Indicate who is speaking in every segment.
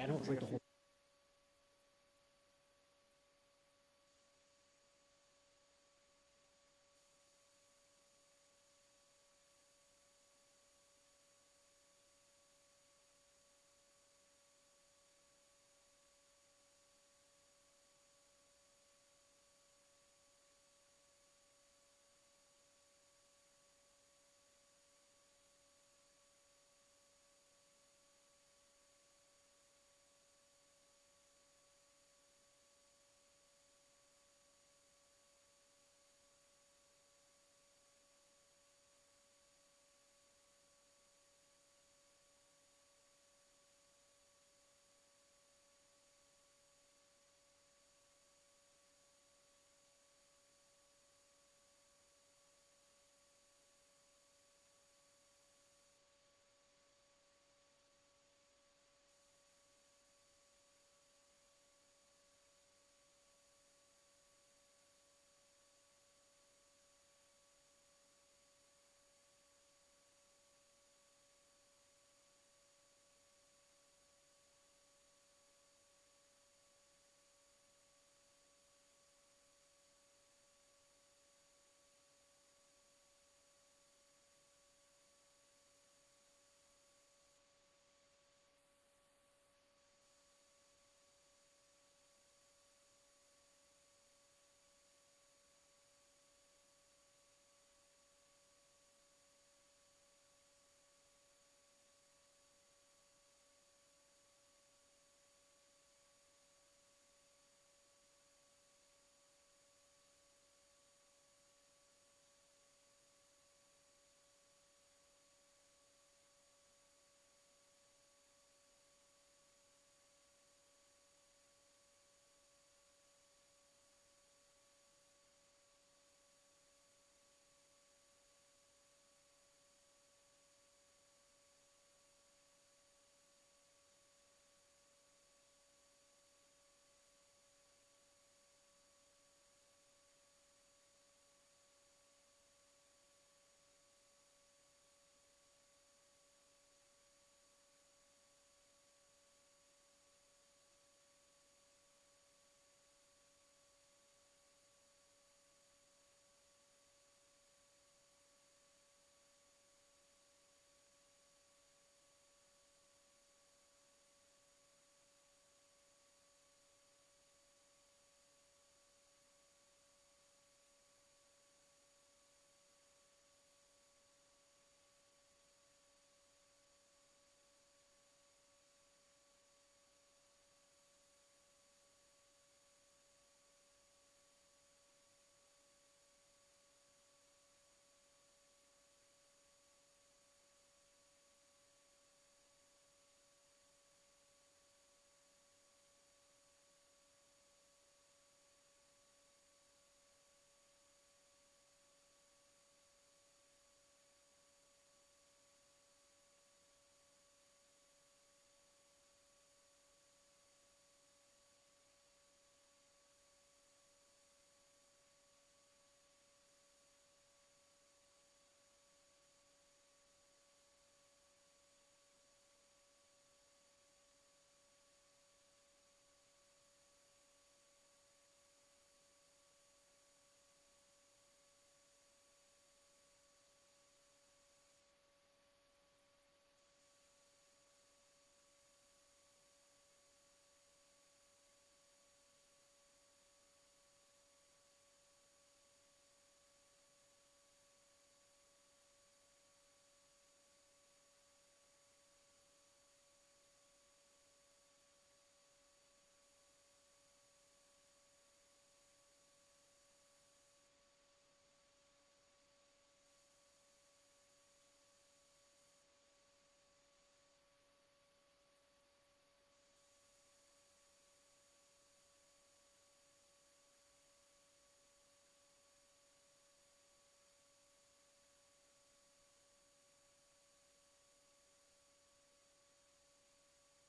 Speaker 1: I don't like the whole.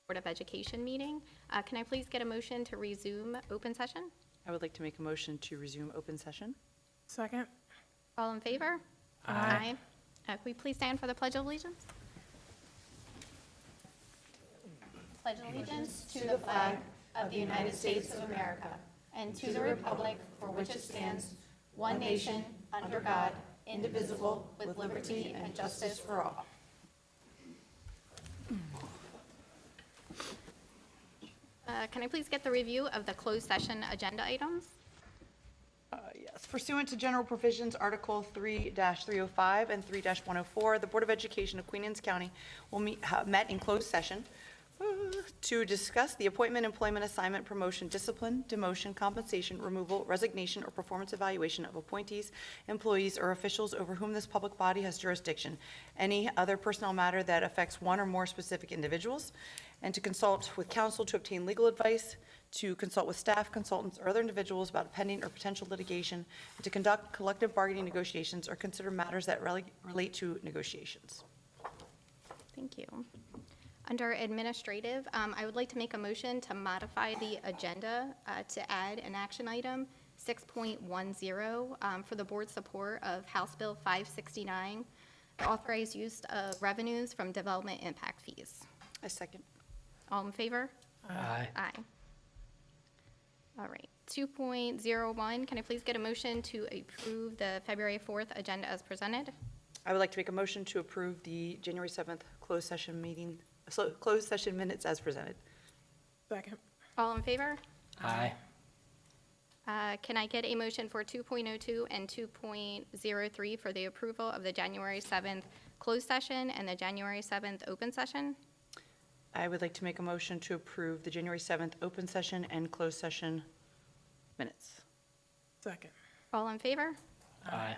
Speaker 2: Board of Education meeting. Can I please get a motion to resume open session?
Speaker 3: I would like to make a motion to resume open session.
Speaker 4: Second.
Speaker 2: All in favor?
Speaker 4: Aye.
Speaker 2: Can we please stand for the Pledge of Allegiance? pledge allegiance to the flag of the United States of America and to the republic for which it stands, one nation, under God, indivisible, with liberty and justice for all. Can I please get the review of the closed session agenda items?
Speaker 3: Yes, pursuant to general provisions, Article 3-305 and 3-104, the Board of Education of Queen Anne's County will met in closed session to discuss the appointment, employment, assignment, promotion, discipline, demotion, compensation, removal, resignation, or performance evaluation of appointees, employees, or officials over whom this public body has jurisdiction, any other personnel matter that affects one or more specific individuals, and to consult with counsel to obtain legal advice, to consult with staff, consultants, or other individuals about pending or potential litigation, and to conduct collective bargaining negotiations or consider matters that relate to negotiations.
Speaker 2: Thank you. Under administrative, I would like to make a motion to modify the agenda to add an action item 6.10 for the board support of House Bill 569, the authorized use of revenues from development impact fees.
Speaker 3: I second.
Speaker 2: All in favor?
Speaker 1: Aye.
Speaker 2: Aye. All right. 2.01, can I please get a motion to approve the February 4th agenda as presented?
Speaker 3: I would like to make a motion to approve the January 7th closed session minutes as presented.
Speaker 4: Second.
Speaker 2: All in favor?
Speaker 1: Aye.
Speaker 2: Can I get a motion for 2.02 and 2.03 for the approval of the January 7th closed session and the January 7th open session?
Speaker 3: I would like to make a motion to approve the January 7th open session and closed session minutes.
Speaker 4: Second.
Speaker 2: All in favor?
Speaker 1: Aye.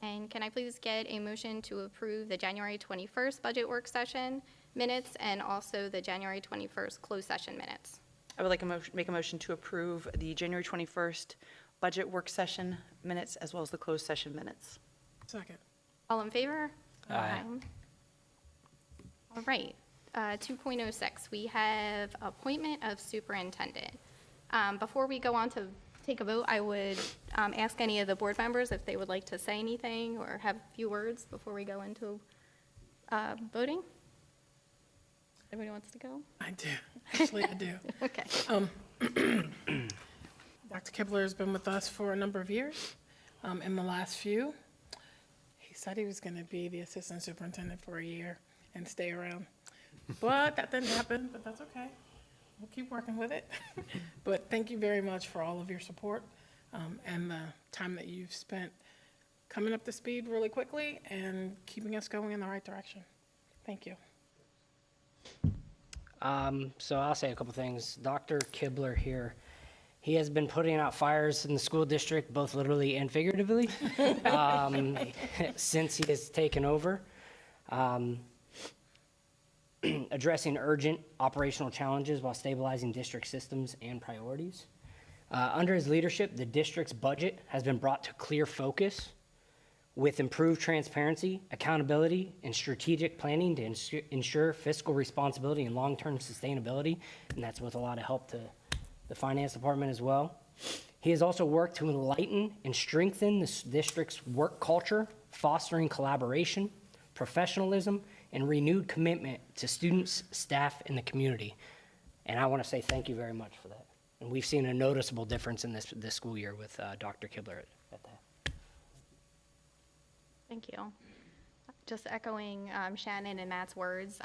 Speaker 2: And can I please get a motion to approve the January 21st budget work session minutes and also the January 21st closed session minutes?
Speaker 3: I would like to make a motion to approve the January 21st budget work session minutes as well as the closed session minutes.
Speaker 4: Second.
Speaker 2: All in favor?
Speaker 1: Aye.
Speaker 2: All right. 2.06, we have appointment of superintendent. Before we go on to take a vote, I would ask any of the board members if they would like to say anything or have a few words before we go into voting. Anybody wants to go?
Speaker 4: I do. Actually, I do.
Speaker 2: Okay.
Speaker 4: Dr. Kibler has been with us for a number of years. In the last few, he said he was going to be the assistant superintendent for a year and stay around. But that didn't happen, but that's okay. We'll keep working with it. But thank you very much for all of your support and the time that you've spent coming up to speed really quickly and keeping us going in the right direction. Thank you.
Speaker 1: So I'll say a couple things. Dr. Kibler here, he has been putting out fires in the school district, both literally and figuratively, since he has taken over. Addressing urgent operational challenges while stabilizing district systems and priorities. Under his leadership, the district's budget has been brought to clear focus with improved transparency, accountability, and strategic planning to ensure fiscal responsibility and long-term sustainability, and that's with a lot of help to the finance department as well. He has also worked to enlighten and strengthen the district's work culture, fostering collaboration, professionalism, and renewed commitment to students, staff, and the community. And I want to say thank you very much for that. And we've seen a noticeable difference in this school year with Dr. Kibler at that.
Speaker 2: Thank you. Just echoing Shannon and Matt's words,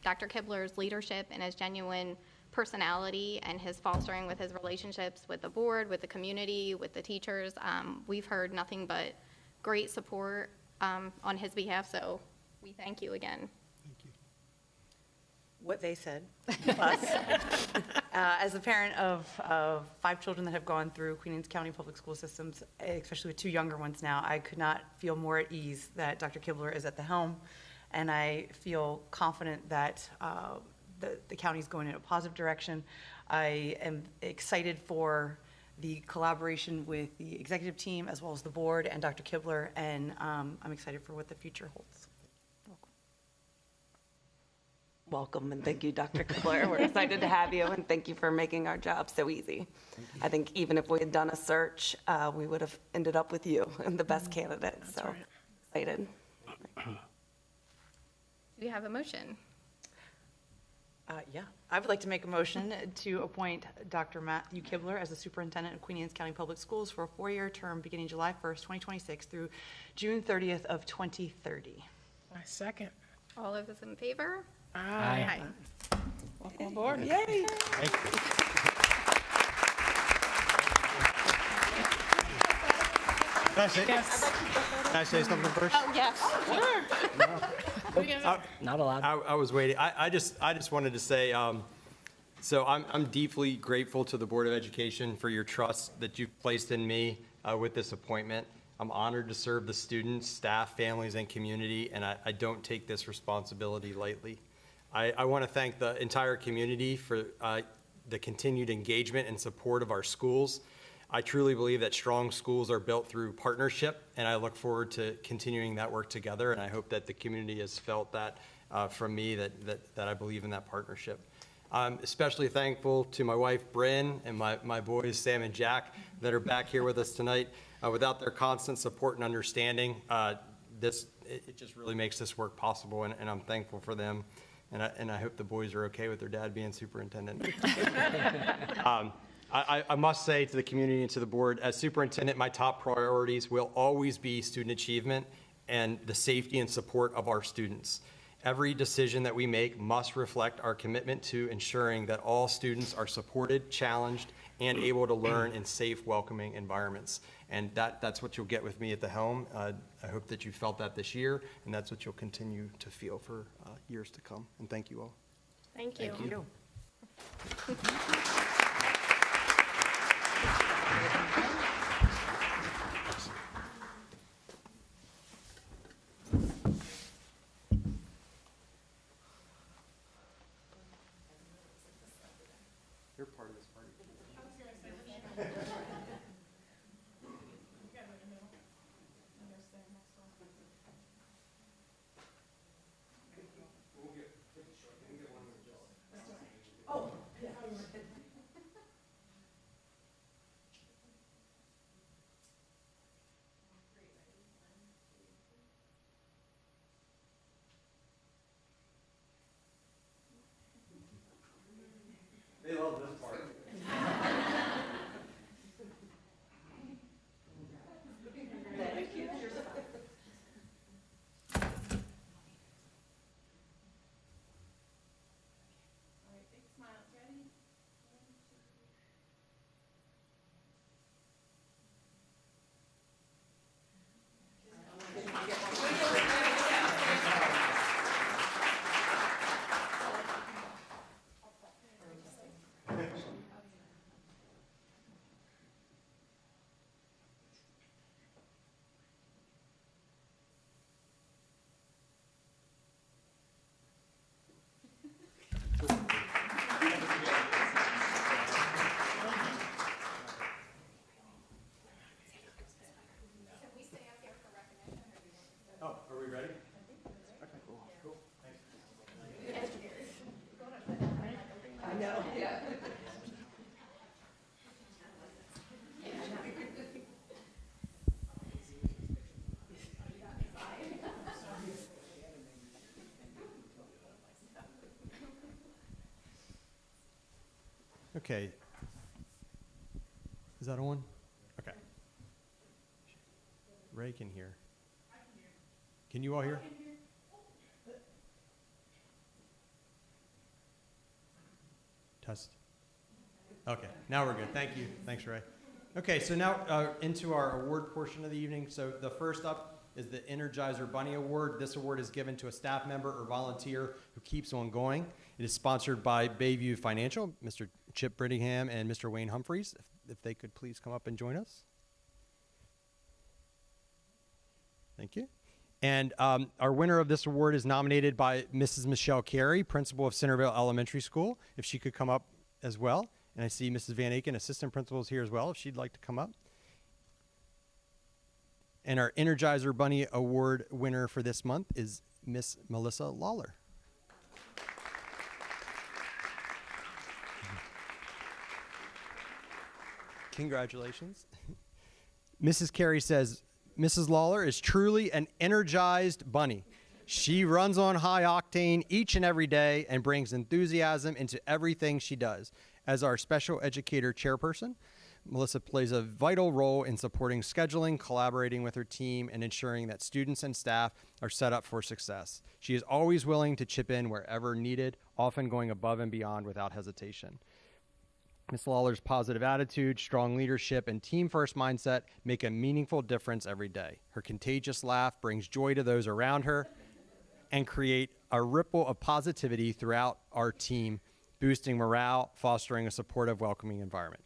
Speaker 2: Dr. Kibler's leadership and his genuine personality and his fostering with his relationships with the board, with the community, with the teachers, we've heard nothing but great support on his behalf, so we thank you again.
Speaker 3: What they said, plus, as a parent of 5 children that have gone through Queen Anne's County public school systems, especially with 2 younger ones now, I could not feel more at ease that Dr. Kibler is at the helm, and I feel confident that the county's going in a positive direction. I am excited for the collaboration with the executive team as well as the board and Dr. Kibler, and I'm excited for what the future holds.
Speaker 5: Welcome, and thank you, Dr. Kibler. We're excited to have you, and thank you for making our job so easy. I think even if we had done a search, we would have ended up with you and the best candidate, so
Speaker 4: right.
Speaker 5: excited.
Speaker 2: Do we have a motion?
Speaker 3: Yeah, I would like to make a motion to appoint Dr. Matthew Kibler as the superintendent of Queen Anne's County Public Schools for a 4-year term beginning July 1st, 2026 through June 30th of 2030.
Speaker 4: I second.
Speaker 2: All of those in favor?
Speaker 1: Aye.
Speaker 4: Welcome aboard.
Speaker 3: Yay!
Speaker 6: Can I say,
Speaker 4: Yes.
Speaker 6: can I say something first?
Speaker 2: Yes.
Speaker 1: Not allowed.
Speaker 6: I was waiting. I just wanted to say, so I'm deeply grateful to the Board of Education for your trust that you've placed in me with this appointment. I'm honored to serve the students, staff, families, and community, and I don't take this responsibility lightly. I want to thank the entire community for the continued engagement and support of our schools. I truly believe that strong schools are built through partnership, and I look forward to continuing that work together, and I hope that the community has felt that from me, that I believe in that partnership. I'm especially thankful to my wife, Bryn, and my boys, Sam and Jack, that are back here with us tonight. Without their constant support and understanding, it just really makes this work possible, and I'm thankful for them, and I hope the boys are okay with their dad being superintendent. I must say to the community and to the board, as superintendent, my top priorities will always be student achievement and the safety and support of our students. Every decision that we make must reflect our commitment to ensuring that all students are supported, challenged, and able to learn in safe, welcoming environments. And that's what you'll get with me at the helm. I hope that you felt that this year, and that's what you'll continue to feel for years to come. And thank you all.
Speaker 2: Thank you.
Speaker 3: Thank you.
Speaker 6: You're part of this party. They love this part. Oh, are we ready? Okay, cool. Cool, thanks. Okay. Is that on? Okay. Ray can hear. Can you all hear? Test. Okay, now we're good. Thank you. Thanks, Ray. Okay, so now into our award portion of the evening. So the first up is the Energizer Bunny Award. This award is given to a staff member or volunteer who keeps on going. It is sponsored by Bayview Financial, Mr. Chip Brittingham and Mr. Wayne Humphreys. If they could please come up and join us. Thank you. And our winner of this award is nominated by Mrs. Michelle Carey, principal of Centerville Elementary School, if she could come up as well. And I see Mrs. Van Aken, assistant principal, is here as well, if she'd like to come up. And our Energizer Bunny Award winner for this month is Miss Melissa Lawler. Congratulations. Mrs. Carey says, Mrs. Lawler is truly an energized bunny. She runs on high octane each and every day and brings enthusiasm into everything she does. As our special educator chairperson, Melissa plays a vital role in supporting scheduling, collaborating with her team, and ensuring that students and staff are set up for success. She is always willing to chip in wherever needed, often going above and beyond without hesitation. Ms. Lawler's positive attitude, strong leadership, and team-first mindset make a meaningful difference every day. Her contagious laugh brings joy to those around her and create a ripple of positivity throughout our team, boosting morale, fostering a supportive, welcoming environment.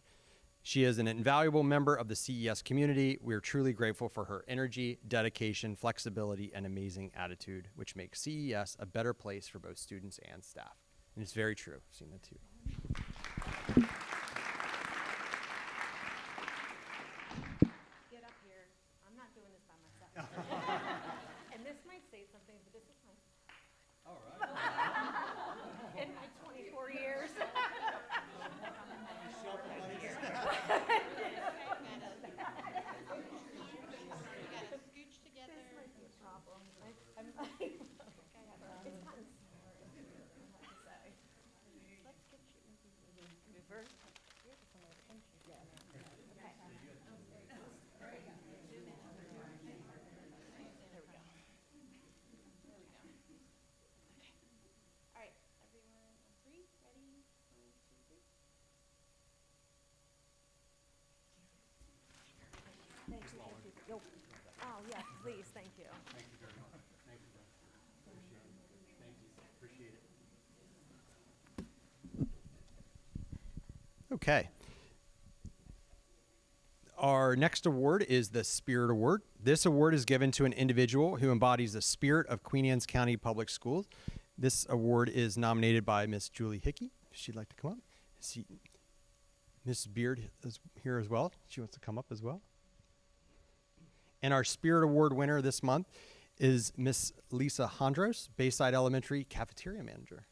Speaker 6: She is an invaluable member of the CES community. We are truly grateful for her energy, dedication, flexibility, and amazing attitude, which makes CES a better place for both students and staff. And it's very true. I've seen that too.
Speaker 7: Get up here. I'm not doing this by myself. And this might say something, but this is my. All right. In my 24 years.
Speaker 2: Scooch together.
Speaker 7: This might be a problem. I'm like, it's gotten let's get you reverse. Here's some of the country down there. Okay. There we go.
Speaker 2: All right, everyone on three, ready? 1, 2, 3.
Speaker 7: Thank you. Yo. Oh, yes, please, thank you.
Speaker 6: Okay. Our next award is the Spirit Award. This award is given to an individual who embodies the spirit of Queen Anne's County Public Schools. This award is nominated by Miss Julie Hickey. If she'd like to come up. Miss Beard is here as well. She wants to come up as well. And our Spirit Award winner this month is Miss Lisa Hondros, Bayside Elementary Cafeteria Manager.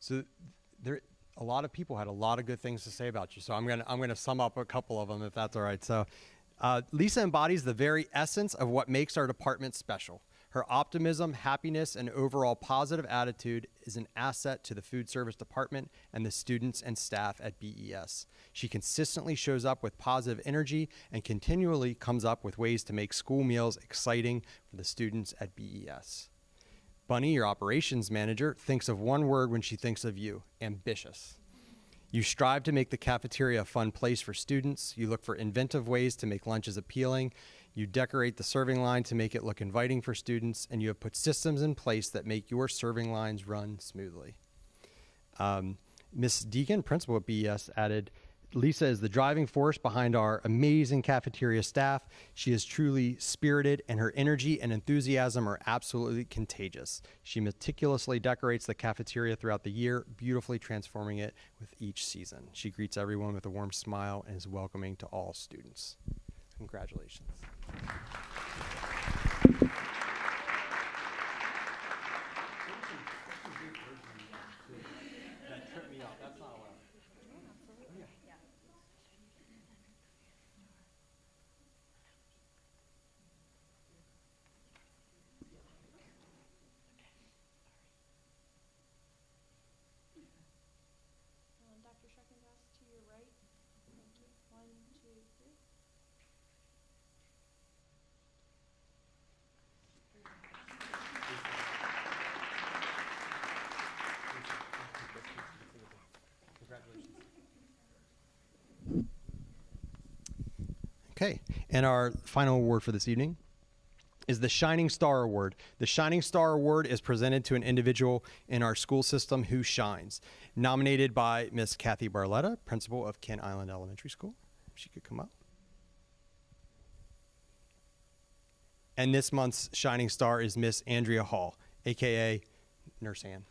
Speaker 6: So a lot of people had a lot of good things to say about you. So I'm gonna sum up a couple of them if that's all right. So Lisa embodies the very essence of what makes our department special. Her optimism, happiness, and overall positive attitude is an asset to the food service department and the students and staff at BES. She consistently shows up with positive energy and continually comes up with ways to make school meals exciting for the students at BES. Bunny, your operations manager, thinks of one word when she thinks of you: ambitious. You strive to make the cafeteria a fun place for students. You look for inventive ways to make lunches appealing. You decorate the serving line to make it look inviting for students, and you have put systems in place that make your serving lines run smoothly. Ms. Deacon, principal at BES, added, Lisa is the driving force behind our amazing cafeteria staff. She is truly spirited, and her energy and enthusiasm are absolutely contagious. She meticulously decorates the cafeteria throughout the year, beautifully transforming it with each season. She greets everyone with a warm smile and is welcoming to all students. Congratulations.
Speaker 2: Dr. Schreckengoss to your right. Thank you. 1, 2, 3.
Speaker 6: Okay, and our final award for this evening is the Shining Star Award. The Shining Star Award is presented to an individual in our school system who shines. Nominated by Miss Kathy Barletta, principal of Kent Island Elementary School. If she could come up. And this month's Shining Star is Miss Andrea Hall, aka Nurse Ann.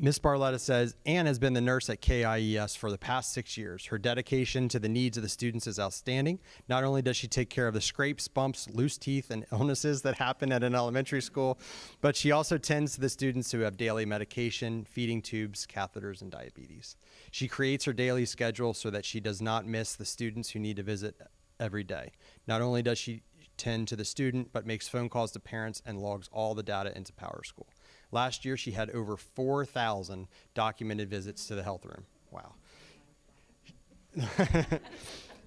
Speaker 6: Ms. Barletta says, Anne has been the nurse at KIES for the past 6 years. Her dedication to the needs of the students is outstanding. Not only does she take care of the scrapes, bumps, loose teeth, and illnesses that happen at an elementary school, but she also tends to the students who have daily medication, feeding tubes, catheters, and diabetes. She creates her daily schedule so that she does not miss the students who need to visit every day. Not only does she tend to the student, but makes phone calls to parents and logs all the data into PowerSchool. Last year, she had over 4,000 documented visits to the health room. Wow.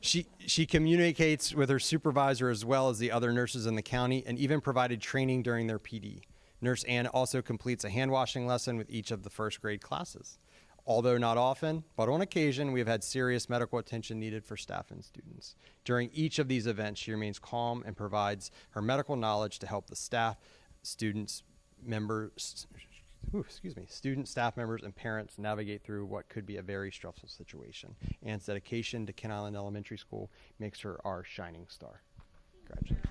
Speaker 6: She communicates with her supervisor as well as the other nurses in the county and even provided training during their PD. Nurse Ann also completes a hand washing lesson with each of the first grade classes. Although not often, but on occasion, we have had serious medical attention needed for staff and students. During each of these events, she remains calm and provides her medical knowledge to help the staff, students, students, staff members, and parents navigate through what could be a very stressful situation. Ann's dedication to Kent Island Elementary School makes her our shining star. Congratulations.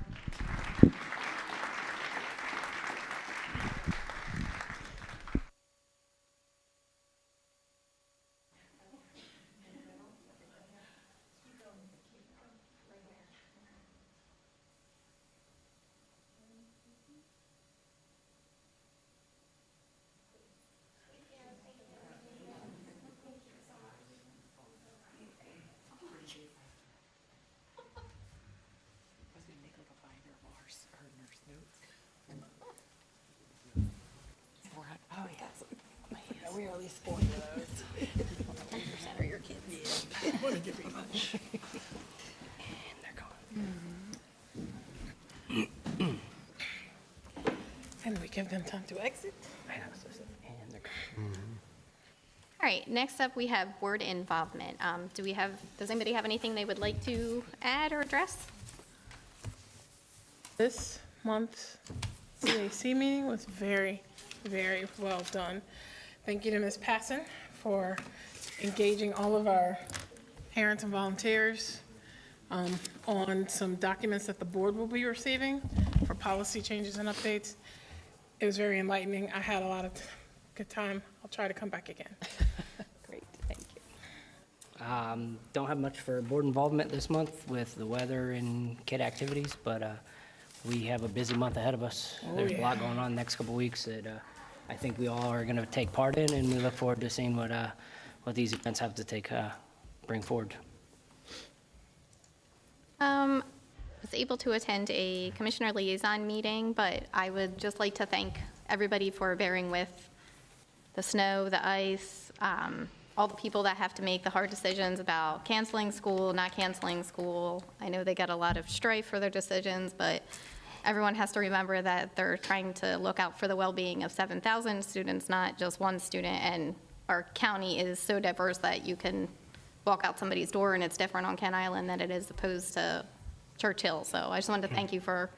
Speaker 5: Oh, yes. We really spoiled those. 10% of your kids.
Speaker 1: And they're gone.
Speaker 4: And we give them time to exit.
Speaker 1: And they're gone.
Speaker 2: All right, next up, we have board involvement. Does anybody have anything they would like to add or address?
Speaker 4: This month's CAC meeting was very, very well done. Thank you to Ms. Passon for engaging all of our parents and volunteers on some documents that the board will be receiving for policy changes and updates. It was very enlightening. I had a lot of good time. I'll try to come back again.
Speaker 1: Great, thank you. Don't have much for board involvement this month with the weather and kid activities, but we have a busy month ahead of us. There's a lot going on the next couple weeks that I think we all are going to take part in, and we look forward to seeing what these events have to bring forward.
Speaker 2: I was able to attend a commissioner liaison meeting, but I would just like to thank everybody for bearing with the snow, the ice, all the people that have to make the hard decisions about canceling school, not canceling school. I know they get a lot of strife for their decisions, but everyone has to remember that they're trying to look out for the well-being of 7,000 students, not just one student. And our county is so diverse that you can walk out somebody's door and it's different on Kent Island than it is opposed to Churchill. So I just wanted to thank you for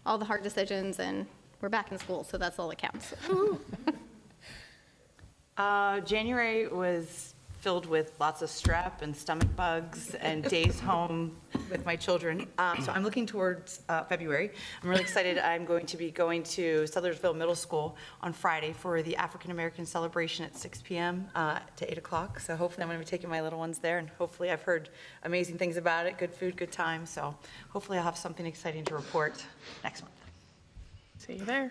Speaker 2: all the hard decisions, and we're back in school, so that's all that counts.
Speaker 3: January was filled with lots of strep and stomach bugs and days home with my children. So I'm looking towards February. I'm really excited. I'm going to be going to Sudlersville Middle School on Friday for the African American celebration at 6 p.m. To 8 o'clock. So hopefully I'm going to be taking my little ones there, and hopefully I've heard amazing things about it. Good food, good time. So hopefully I'll have something exciting to report next month.
Speaker 4: See you there.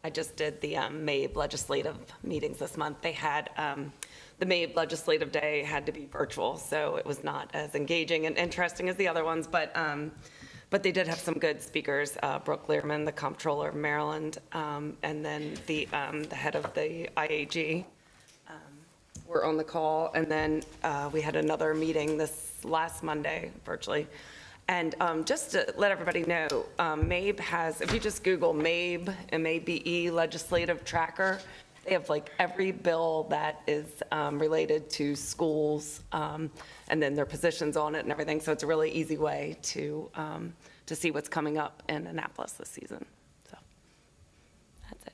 Speaker 5: I just did the MABE legislative meetings this month. They had, the MABE legislative day had to be virtual, so it was not as engaging and interesting as the other ones, but they did have some good speakers, Brooke Learman, the Comptroller of Maryland, and then the head of the IAG were on the call, and then we had another meeting this last Monday virtually. And just to let everybody know, MABE has, if you just Google MABE, M-A-B-E, legislative tracker, they have like every bill that is related to schools, and then their positions on it and everything. So it's a really easy way to see what's coming up in Annapolis this season. So that's it.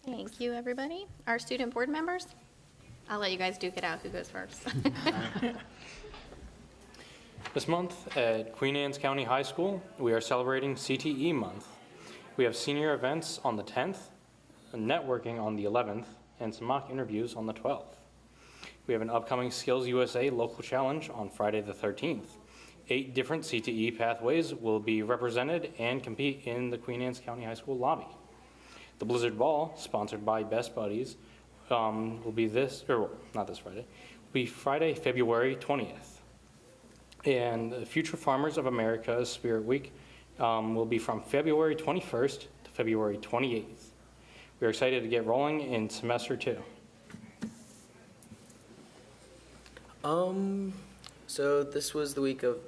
Speaker 2: Thank you, everybody. Our student board members, I'll let you guys duke it out who goes first.
Speaker 8: This month at Queen Anne's County High School, we are celebrating CTE month. We have senior events on the 10th, networking on the 11th, and some mock interviews on the 12th. We have an upcoming Skills USA local challenge on Friday the 13th. 8 different CTE pathways will be represented and compete in the Queen Anne's County High School lobby. The Blizzard Ball, sponsored by Best Buddies, will be not this Friday, will be Friday, February 20th. And the Future Farmers of America Spirit Week will be from February 21st to February 28th. We're excited to get rolling in semester 2.
Speaker 9: So this was the week of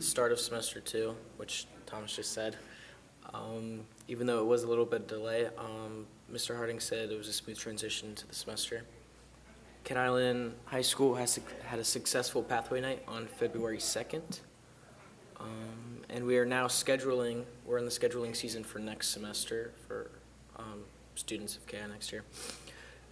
Speaker 9: start of semester 2, which Thomas just said. Even though it was a little bit of delay, Mr. Harding said it was a smooth transition to the semester. Kent Island High School had a successful pathway night on February 2nd. And we are now we're in the scheduling season for next semester for students of KI next year.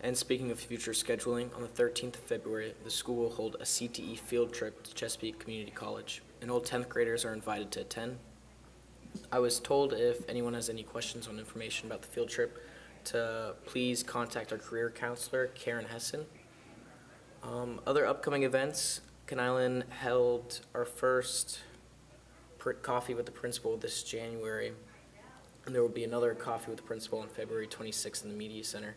Speaker 9: And speaking of future scheduling, on the 13th of February, the school will hold a CTE field trip to Chesapeake Community College, and all 10th graders are invited to attend. I was told if anyone has any questions on information about the field trip to please contact our career counselor, Karen Hessen. Other upcoming events, Kent Island held our first coffee with the principal this January, and there will be another coffee with the principal on February 26th in the Media Center.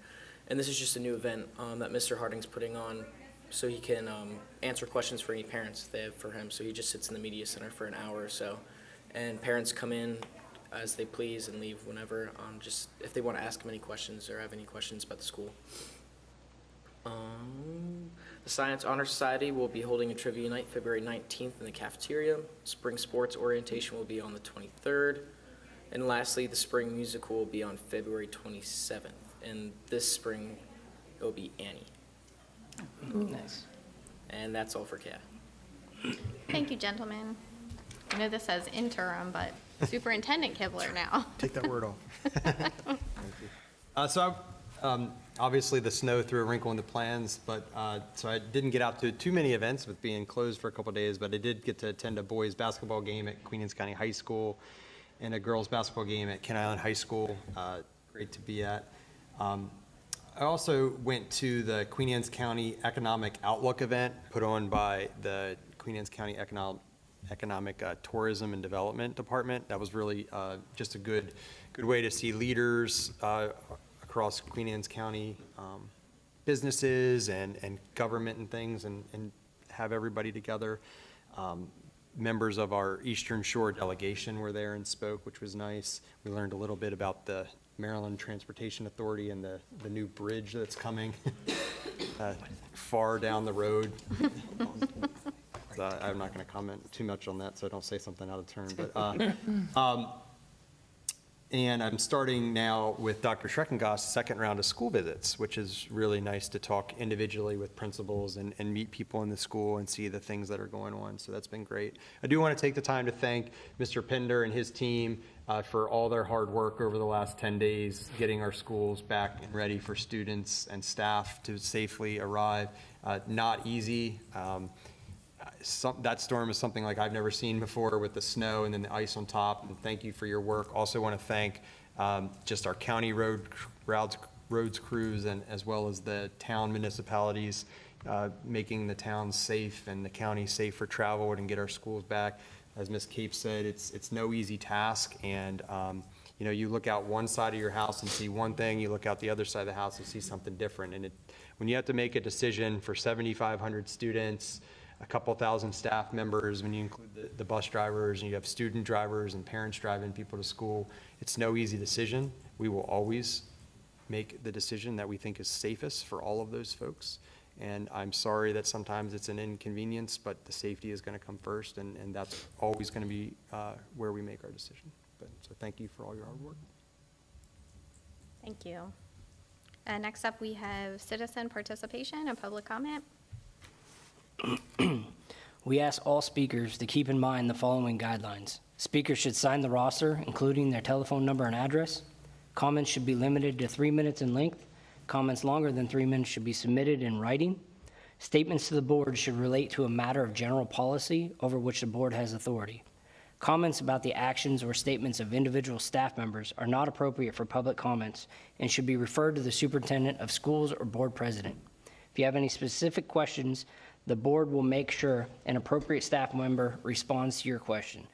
Speaker 9: And this is just a new event that Mr. Harding's putting on so he can answer questions for any parents they have for him. So he just sits in the Media Center for an hour or so. And parents come in as they please and leave whenever, just if they want to ask him any questions or have any questions about the school. The Science Honor Society will be holding a trivia night February 19th in the cafeteria. Spring sports orientation will be on the 23rd. And lastly, the spring musical will be on February 27th. And this spring, it will be Annie.
Speaker 1: Nice.
Speaker 9: And that's all for KI.
Speaker 2: Thank you, gentlemen. I know this says interim, but Superintendent Kibler now.
Speaker 6: Take that word off. So obviously the snow threw a wrinkle in the plans, but so I didn't get out to too many events with being closed for a couple of days, but I did get to attend a boys basketball game at Queen Anne's County High School and a girls basketball game at Kent Island High School. Great to be at. I also went to the Queen Anne's County Economic Outlook event put on by the Queen Anne's County Economic Tourism and Development Department. That was really just a good way to see leaders across Queen Anne's County businesses and government and things and have everybody together. Members of our Eastern Shore delegation were there and spoke, which was nice. We learned a little bit about the Maryland Transportation Authority and the new bridge that's coming far down the road. So I'm not going to comment too much on that, so I don't say something out of turn. But and I'm starting now with Dr. Schreckengoss' second round of school visits, which is really nice to talk individually with principals and meet people in the school and see the things that are going on. So that's been great. I do want to take the time to thank Mr. Pinder and his team for all their hard work over the last 10 days, getting our schools back and ready for students and staff to safely arrive. Not easy. That storm is something like I've never seen before with the snow and then the ice on top, and thank you for your work. Also want to thank just our county roads crews and as well as the town municipalities making the town safe and the county safe for travel and get our schools back. As Ms. Cape said, it's no easy task, and you know, you look out one side of your house and see one thing, you look out the other side of the house and see something different. And when you have to make a decision for 7,500 students, a couple thousand staff members, when you include the bus drivers, and you have student drivers and parents driving people to school, it's no easy decision. We will always make the decision that we think is safest for all of those folks. And I'm sorry that sometimes it's an inconvenience, but the safety is going to come first, and that's always going to be where we make our decision. So thank you for all your hard work.
Speaker 2: Thank you. Next up, we have citizen participation and public comment.
Speaker 1: We ask all speakers to keep in mind the following guidelines. Speakers should sign the roster, including their telephone number and address. Comments should be limited to 3 minutes in length. Comments longer than 3 minutes should be submitted in writing. Statements to the board should relate to a matter of general policy over which the board has authority. Comments about the actions or statements of individual staff members are not appropriate for public comments and should be referred to the superintendent of schools or board president. If you have any specific questions, the board will make sure an appropriate staff member responds to your question.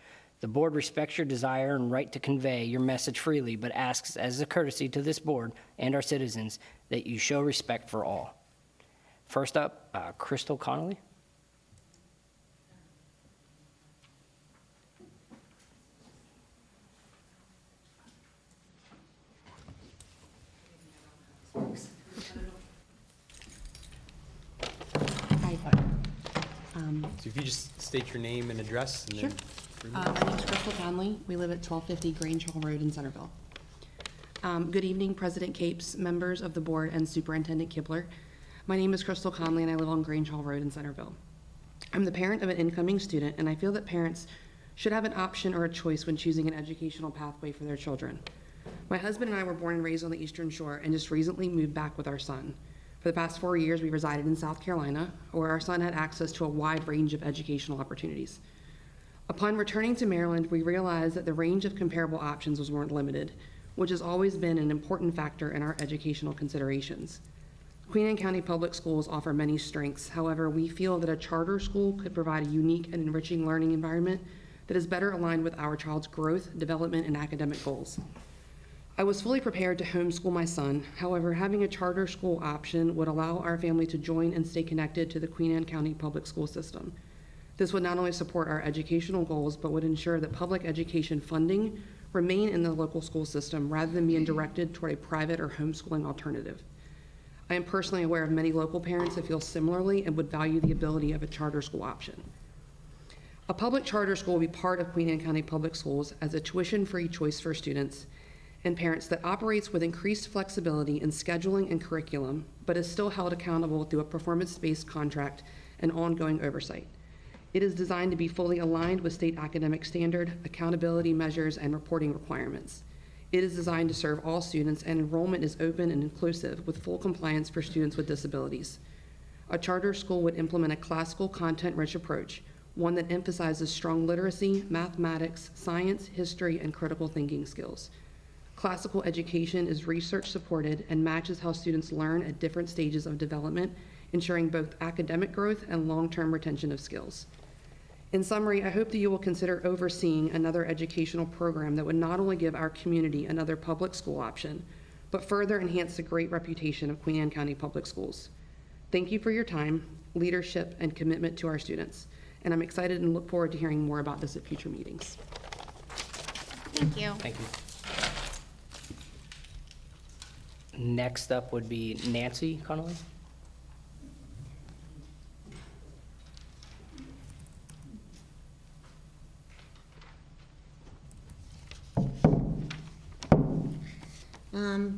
Speaker 1: The board respects your desire and right to convey your message freely, but asks as a courtesy to this board and our citizens that you show respect for all. First up, Crystal Connolly.
Speaker 10: Hi.
Speaker 6: So if you just state your name and address and
Speaker 10: Sure.
Speaker 6: then.
Speaker 10: My name is Crystal Conley. We live at 1250 Grange Hall Road in Centerville. Good evening, President Capes, members of the board, and Superintendent Kibler. My name is Crystal Conley, and I live on Grange Hall Road in Centerville. I'm the parent of an incoming student, and I feel that parents should have an option or a choice when choosing an educational pathway for their children. My husband and I were born and raised on the Eastern Shore and just recently moved back with our son. For the past 4 years, we resided in South Carolina, where our son had access to a wide range of educational opportunities. Upon returning to Maryland, we realized that the range of comparable options weren't limited, which has always been an important factor in our educational considerations. Queen Anne County Public Schools offer many strengths. However, we feel that a charter school could provide a unique and enriching learning environment that is better aligned with our child's growth, development, and academic goals. I was fully prepared to homeschool my son. However, having a charter school option would allow our family to join and stay connected to the Queen Anne County Public School System. This would not only support our educational goals, but would ensure that public education funding remain in the local school system rather than being directed toward a private or homeschooling alternative. I am personally aware of many local parents that feel similarly and would value the ability of a charter school option. A public charter school will be part of Queen Anne County Public Schools as a tuition-free choice for students and parents that operates with increased flexibility in scheduling and curriculum, but is still held accountable through a performance-based contract and ongoing oversight. It is designed to be fully aligned with state academic standard, accountability measures, and reporting requirements. It is designed to serve all students, and enrollment is open and inclusive with full compliance for students with disabilities. A charter school would implement a classical content-rich approach, one that emphasizes strong literacy, mathematics, science, history, and critical thinking skills. Classical education is research-supported and matches how students learn at different stages of development, ensuring both academic growth and long-term retention of skills. In summary, I hope that you will consider overseeing another educational program that would not only give our community another public school option, but further enhance the great reputation of Queen Anne County Public Schools. Thank you for your time, leadership, and commitment to our students, and I'm excited and look forward to hearing more about this at future meetings.
Speaker 2: Thank you.
Speaker 1: Thank you. Next up would be Nancy Connolly.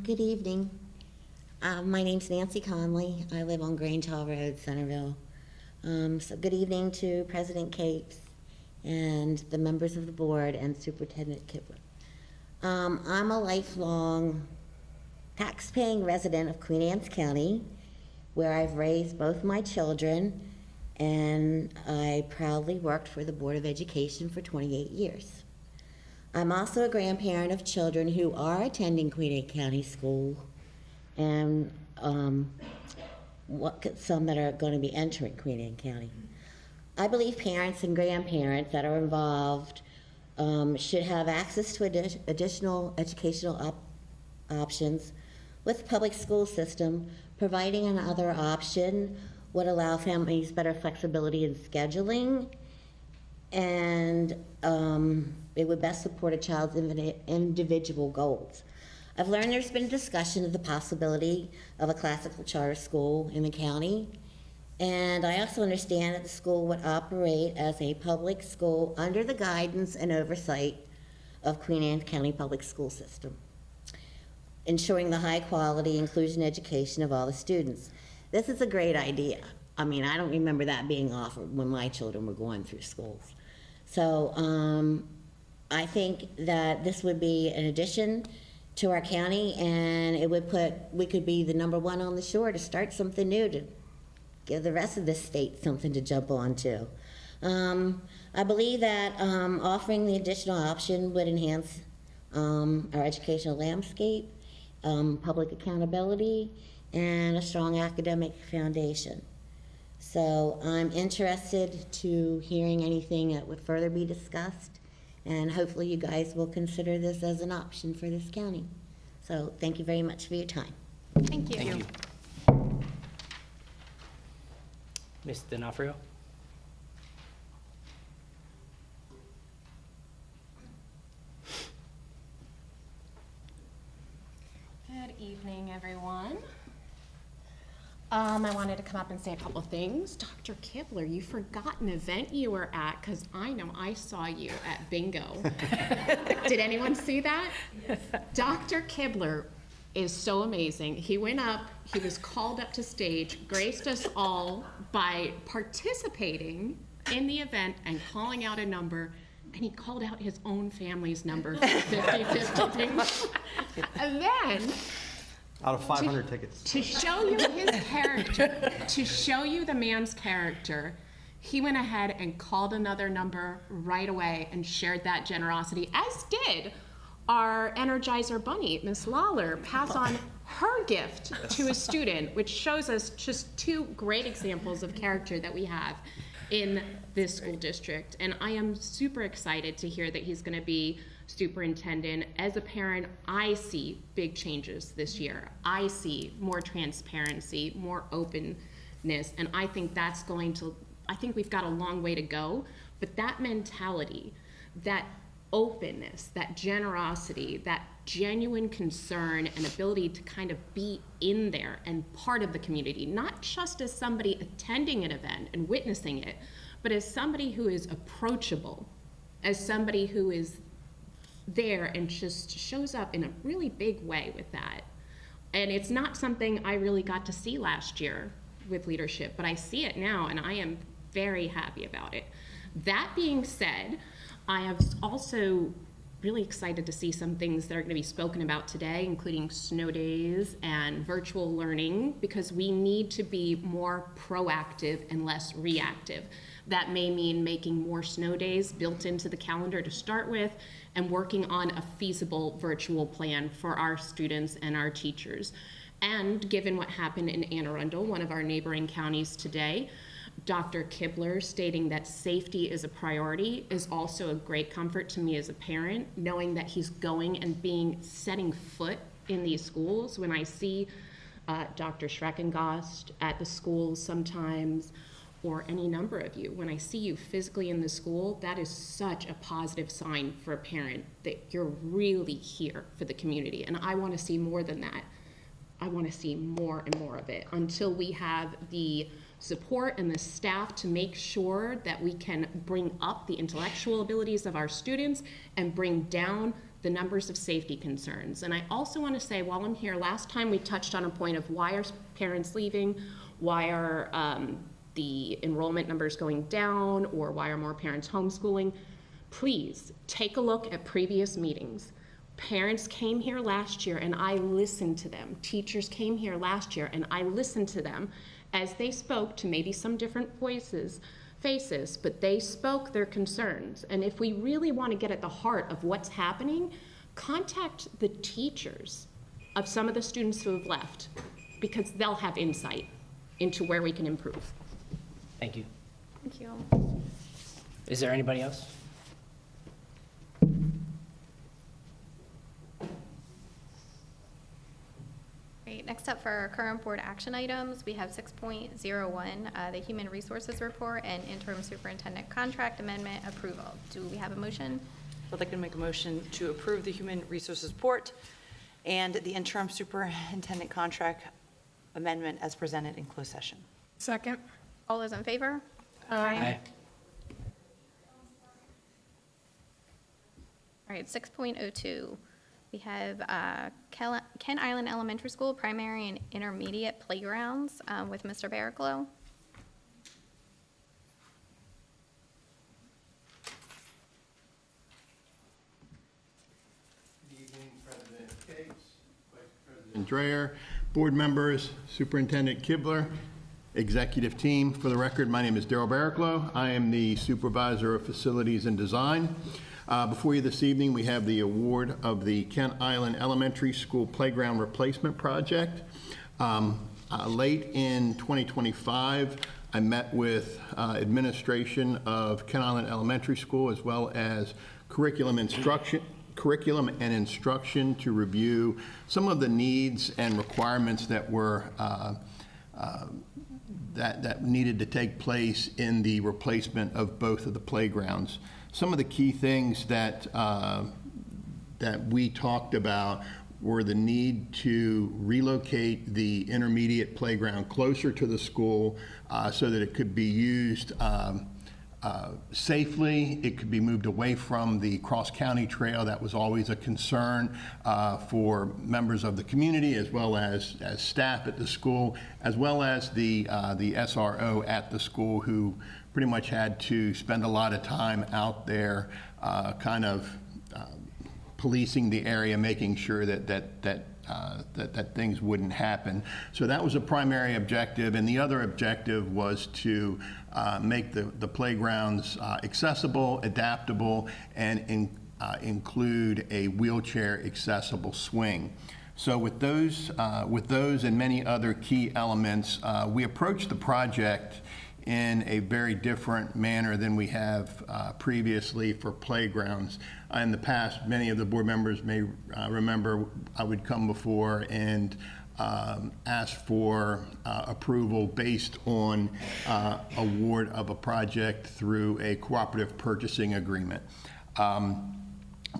Speaker 11: Good evening. My name's Nancy Conley. I live on Grange Hall Road, Centerville. So good evening to President Capes and the members of the board and Superintendent Kibler. I'm a lifelong tax-paying resident of Queen Anne's County, where I've raised both my children, and I proudly worked for the Board of Education for 28 years. I'm also a grandparent of children who are attending Queen Anne County School, and some that are going to be entering Queen Anne County. I believe parents and grandparents that are involved should have access to additional educational options with the public school system. Providing another option would allow families better flexibility in scheduling, and it would best support a child's individual goals. I've learned there's been discussion of the possibility of a classical charter school in the county, and I also understand that the school would operate as a public school under the guidance and oversight of Queen Anne County Public School System, ensuring the high quality inclusion education of all the students. This is a great idea. I mean, I don't remember that being offered when my children were going through schools. So I think that this would be an addition to our county, and it would we could be the #1 on the shore to start something new, to give the rest of the state something to jump on to. I believe that offering the additional option would enhance our educational landscape, public accountability, and a strong academic foundation. So I'm interested to hearing anything that would further be discussed, and hopefully you guys will consider this as an option for this county. So thank you very much for your time.
Speaker 2: Thank you.
Speaker 1: Thank you. Ms. D'Onofrio?
Speaker 12: Good evening, everyone. I wanted to come up and say a couple things. Dr. Kibler, you forgot an event you were at, because I know I saw you at bingo. Did anyone see that? Dr. Kibler is so amazing. He went up, he was called up to stage, graced us all by participating in the event and calling out a number, and he called out his own family's number, 50-50. And then,
Speaker 6: Out of 500 tickets.
Speaker 12: to show you his character, to show you the man's character, he went ahead and called another number right away and shared that generosity, as did our Energizer Bunny, Miss Lawler, pass on her gift to a student, which shows us just two great examples of character that we have in this school district. And I am super excited to hear that he's going to be superintendent. As a parent, I see big changes this year. I see more transparency, more openness, and I think that's going to, I think we've got a long way to go, but that mentality, that openness, that generosity, that genuine concern and ability to kind of be in there and part of the community, not just as somebody attending an event and witnessing it, but as somebody who is approachable, as somebody who is there and just shows up in a really big way with that. And it's not something I really got to see last year with leadership, but I see it now and I am very happy about it. That being said, I am also really excited to see some things that are going to be spoken about today, including snow days and virtual learning, because we need to be more proactive and less reactive. That may mean making more snow days built into the calendar to start with, and working on a feasible virtual plan for our students and our teachers. And given what happened in Anne Arundel, one of our neighboring counties today, Dr. Kibler stating that safety is a priority is also a great comfort to me as a parent, knowing that he's going and setting foot in these schools. When I see Dr. Schreckengost at the schools sometimes, or any number of you, when I see you physically in the school, that is such a positive sign for a parent that you're really here for the community. And I want to see more than that. I want to see more and more of it until we have the support and the staff to make sure that we can bring up the intellectual abilities of our students and bring down the numbers of safety concerns. And I also want to say, while I'm here, last time we touched on a point of why are parents leaving, why are the enrollment numbers going down, or why are more parents homeschooling. Please take a look at previous meetings. Parents came here last year and I listened to them. Teachers came here last year and I listened to them as they spoke to maybe some different faces, but they spoke their concerns. And if we really want to get at the heart of what's happening, contact the teachers of some of the students who have left, because they'll have insight into where we can improve.
Speaker 1: Thank you.
Speaker 2: Thank you.
Speaker 1: Is there anybody else?
Speaker 2: Great. Next up for our current board action items, we have 6.01, the Human Resources Report and Interim Superintendent Contract Amendment Approval. Do we have a motion?
Speaker 3: I'd like to make a motion to approve the Human Resources Report and the Interim Superintendent Contract Amendment as presented in closed session.
Speaker 4: Second.
Speaker 2: All those in favor?
Speaker 1: Aye.
Speaker 2: All right, 6.02. We have Kent Island Elementary School primary and intermediate playgrounds with Mr. Barraclough.
Speaker 13: Good evening, President Capes, Vice President Dreyer, board members, Superintendent Kibler, executive team. For the record, my name is Daryl Barraclough. I am the Supervisor of Facilities and Design. Before you this evening, we have the award of the Kent Island Elementary School Playground Replacement Project. Late in 2025, I met with administration of Kent Island Elementary School as well as curriculum and instruction to review some of the needs and requirements that were that needed to take place in the replacement of both of the playgrounds. Some of the key things that that we talked about were the need to relocate the intermediate playground closer to the school so that it could be used safely. It could be moved away from the cross-county trail. That was always a concern for members of the community as well as staff at the school, as well as the SRO at the school, who pretty much had to spend a lot of time out there kind of policing the area, making sure that things wouldn't happen. So that was a primary objective, and the other objective was to make the playgrounds accessible, adaptable, and include a wheelchair accessible swing. So with those and many other key elements, we approached the project in a very different manner than we have previously for playgrounds. In the past, many of the board members may remember I would come before and ask for approval based on award of a project through a cooperative purchasing agreement.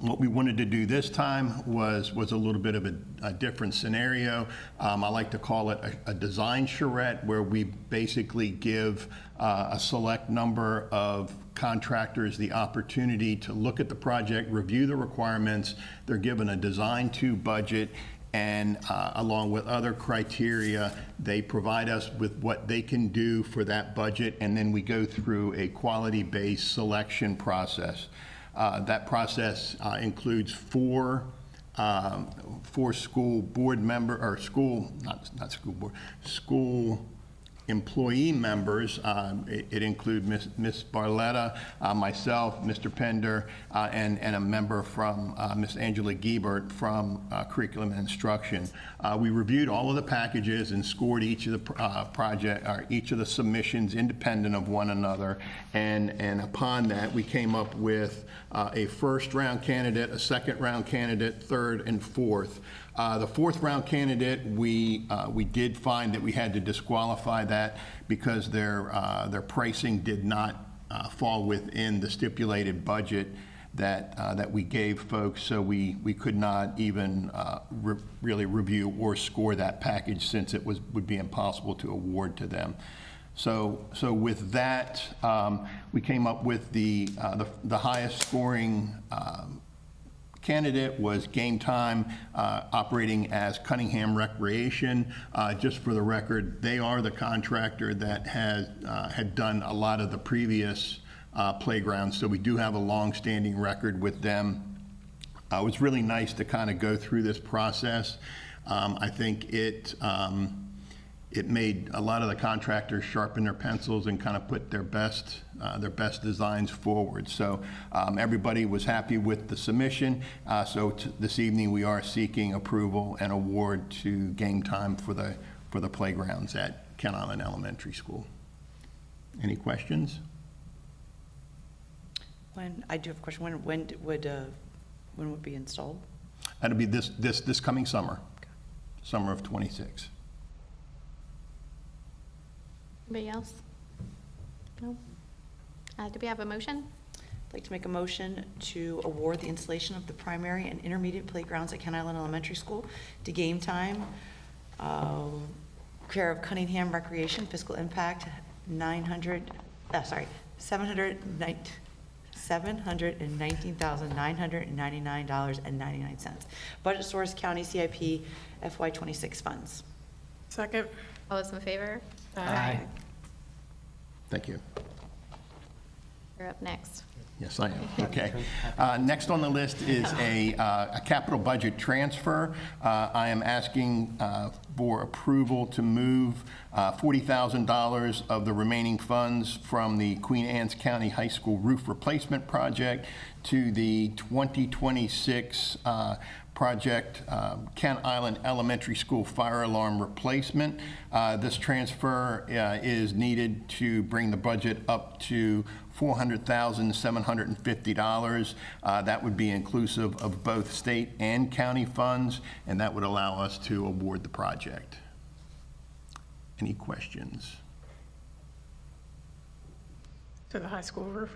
Speaker 13: What we wanted to do this time was a little bit of a different scenario. I like to call it a design charrette, where we basically give a select number of contractors the opportunity to look at the project, review the requirements. They're given a design to budget, and along with other criteria, they provide us with what they can do for that budget, and then we go through a quality-based selection process. That process includes four school board member, or school employee members. It includes Ms. Barletta, myself, Mr. Pender, and a member from Ms. Angela Giebert from Curriculum and Instruction. We reviewed all of the packages and scored each of the each of the submissions independent of one another, and upon that we came up with a first round candidate, a second round candidate, third and fourth. The fourth round candidate, we did find that we had to disqualify that because their pricing did not fall within the stipulated budget that we gave folks, so we could not even really review or score that package, since it would be impossible to award to them. So with that, we came up with the highest scoring candidate was Game Time, operating as Cunningham Recreation. Just for the record, they are the contractor that had done a lot of the previous playgrounds, so we do have a long-standing record with them. It was really nice to kind of go through this process. I think it made a lot of the contractors sharpen their pencils and kind of put their best designs forward. So everybody was happy with the submission. This evening we are seeking approval and award to Game Time for the playgrounds at Kent Island Elementary School. Any questions?
Speaker 3: I do have a question. When would it be installed?
Speaker 13: That'll be this coming summer, okay. Summer of '26.
Speaker 2: Anybody else? No? Do we have a motion?
Speaker 3: I'd like to make a motion to award the installation of the primary and intermediate playgrounds at Kent Island Elementary School to Game Time, care of Cunningham Recreation, fiscal impact $719,999.99. Budget source County CIP FY26 funds.
Speaker 4: Second.
Speaker 2: All those in favor?
Speaker 1: Aye.
Speaker 13: Thank you.
Speaker 2: You're up next.
Speaker 13: Yes, I am. Okay. Next on the list is a capital budget transfer. I am asking for approval to move $40,000 of the remaining funds from the Queen Anne's County High School roof replacement project to the 2026 project, Kent Island Elementary School fire alarm replacement. This transfer is needed to bring the budget up to $400,750. That would be inclusive of both state and county funds, and that would allow us to award the project. Any questions?
Speaker 4: So the high school roof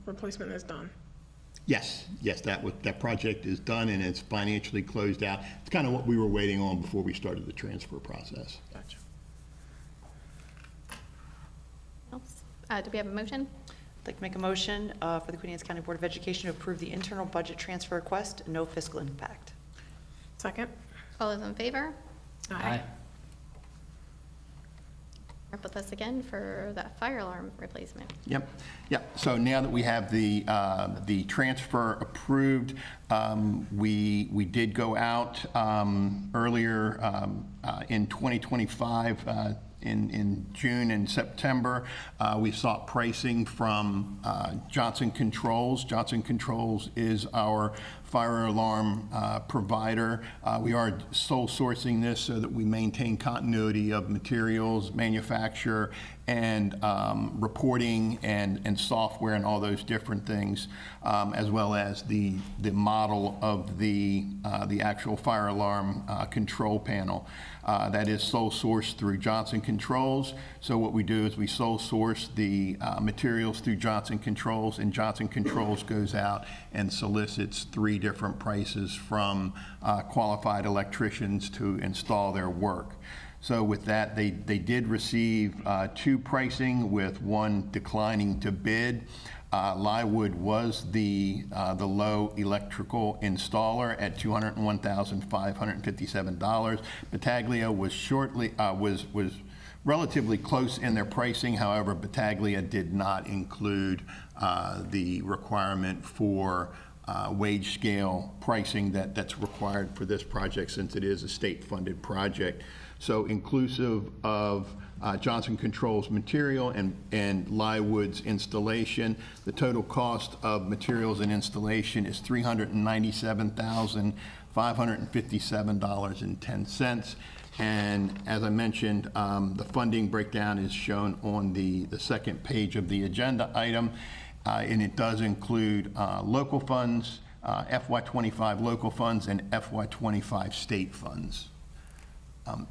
Speaker 4: replacement is done.
Speaker 13: Yes, that project is done and it's financially closed out. It's kind of what we were waiting on before we started the transfer process.
Speaker 4: Gotcha.
Speaker 2: Else? Do we have a motion?
Speaker 3: I'd like to make a motion for the Queen Anne's County Board of Education to approve the internal budget transfer request, no fiscal impact.
Speaker 4: Second?
Speaker 2: All those in favor?
Speaker 1: Aye.
Speaker 2: Up with us again for that fire alarm replacement.
Speaker 13: Yep. So now that we have the transfer approved, we did go out earlier in 2025 in June and September. We sought pricing from Johnson Controls. Johnson Controls is our fire alarm provider. We are sole sourcing this so that we maintain continuity of materials, manufacture, and reporting and software and all those different things, as well as the model of the actual fire alarm control panel. That is sole sourced through Johnson Controls. So what we do is we sole source the materials through Johnson Controls, and Johnson Controls goes out and solicits 3 different prices from qualified electricians to install their work. So with that, they did receive 2 pricing, with 1 declining to bid. Lywood was the low electrical installer at $201,557. Battaglia was was relatively close in their pricing. However, Battaglia did not include the requirement for wage scale pricing that's required for this project, since it is a state-funded project. So inclusive of Johnson Controls material and Lywood's installation, the total cost of materials and installation is $397,557.10. And as I mentioned, the funding breakdown is shown on the second page of the agenda item, and it does include local funds, FY25 local funds, and FY25 state funds.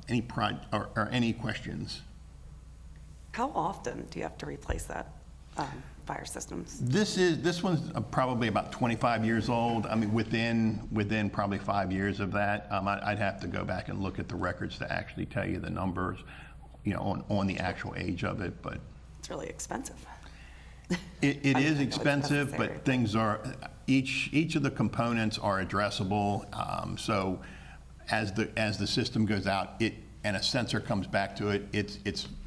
Speaker 13: Any questions?
Speaker 5: How often do you have to replace that fire systems?
Speaker 13: This one's probably about 25 years old. I mean, within probably 5 years of that. I'd have to go back and look at the records to actually tell you the numbers, on the actual age of it. But
Speaker 5: it's really expensive.
Speaker 13: It is expensive, but things are each of the components are addressable. So as the system goes out, and a sensor comes back to it,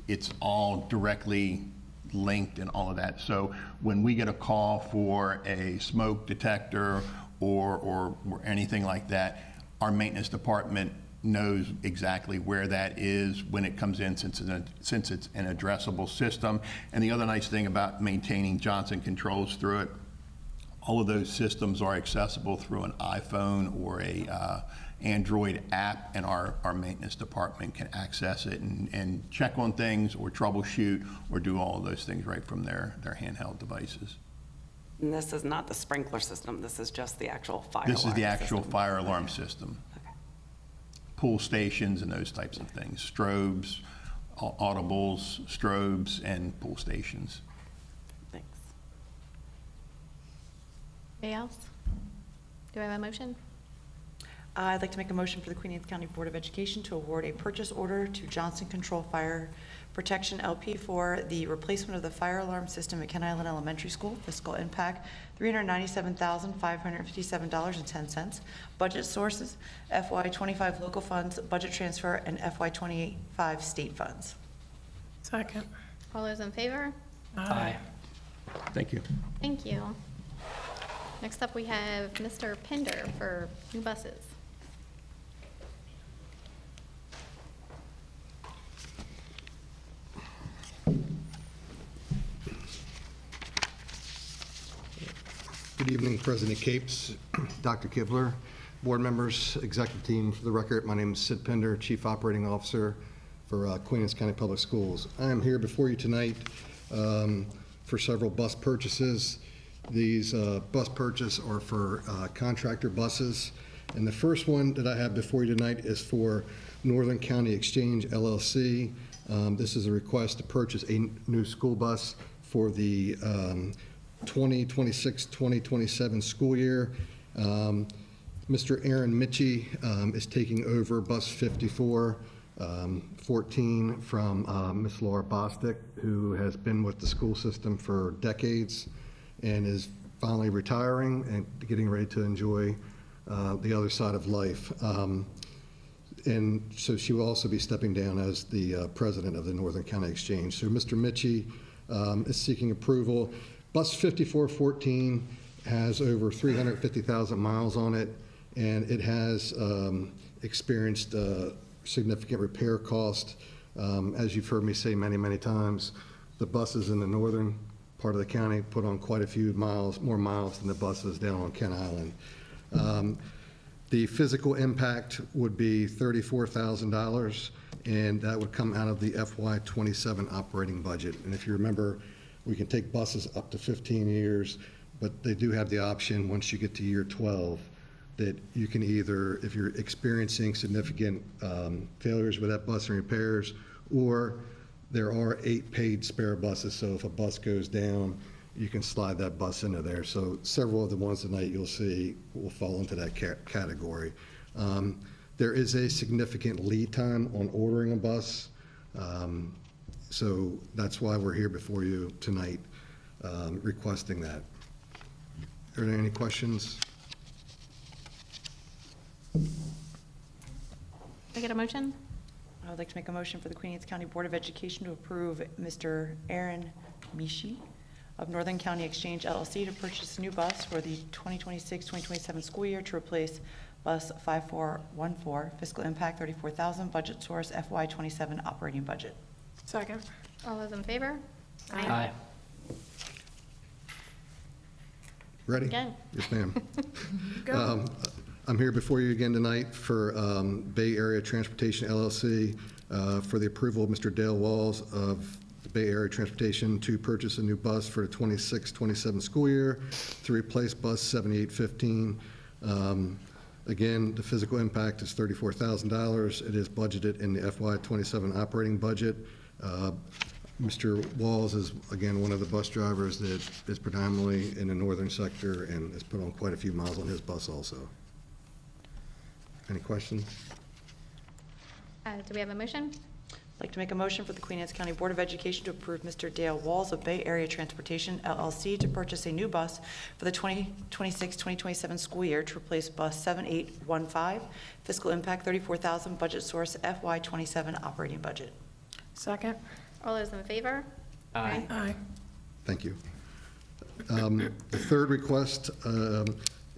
Speaker 13: it's all directly linked and all of that. So when we get a call for a smoke detector or anything like that, our maintenance department knows exactly where that is when it comes in, since it's an addressable system. And the other nice thing about maintaining Johnson Controls through it, all of those systems are accessible through an iPhone or a Android app, and our maintenance department can access it and check on things or troubleshoot or do all of those things right from their handheld devices.
Speaker 5: And this is not the sprinkler system, this is just the actual fire alarm
Speaker 13: This is the actual
Speaker 5: system.
Speaker 13: fire alarm system.
Speaker 5: Okay.
Speaker 13: Pool stations and those types of things, strobes, audibles, strobes, and pool stations.
Speaker 5: Thanks.
Speaker 2: Anybody else? Do I have a motion?
Speaker 3: I'd like to make a motion for the Queen Anne's County Board of Education to award a purchase order to Johnson Control Fire Protection LP for the replacement of the fire alarm system at Kent Island Elementary School. Fiscal impact, $397,557.10. Budget sources, FY25 local funds, budget transfer, and FY25 state funds.
Speaker 4: Second?
Speaker 2: All those in favor?
Speaker 1: Aye.
Speaker 13: Thank you.
Speaker 2: Thank you. Next up, we have Mr. Pinder for new buses.
Speaker 14: Good evening, President Capes, Dr. Kibler, board members, executive team. For the record, my name is Sid Pinder, Chief Operating Officer for Queen Anne's County Public Schools. I am here before you tonight for several bus purchases. These bus purchases are for contractor buses. And the first one that I have before you tonight is for Northern County Exchange LLC. This is a request to purchase a new school bus for the 2026-2027 school year. Mr. Aaron Mitchie is taking over bus 5414 from Ms. Laura Bostic, who has been with the school system for decades and is finally retiring and getting ready to enjoy the other side of life. And so she will also be stepping down as the president of the Northern County Exchange. So Mr. Mitchie is seeking approval. Bus 5414 has over 350,000 miles on it, and it has experienced significant repair cost. As you've heard me say many, many times, the buses in the northern part of the county put on quite a few miles, more miles than the buses down on Kent Island. The physical impact would be $34,000, and that would come out of the FY27 operating budget. And if you remember, we can take buses up to 15 years, but they do have the option once you get to year 12 that you can either, if you're experiencing significant failures with that bus and repairs, or there are 8 paid spare buses. So if a bus goes down, you can slide that bus into there. So several of the ones tonight you'll see will fall into that category. There is a significant lead time on ordering a bus. So that's why we're here before you tonight requesting that. Are there any questions?
Speaker 2: Can I get a motion?
Speaker 3: I would like to make a motion for the Queen Anne's County Board of Education to approve Mr. Aaron Mishi of Northern County Exchange LLC to purchase a new bus for the 2026-2027 school year to replace bus 5414, fiscal impact $34,000, budget source FY27 operating budget.
Speaker 4: Second.
Speaker 2: All those in favor?
Speaker 1: Aye.
Speaker 14: Ready?
Speaker 2: Again.
Speaker 14: Yes, ma'am.
Speaker 4: Go.
Speaker 14: I'm here before you again tonight for Bay Area Transportation LLC for the approval of Mr. Dale Walls of the Bay Area Transportation to purchase a new bus for the 26-27 school year to replace bus 7815. Again, the physical impact is $34,000. It is budgeted in the FY27 operating budget. Mr. Walls is, again, one of the bus drivers that is predominantly in the northern sector and has put on quite a few miles on his bus also. Any questions?
Speaker 2: Do we have a motion?
Speaker 3: I'd like to make a motion for the Queen Anne's County Board of Education to approve Mr. Dale Walls of Bay Area Transportation LLC to purchase a new bus for the 2026-2027 school year to replace bus 7815, fiscal impact $34,000, budget source FY27 operating budget.
Speaker 4: Second.
Speaker 2: All those in favor?
Speaker 1: Aye.
Speaker 4: Aye.
Speaker 14: Thank you. The third request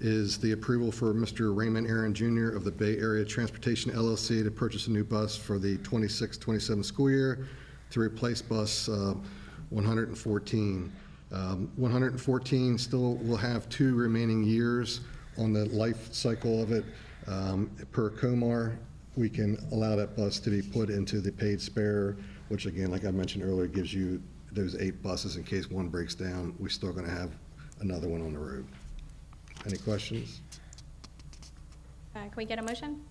Speaker 14: is the approval for Mr. Raymond Aaron Jr. of the Bay Area Transportation LLC to purchase a new bus for the 26-27 school year to replace bus 114. 114 still will have 2 remaining years on the life cycle of it. Per Comar, we can allow that bus to be put into the paid spare, which again, like I mentioned earlier, gives you those 8 buses in case one breaks down. We're still going to have another one on the road. Any questions?
Speaker 2: Can we get a motion?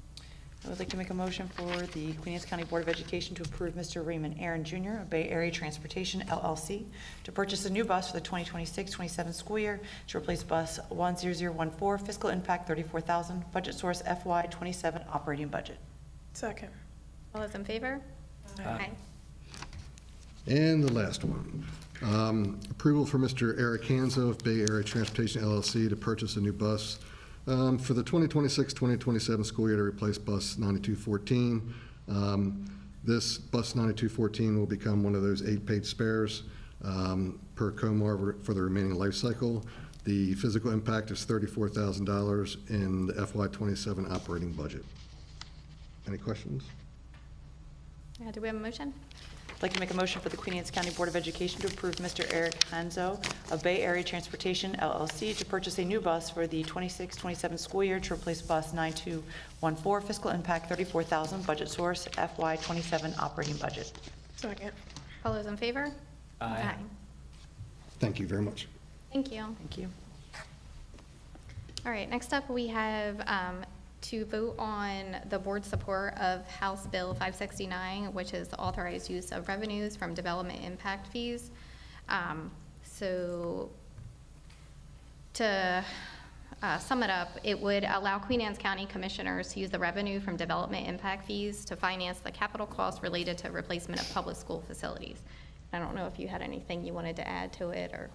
Speaker 3: I would like to make a motion for the Queen Anne's County Board of Education to approve Mr. Raymond Aaron Jr. of Bay Area Transportation LLC to purchase a new bus for the 2026-27 school year to replace bus 10014, fiscal impact $34,000, budget source FY27 operating budget.
Speaker 4: Second.
Speaker 2: All those in favor? Aye.
Speaker 14: And the last one. Approval for Mr. Eric Hanzo of Bay Area Transportation LLC to purchase a new bus for the 2026-2027 school year to replace bus 9214. This bus 9214 will become one of those 8 paid spares. per COMAR for the remaining life cycle. The physical impact is $34,000 in the FY27 operating budget. Any questions?
Speaker 2: Do we have a motion?
Speaker 3: I'd like to make a motion for the Queen Anne's County Board of Education to approve Mr. Eric Hanzo of Bay Area Transportation LLC to purchase a new bus for the 26-27 school year to replace bus 9214, fiscal impact $34,000, budget source FY27 operating budget.
Speaker 4: Second.
Speaker 2: All those in favor?
Speaker 1: Aye.
Speaker 14: Thank you very much.
Speaker 2: Thank you.
Speaker 3: Thank you.
Speaker 2: All right, next up, we have to vote on the board support of House Bill 569, which is the authorized use of revenues from development impact fees. So to sum it up, it would allow Queen Anne's County Commissioners to use the revenue from development impact fees to finance the capital costs related to replacement of public school facilities. I don't know if you had anything you wanted to add to it, or?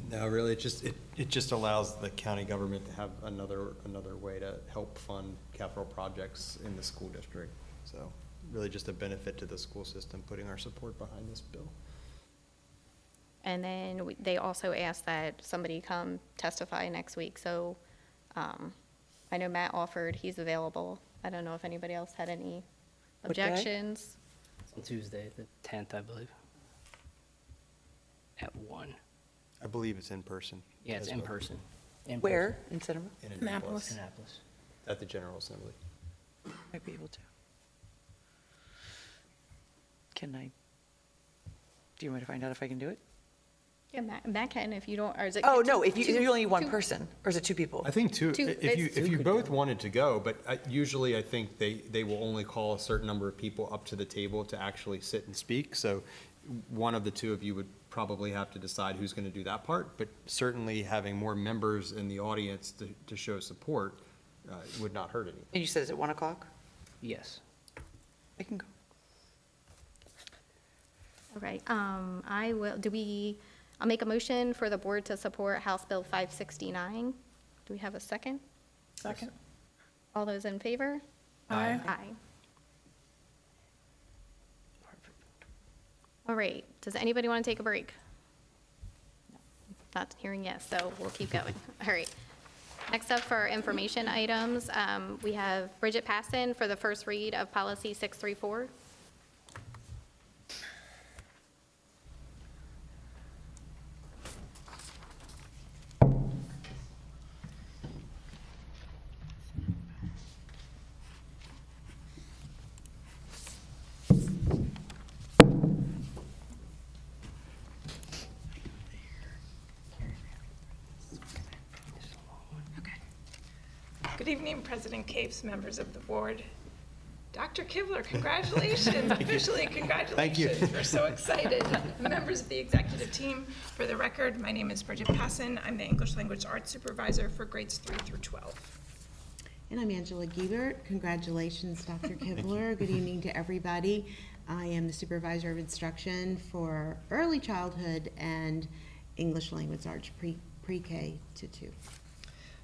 Speaker 6: No, really, it just allows the county government to have another way to help fund capital projects in the school district. So really just a benefit to the school system, putting our support behind this bill.
Speaker 2: And then they also asked that somebody come testify next week. So I know Matt offered, he's available. I don't know if anybody else had any
Speaker 3: What day?
Speaker 2: objections.
Speaker 1: It's on Tuesday, the 10th, I believe. At 1.
Speaker 6: I believe it's in person.
Speaker 1: Yeah, it's
Speaker 6: as
Speaker 1: in
Speaker 6: well.
Speaker 1: person.
Speaker 3: Where? In Cinema?
Speaker 6: In
Speaker 4: Annapolis.
Speaker 1: Annapolis.
Speaker 6: At the General Assembly.
Speaker 3: Might be able to. Can I? Do you want me to find out if I can do it?
Speaker 2: Yeah, Matt can, if you don't, or is it?
Speaker 3: Oh,
Speaker 2: two-
Speaker 3: no, if
Speaker 2: two-
Speaker 3: you're only one
Speaker 2: two-
Speaker 3: person, or is it two people?
Speaker 6: I think two,
Speaker 2: Two-
Speaker 6: if you both wanted to go, but usually I think they will only call a certain number of people up to the table to actually sit and speak. So one of the two of you would probably have to decide who's going to do that part, but certainly having more members in the audience to show support would not hurt anything.
Speaker 3: And you said it's at 1 o'clock?
Speaker 1: Yes.
Speaker 3: I can go.
Speaker 2: All right, I'll make a motion for the board to support House Bill 569. Do we have a second?
Speaker 4: Second.
Speaker 2: All those in favor?
Speaker 4: Aye.
Speaker 2: Aye. All right, does anybody want to take a break? Not hearing yes, so we'll keep going. All right. Next up for our information items, we have Bridget Passon for the first read of Policy 634.
Speaker 12: Good evening, President Capes, members of the board. Dr. Kibler, congratulations, officially congratulations.
Speaker 6: Thank you.
Speaker 12: We're so excited. Members of the executive team, for the record, my name is Bridget Passon. I'm the English Language Arts Supervisor for grades 3 through 12.
Speaker 15: And I'm Angela Giebert. Congratulations, Dr. Kibler. Good evening to everybody. I am the Supervisor of Instruction for Early Childhood and English Language Arts pre-K to 2.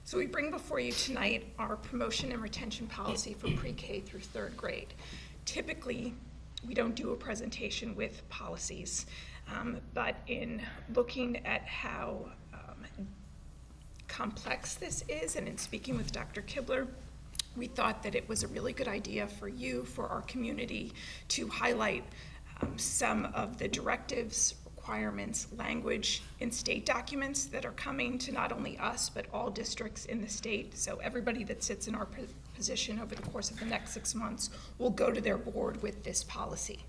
Speaker 12: So we bring before you tonight our promotion and retention policy for pre-K through 3rd grade. Typically, we don't do a presentation with policies, but in looking at how complex this is, and in speaking with Dr. Kibler, we thought that it was a really good idea for you, for our community, to highlight some of the directives, requirements, language in state documents that are coming to not only us, but all districts in the state. So everybody that sits in our position over the course of the next 6 months will go to their board with this policy.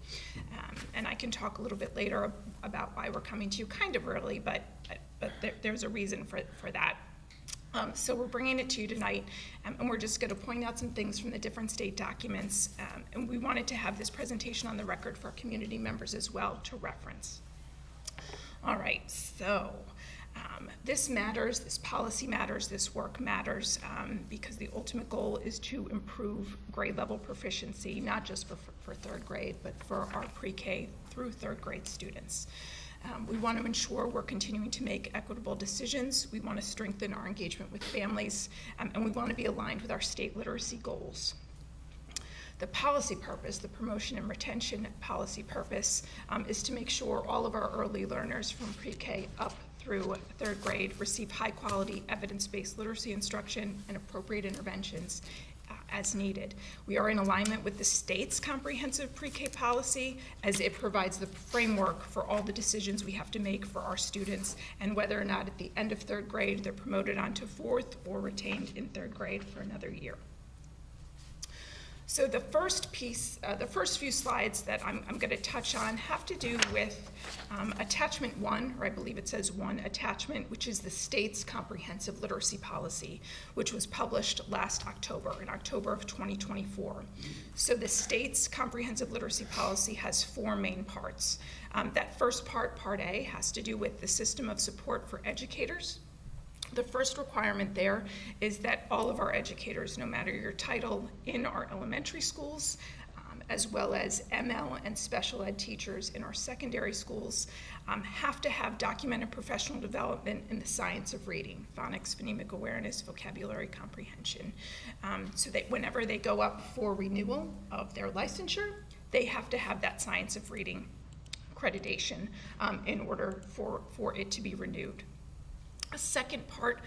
Speaker 12: And I can talk a little bit later about why we're coming to you kind of early, but there's a reason for that. So we're bringing it to you tonight, and we're just going to point out some things from the different state documents, and we wanted to have this presentation on the record for our community members as well to reference. All right, so this matters, this policy matters, this work matters, because the ultimate goal is to improve grade level proficiency, not just for 3rd grade, but for our pre-K through 3rd grade students. We want to ensure we're continuing to make equitable decisions. We want to strengthen our engagement with families, and we want to be aligned with our state literacy goals.
Speaker 16: The policy purpose, the promotion and retention policy purpose, is to make sure all of our early learners from pre-K up through third grade receive high-quality, evidence-based literacy instruction and appropriate interventions as needed. We are in alignment with the state's comprehensive pre-K policy, as it provides the framework for all the decisions we have to make for our students and whether or not at the end of third grade they're promoted onto fourth or retained in third grade for another year. So the first piece, the first few slides that I'm going to touch on have to do with attachment 1, or I believe it says 1 attachment, which is the state's comprehensive literacy policy, which was published last October, in October of 2024. So the state's comprehensive literacy policy has 4 main parts. That first part, Part A, has to do with the system of support for educators. The first requirement there is that all of our educators, no matter your title in our elementary schools, as well as ML and special ed teachers in our secondary schools, have to have documented professional development in the science of reading, phonics, phonemic awareness, vocabulary comprehension, so that whenever they go up for renewal of their licensure, they have to have that science of reading accreditation in order for it to be renewed. A second part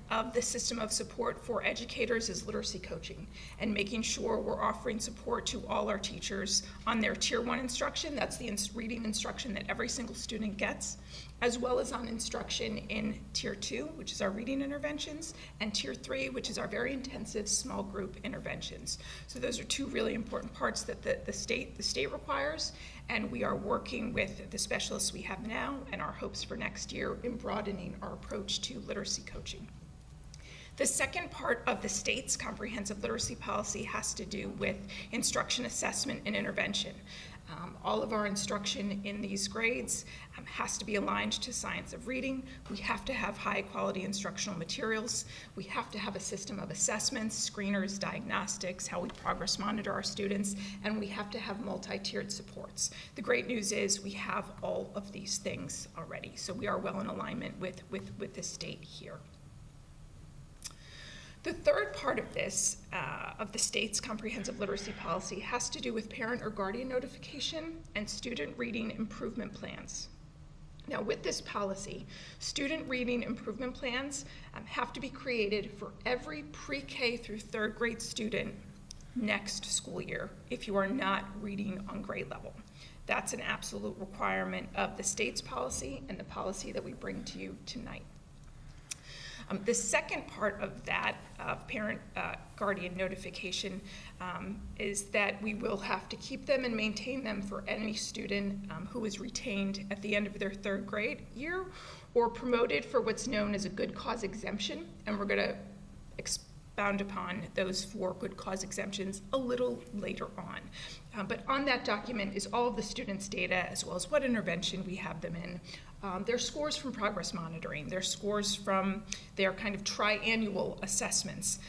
Speaker 16: of the system of support for educators is literacy coaching and making sure we're offering support to all our teachers on their Tier 1 instruction. That's the reading instruction that every single student gets, as well as on instruction in Tier 2, which is our reading interventions, and Tier 3, which is our very intensive small group interventions. So those are 2 really important parts that the state requires, and we are working with the specialists we have now and our hopes for next year in broadening our approach to literacy coaching. The second part of the state's comprehensive literacy policy has to do with instruction, assessment, and intervention. All of our instruction in these grades has to be aligned to science of reading. We have to have high quality instructional materials. We have to have a system of assessments, screeners, diagnostics, how we progress monitor our students, and we have to have multi-tiered supports. The great news is we have all of these things already, so we are well in alignment with the state here. The third part of this, of the state's comprehensive literacy policy, has to do with parent or guardian notification and student reading improvement plans. Now, with this policy, student reading improvement plans have to be created for every pre-K through third grade student next school year if you are not reading on grade level. That's an absolute requirement of the state's policy and the policy that we bring to you tonight. The second part of that parent guardian notification is that we will have to keep them and maintain them for any student who is retained at the end of their third grade year or promoted for what's known as a good cause exemption, and we're going to expound upon those 4 good cause exemptions a little later on. But on that document is all of the students' data as well as what intervention we have them in. Their scores from progress monitoring, their scores from their kind of triannual assessments,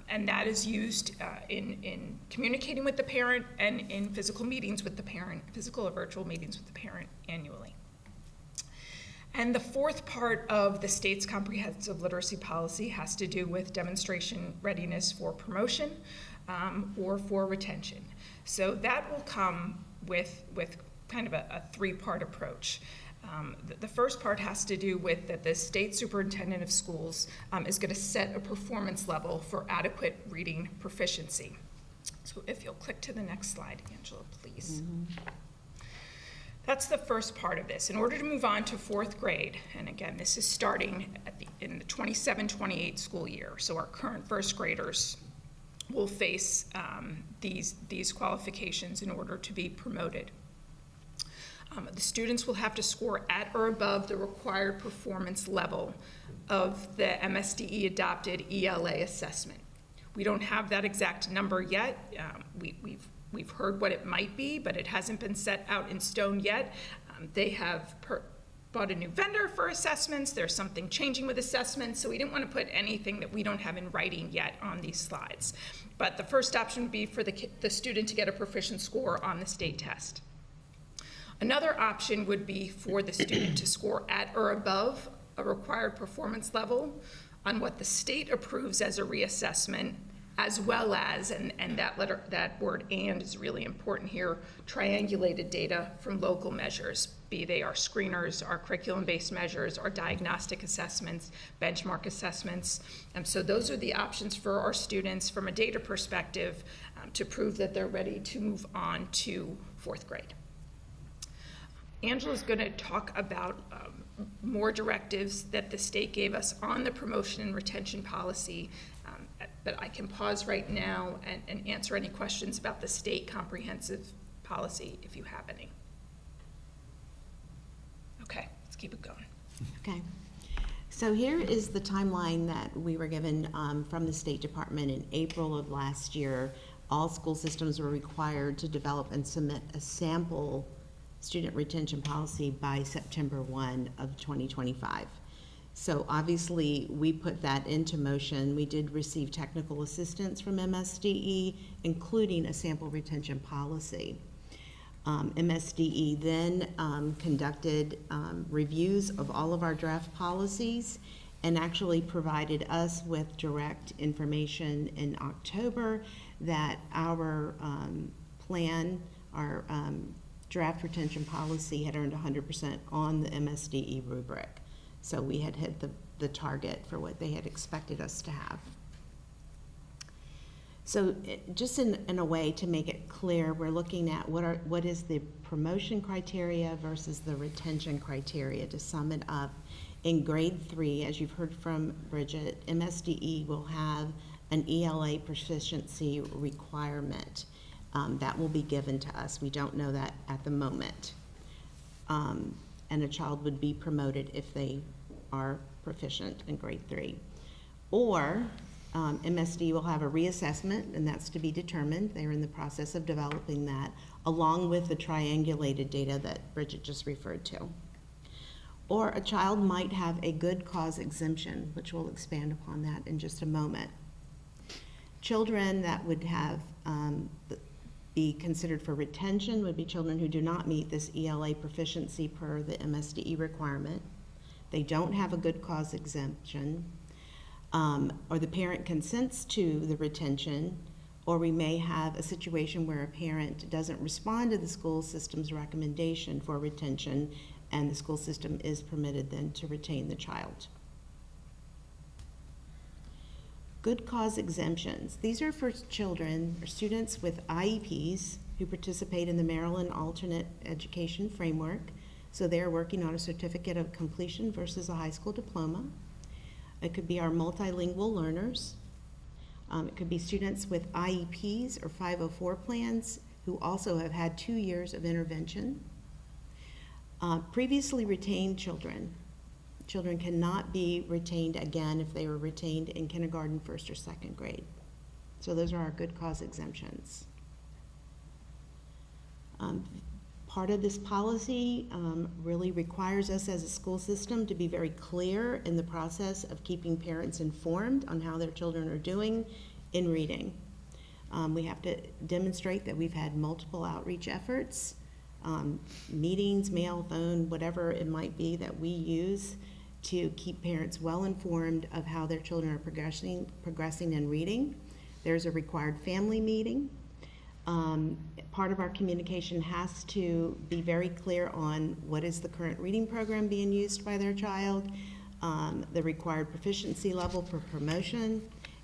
Speaker 16: and that is used in communicating with the parent and in physical meetings with the parent, physical or virtual meetings with the parent annually. And the fourth part of the state's comprehensive literacy policy has to do with demonstration readiness for promotion or for retention. So that will come with kind of a 3-part approach. The first part has to do with that the state superintendent of schools is going to set a performance level for adequate reading proficiency. So if you'll click to the next slide, Angela, please. That's the first part of this. In order to move on to 4th grade, and again, this is starting in the 27-28 school year, so our current first graders will face these qualifications in order to be promoted. The students will have to score at or above the required performance level of the MSDE adopted ELA assessment. We don't have that exact number yet. We've heard what it might be, but it hasn't been set out in stone yet. They have bought a new vendor for assessments. There's something changing with assessments, so we didn't want to put anything that we don't have in writing yet on these slides. But the first option would be for the student to get a proficient score on the state test. Another option would be for the student to score at or above a required performance level on what the state approves as a reassessment as well as, and that word "and" is really important here, triangulated data from local measures, be they our screeners, our curriculum-based measures, our diagnostic assessments, benchmark assessments. So those are the options for our students from a data perspective to prove that they're ready to move on to 4th grade. Angela's going to talk about more directives that the state gave us on the promotion and retention policy, but I can pause right now and answer any questions about the state comprehensive policy if you have any. Okay, let's keep it going.
Speaker 15: Okay. So here is the timeline that we were given from the State Department in April of last year. All school systems were required to develop and submit a sample student retention policy by September 1 of 2025. So obviously we put that into motion. We did receive technical assistance from MSDE, including a sample retention policy. MSDE then conducted reviews of all of our draft policies and actually provided us with direct information in October that our plan, our draft retention policy had earned 100% on the MSDE rubric. So we had hit the target for what they had expected us to have. So just in a way to make it clear, we're looking at what is the promotion criteria versus the retention criteria. To sum it up, in grade 3, as you've heard from Bridget, MSDE will have an ELA proficiency requirement that will be given to us. We don't know that at the moment. And a child would be promoted if they are proficient in grade 3. Or MSD will have a reassessment, and that's to be determined. They're in the process of developing that, along with the triangulated data that Bridget just referred to. Or a child might have a good cause exemption, which we'll expand upon that in just a moment. Children that would have be considered for retention would be children who do not meet this ELA proficiency per the MSDE requirement. They don't have a good cause exemption, or the parent consents to the retention, or we may have a situation where a parent doesn't respond to the school system's recommendation for retention, and the school system is permitted then to retain the child. Good cause exemptions. These are for children or students with IEPs who participate in the Maryland Alternate Education Framework. So they're working on a certificate of completion versus a high school diploma. It could be our multilingual learners. It could be students with IEPs or 504 plans who also have had 2 years of intervention. Previously retained children. Children cannot be retained again if they were retained in kindergarten, 1st or 2nd grade. So those are our good cause exemptions. Part of this policy really requires us as a school system to be very clear in the process of keeping parents informed on how their children are doing in reading. We have to demonstrate that we've had multiple outreach efforts, meetings, mail, phone, whatever it might be that we use to keep parents well informed of how their children are progressing in reading. There's a required family meeting. Part of our communication has to be very clear on what is the current reading program being used by their child, the required proficiency level for promotion,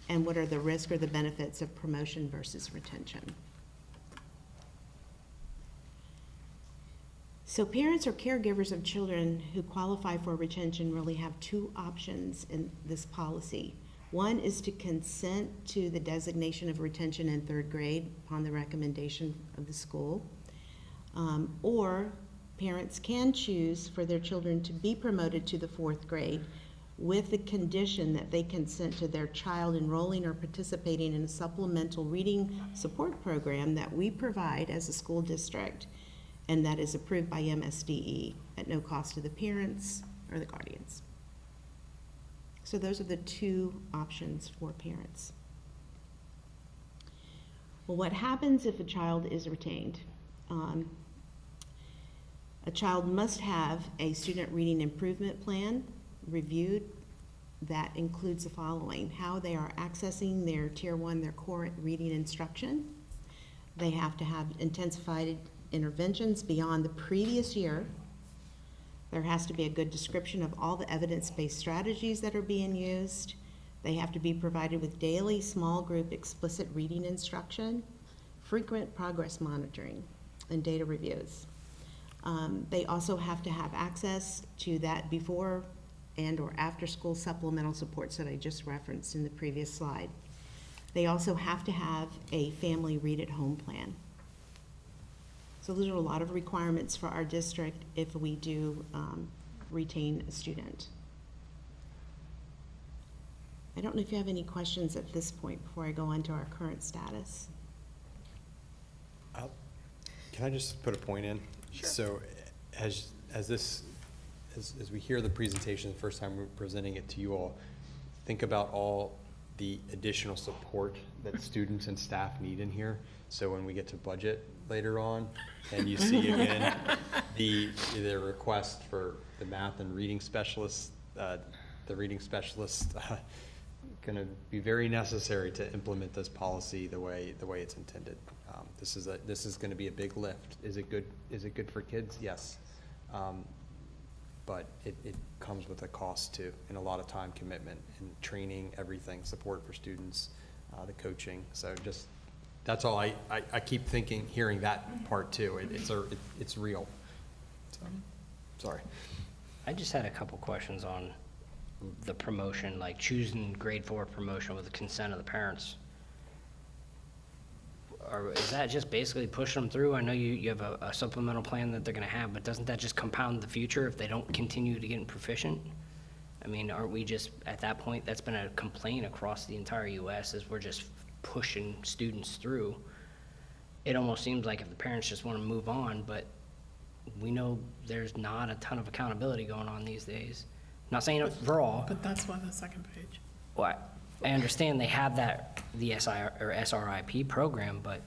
Speaker 15: and what are the risks or the benefits of promotion versus retention. So parents or caregivers of children who qualify for retention really have 2 options in this policy. One is to consent to the designation of retention in 3rd grade upon the recommendation of the school, or parents can choose for their children to be promoted to the 4th grade with the condition that they consent to their child enrolling or participating in a supplemental reading support program that we provide as a school district, and that is approved by MSDE at no cost to the parents or the guardians. So those are the 2 options for parents. Well, what happens if a child is retained? A child must have a student reading improvement plan reviewed that includes the following: how they are accessing their Tier 1, their core reading instruction. They have to have intensified interventions beyond the previous year. There has to be a good description of all the evidence-based strategies that are being used. They have to be provided with daily small group explicit reading instruction, frequent progress monitoring, and data reviews. They also have to have access to that before and or after school supplemental supports that I just referenced in the previous slide. They also have to have a family read at home plan. So those are a lot of requirements for our district if we do retain a student. I don't know if you have any questions at this point before I go on to our current status.
Speaker 6: Can I just put a point in? Sure. So as we hear the presentation the first time we're presenting it to you all, think about all the additional support that students and staff need in here. So when we get to budget later on, and you see again the request for the math and reading specialists, the reading specialists going to be very necessary to implement this policy the way it's intended. This is going to be a big lift. Is it good? Is it good for kids? Yes, but it comes with a cost too, and a lot of time commitment and training, everything, support for students, the coaching. So just that's all I keep thinking, hearing that part too. It's real. So, sorry.
Speaker 1: I just had a couple questions on the promotion, like choosing grade 4 promotion with the consent of the parents. Or is that just basically pushing them through? I know you have a supplemental plan that they're going to have, but doesn't that just compound the future if they don't continue to get proficient? I mean, aren't we just, at that point, that's been a complaint across the entire U.S. is we're just pushing students through. It almost seems like if the parents just want to move on, but we know there's not a ton of accountability going on these days. Not saying it for all.
Speaker 4: But that's why the second page.
Speaker 1: Well, I understand they have the SRIP program, but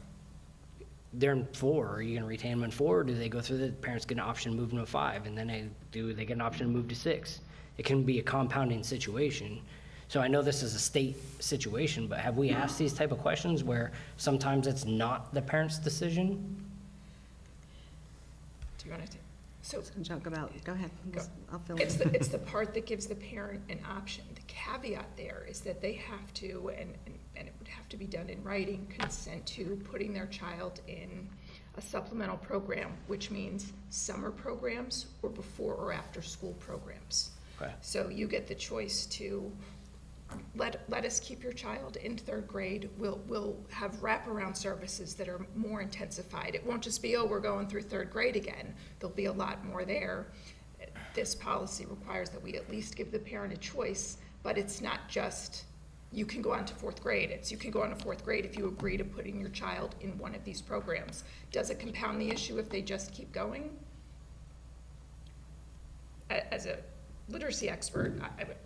Speaker 1: they're in 4. Are you going to retain them in 4, or do they go through the parents get an option to move them to 5, and then they get an option to move to 6? It can be a compounding situation. So I know this is a state situation, but have we asked these type of questions where sometimes it's not the parent's decision?
Speaker 16: Do you want to? So
Speaker 15: Joke about, go ahead. I'll fill
Speaker 16: it's
Speaker 15: in.
Speaker 16: it's the part that gives the parent an option. The caveat there is that they have to, and it would have to be done in writing, consent to putting their child in a supplemental program, which means summer programs or before or after school programs.
Speaker 1: Okay.
Speaker 16: So you get the choice to let us keep your child in 3rd grade. We'll have wraparound services that are more intensified. It won't just be, oh, we're going through 3rd grade again. There'll be a lot more there. This policy requires that we at least give the parent a choice, but it's not just you can go on to 4th grade. It's you can go on to 4th grade if you agree to putting your child in one of these programs. Does it compound the issue if they just keep going? As a literacy expert,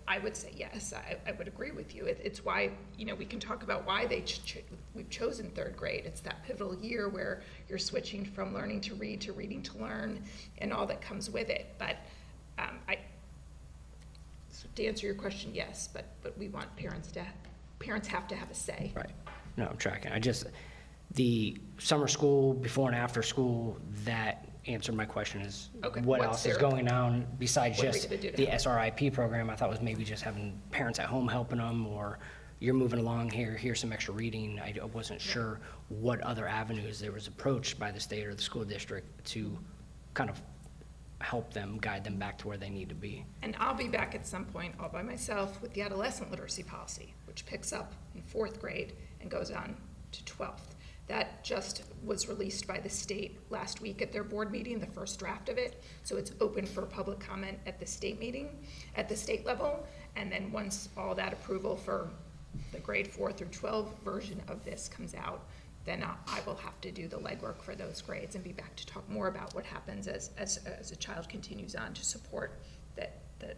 Speaker 16: I would say yes. I would agree with you. It's why, we can talk about why we've chosen 3rd grade. It's that pivotal year where you're switching from learning to read to reading to learn and all that comes with it. But so to answer your question, yes, but we want parents have to have a say.
Speaker 1: Right. No, I'm tracking. The summer school, before and after school, that answered my question is
Speaker 16: Okay.
Speaker 1: what
Speaker 16: What's
Speaker 1: else is
Speaker 16: their-
Speaker 1: going on besides
Speaker 16: what are we
Speaker 1: just
Speaker 16: gonna do to
Speaker 1: the
Speaker 16: help?
Speaker 1: SRIP program. I thought was maybe just having parents at home helping them, or you're moving along here, here's some extra reading. I wasn't sure what other avenues there was approached by the state or the school district to kind of help them, guide them back to where they need to be.
Speaker 16: And I'll be back at some point all by myself with the adolescent literacy policy, which picks up in 4th grade and goes on to 12th. That just was released by the state last week at their board meeting, the first draft of it. So it's open for public comment at the state meeting, at the state level. And then once all that approval for the grade 4 through 12 version of this comes out, then I will have to do the legwork for those grades and be back to talk more about what happens as a child continues on to support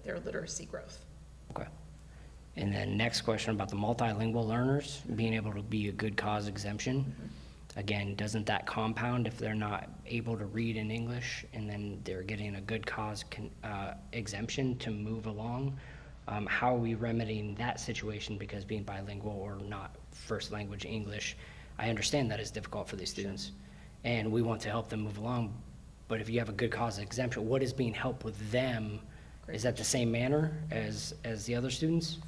Speaker 16: their literacy growth.
Speaker 1: Okay. And then next question about the multilingual learners being able to be a good cause exemption. Mm-hmm. Again, doesn't that compound if they're not able to read in English and then they're getting a good cause exemption to move along? How are we remedying that situation? Because being bilingual or not first language English, I understand that is difficult for these students, and we want to help them move along. But if you have a good cause exemption, what is being helped with them? Is that the same manner as the other students?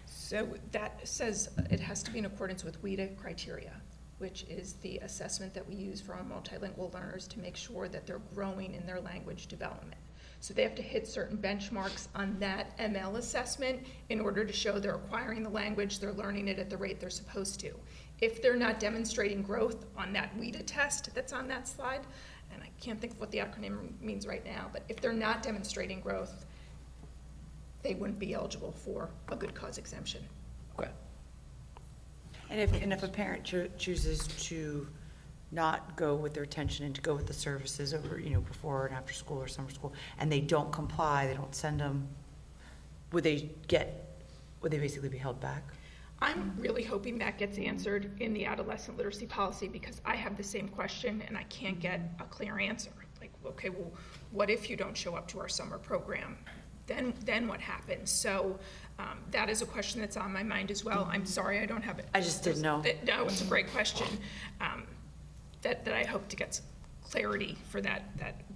Speaker 16: So that says it has to be in accordance with WIDA criteria, which is the assessment that we use for our multilingual learners to make sure that they're growing in their language development. So they have to hit certain benchmarks on that ML assessment in order to show they're acquiring the language, they're learning it at the rate they're supposed to. If they're not demonstrating growth on that WIDA test that's on that slide, and I can't think of what the acronym means right now, but if they're not demonstrating growth, they wouldn't be eligible for a good cause exemption.
Speaker 1: Okay.
Speaker 3: And if a parent chooses to not go with their attention and to go with the services over, before and after school or summer school, and they don't comply, they don't send them, would they basically be held back?
Speaker 16: I'm really hoping that gets answered in the adolescent literacy policy, because I have the same question and I can't get a clear answer. Like, okay, well, what if you don't show up to our summer program? Then what happens? So that is a question that's on my mind as well. I'm sorry I don't have it.
Speaker 3: I just didn't know.
Speaker 16: No, it's a great question that I hope to get some clarity for that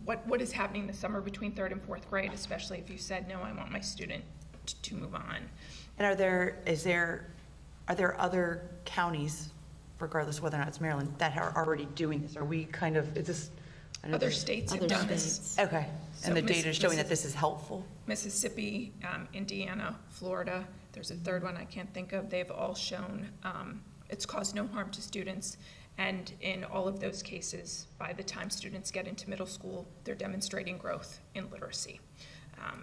Speaker 16: what is happening this summer between 3rd and 4th grade, especially if you said, no, I want my student to move on.
Speaker 3: And are there other counties, regardless of whether or not it's Maryland, that are already doing this? Are we kind of, is this?
Speaker 16: Other states have done this.
Speaker 3: Okay,
Speaker 16: So
Speaker 3: and the data is showing that this is helpful?
Speaker 16: Mississippi, Indiana, Florida, there's a third one I can't think of. They've all shown it's caused no harm to students. And in all of those cases, by the time students get into middle school, they're demonstrating growth in literacy. I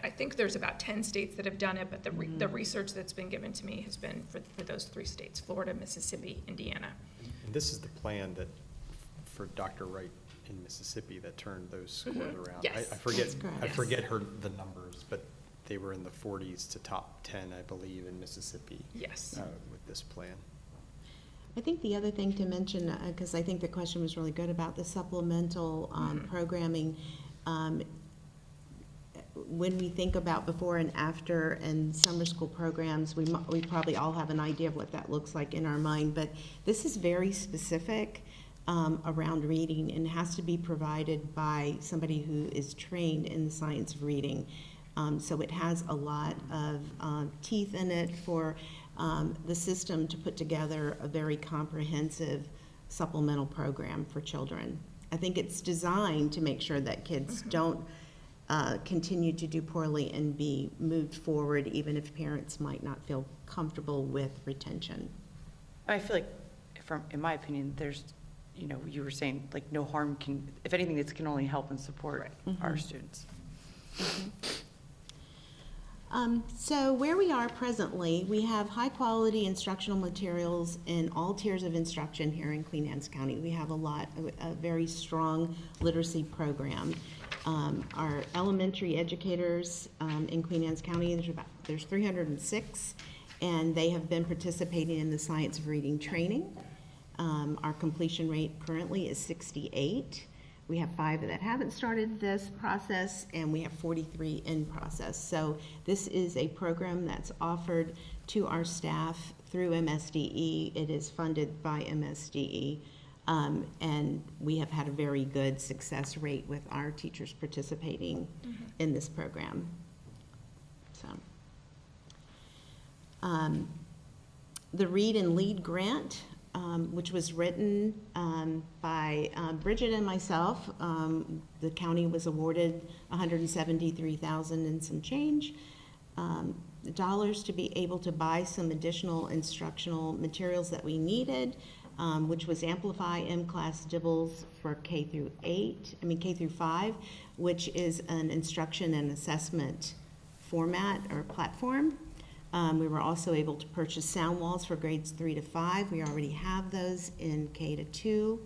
Speaker 16: think there's about 10 states that have done it, but the research that's been given to me has been for those 3 states, Florida, Mississippi, Indiana.
Speaker 6: And this is the plan that, for Dr. Wright in Mississippi, that turned those scores around.
Speaker 16: Yes.
Speaker 6: I forget
Speaker 16: Yes.
Speaker 6: the numbers, but they were in the 40s to top 10, I believe, in Mississippi.
Speaker 16: Yes.
Speaker 6: With this plan.
Speaker 15: I think the other thing to mention, because I think the question was really good about the supplemental programming, when we think about before and after and summer school programs, we probably all have an idea of what that looks like in our mind, but this is very specific around reading and has to be provided by somebody who is trained in the science of reading. So it has a lot of teeth in it for the system to put together a very comprehensive supplemental program for children. I think it's designed to make sure that kids don't continue to do poorly and be moved forward, even if parents might not feel comfortable with retention.
Speaker 3: I feel like, in my opinion, there's, you were saying, like, no harm can, if anything, this can only help and support our students.
Speaker 15: So where we are presently, we have high-quality instructional materials in all tiers of instruction here in Queen Anne's County. We have a very strong literacy program. Our elementary educators in Queen Anne's County, there's 306, and they have been participating in the science of reading training. Our completion rate currently is 68. We have 5 that haven't started this process, and we have 43 in process. So this is a program that's offered to our staff through MSDE. It is funded by MSDE. And we have had a very good success rate with our teachers participating in this program. So, the Read and Lead grant, which was written by Bridget and myself, the county was awarded $173,000 and some change dollars to be able to buy some additional instructional materials that we needed. Which was Amplify M-Class Dibbles for K through 5, which is an instruction and assessment format or platform. We were also able to purchase sound walls for grades 3 to 5. We already have those in K to 2.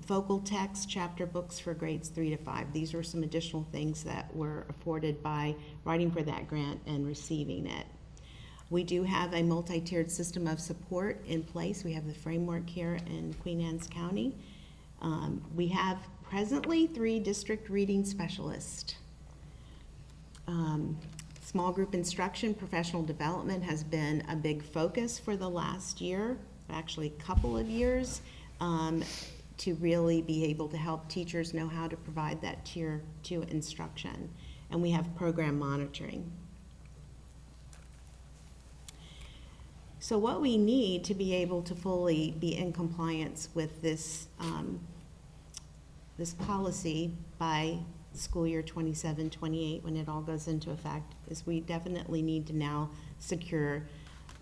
Speaker 15: Focal text chapter books for grades 3 to 5. These were some additional things that were afforded by writing for that grant and receiving it. We do have a multi-tiered system of support in place. We have the framework here in Queen Anne's County. We have presently 3 district reading specialists. Small group instruction, professional development has been a big focus for the last year, actually a couple of years, to really be able to help teachers know how to provide that Tier 2 instruction. And we have program monitoring. So what we need to be able to fully be in compliance with this, this policy by school year 27-28, when it all goes into effect, is we definitely need to now secure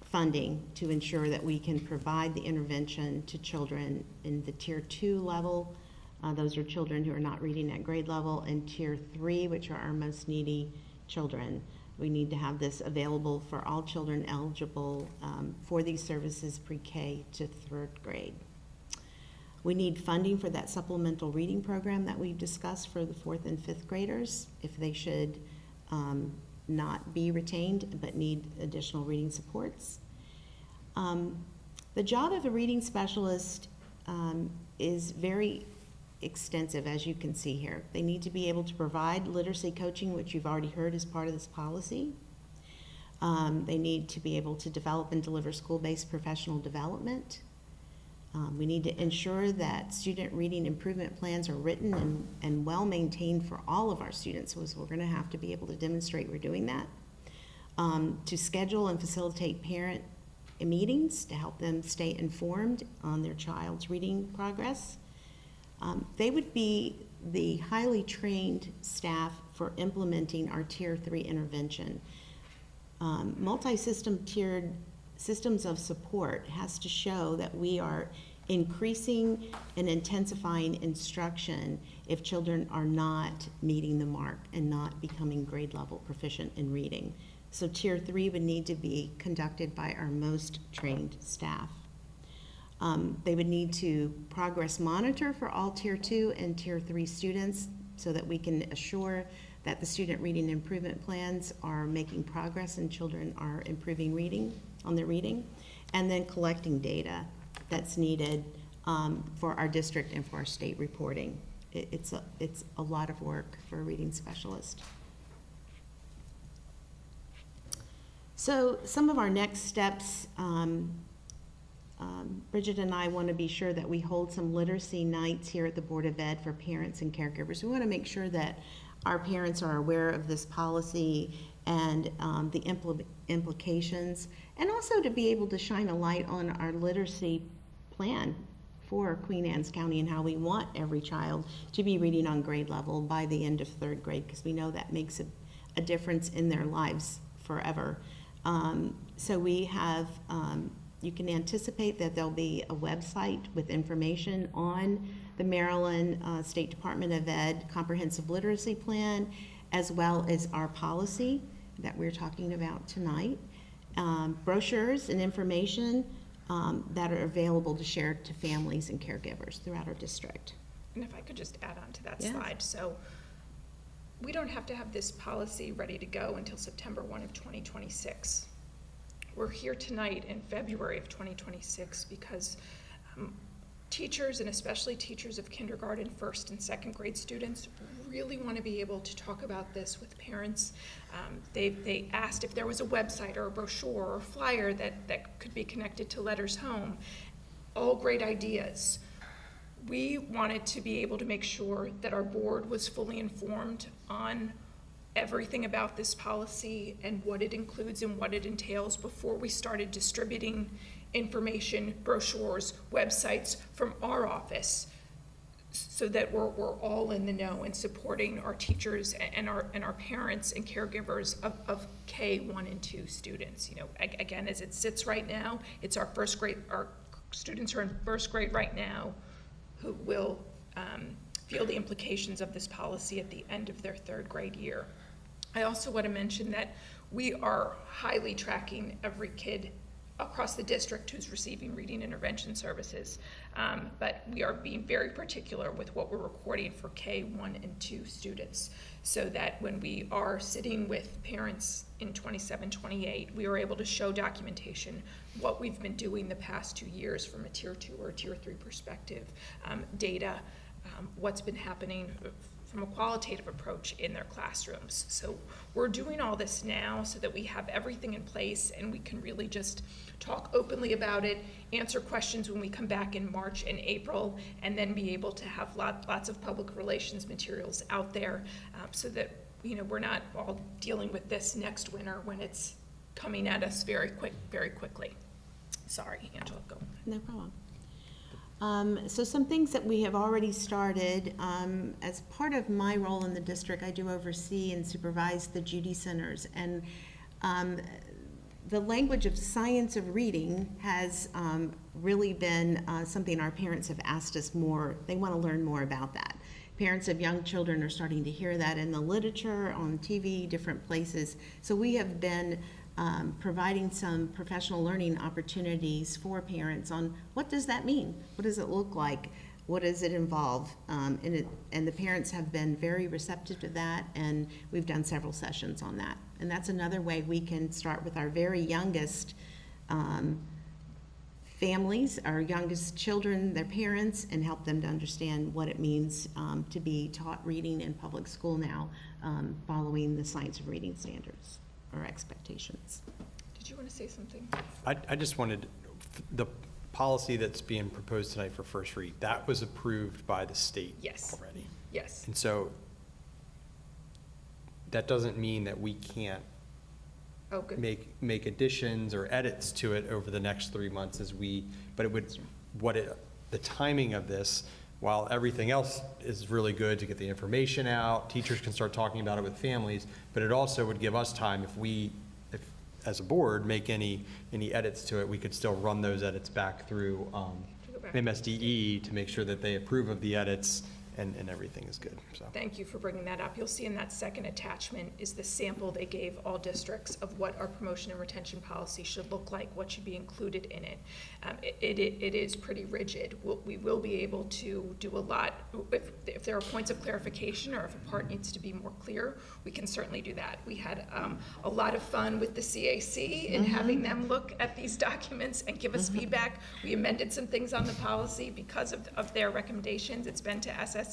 Speaker 15: funding to ensure that we can provide the intervention to children in the Tier 2 level. Those are children who are not reading at grade level, and Tier 3, which are our most needy children. We need to have this available for all children eligible for these services pre-K to 3rd grade. We need funding for that supplemental reading program that we've discussed for the 4th and 5th graders, if they should not be retained but need additional reading supports. The job of a reading specialist is very extensive, as you can see here. They need to be able to provide literacy coaching, which you've already heard is part of this policy. They need to be able to develop and deliver school-based professional development. We need to ensure that student reading improvement plans are written and well maintained for all of our students, so we're going to have to be able to demonstrate we're doing that. To schedule and facilitate parent meetings to help them stay informed on their child's reading progress. They would be the highly trained staff for implementing our Tier 3 intervention. Multi-system tiered systems of support has to show that we are increasing and intensifying instruction if children are not meeting the mark and not becoming grade level proficient in reading. So Tier 3 would need to be conducted by our most trained staff. They would need to progress monitor for all Tier 2 and Tier 3 students so that we can assure that the student reading improvement plans are making progress and children are improving reading on their reading, and then collecting data that's needed for our district and for our state reporting. It's a lot of work for a reading specialist. So some of our next steps, Bridget and I want to be sure that we hold some literacy nights here at the Board of Ed for parents and caregivers. We want to make sure that our parents are aware of this policy and the implications, and also to be able to shine a light on our literacy plan for Queen Anne's County and how we want every child to be reading on grade level by the end of 3rd grade, because we know that makes a difference in their lives forever. So we have, you can anticipate that there'll be a website with information on the Maryland State Department of Ed Comprehensive Literacy Plan, as well as our policy that we're talking about tonight. Brochures and information that are available to share to families and caregivers throughout our district.
Speaker 16: And if I could just add on to that
Speaker 15: Yes.
Speaker 16: slide. So we don't have to have this policy ready to go until September 1 of 2026. We're here tonight in February of 2026 because teachers, and especially teachers of kindergarten, 1st and 2nd grade students, really want to be able to talk about this with parents. They asked if there was a website or a brochure or a flyer that could be connected to Letters Home. All great ideas. We wanted to be able to make sure that our board was fully informed on everything about this policy and what it includes and what it entails before we started distributing information, brochures, websites from our office, so that we're all in the know and supporting our teachers and our parents and caregivers of K1 and 2 students. You know, again, as it sits right now, it's our 1st grade, our students are in 1st grade right now who will feel the implications of this policy at the end of their 3rd grade year. I also want to mention that we are highly tracking every kid across the district who's receiving reading intervention services, but we are being very particular with what we're recording for K1 and 2 students, so that when we are sitting with parents in 27-28, we are able to show documentation, what we've been doing the past 2 years from a Tier 2 or Tier 3 perspective, data, what's been happening from a qualitative approach in their classrooms. So we're doing all this now so that we have everything in place and we can really just talk openly about it, answer questions when we come back in March and April, and then be able to have lots of public relations materials out there so that we're not all dealing with this next winter when it's coming at us very quickly. Sorry, Angela, go.
Speaker 15: No problem. So some things that we have already started, as part of my role in the district, I do oversee and supervise the Judy Centers, and the language of science of reading has really been something our parents have asked us more. They want to learn more about that. Parents of young children are starting to hear that in the literature, on TV, different places. So we have been providing some professional learning opportunities for parents on what does that mean? What does it look like? What does it involve? And the parents have been very receptive to that, and we've done several sessions on that. And that's another way we can start with our very youngest families, our youngest children, their parents, and help them to understand what it means to be taught reading in public school now, following the science of reading standards or expectations.
Speaker 16: Did you want to say something?
Speaker 6: I just wanted, the policy that's being proposed tonight for first read, that was approved by the state already.
Speaker 16: Yes.
Speaker 6: And so that doesn't mean that we can't make additions or edits to it over the next 3 months but it would, the timing of this, while everything else is really good to get the information out, teachers can start talking about it with families, but it also would give us time if as a board make any edits to it, we could still run those edits back through MSDE to make sure that they approve of the edits and everything is good. So
Speaker 16: thank you for bringing that up. You'll see in that second attachment is the sample they gave all districts of what our promotion and retention policy should look like, what should be included in it. It is pretty rigid. We will be able to do a lot. If there are points of clarification or if a part needs to be more clear, we can certainly do that. We had a lot of fun with the CAC in having them look at these documents and give us feedback. We amended some things on the policy because of their recommendations. It's been to SSIC,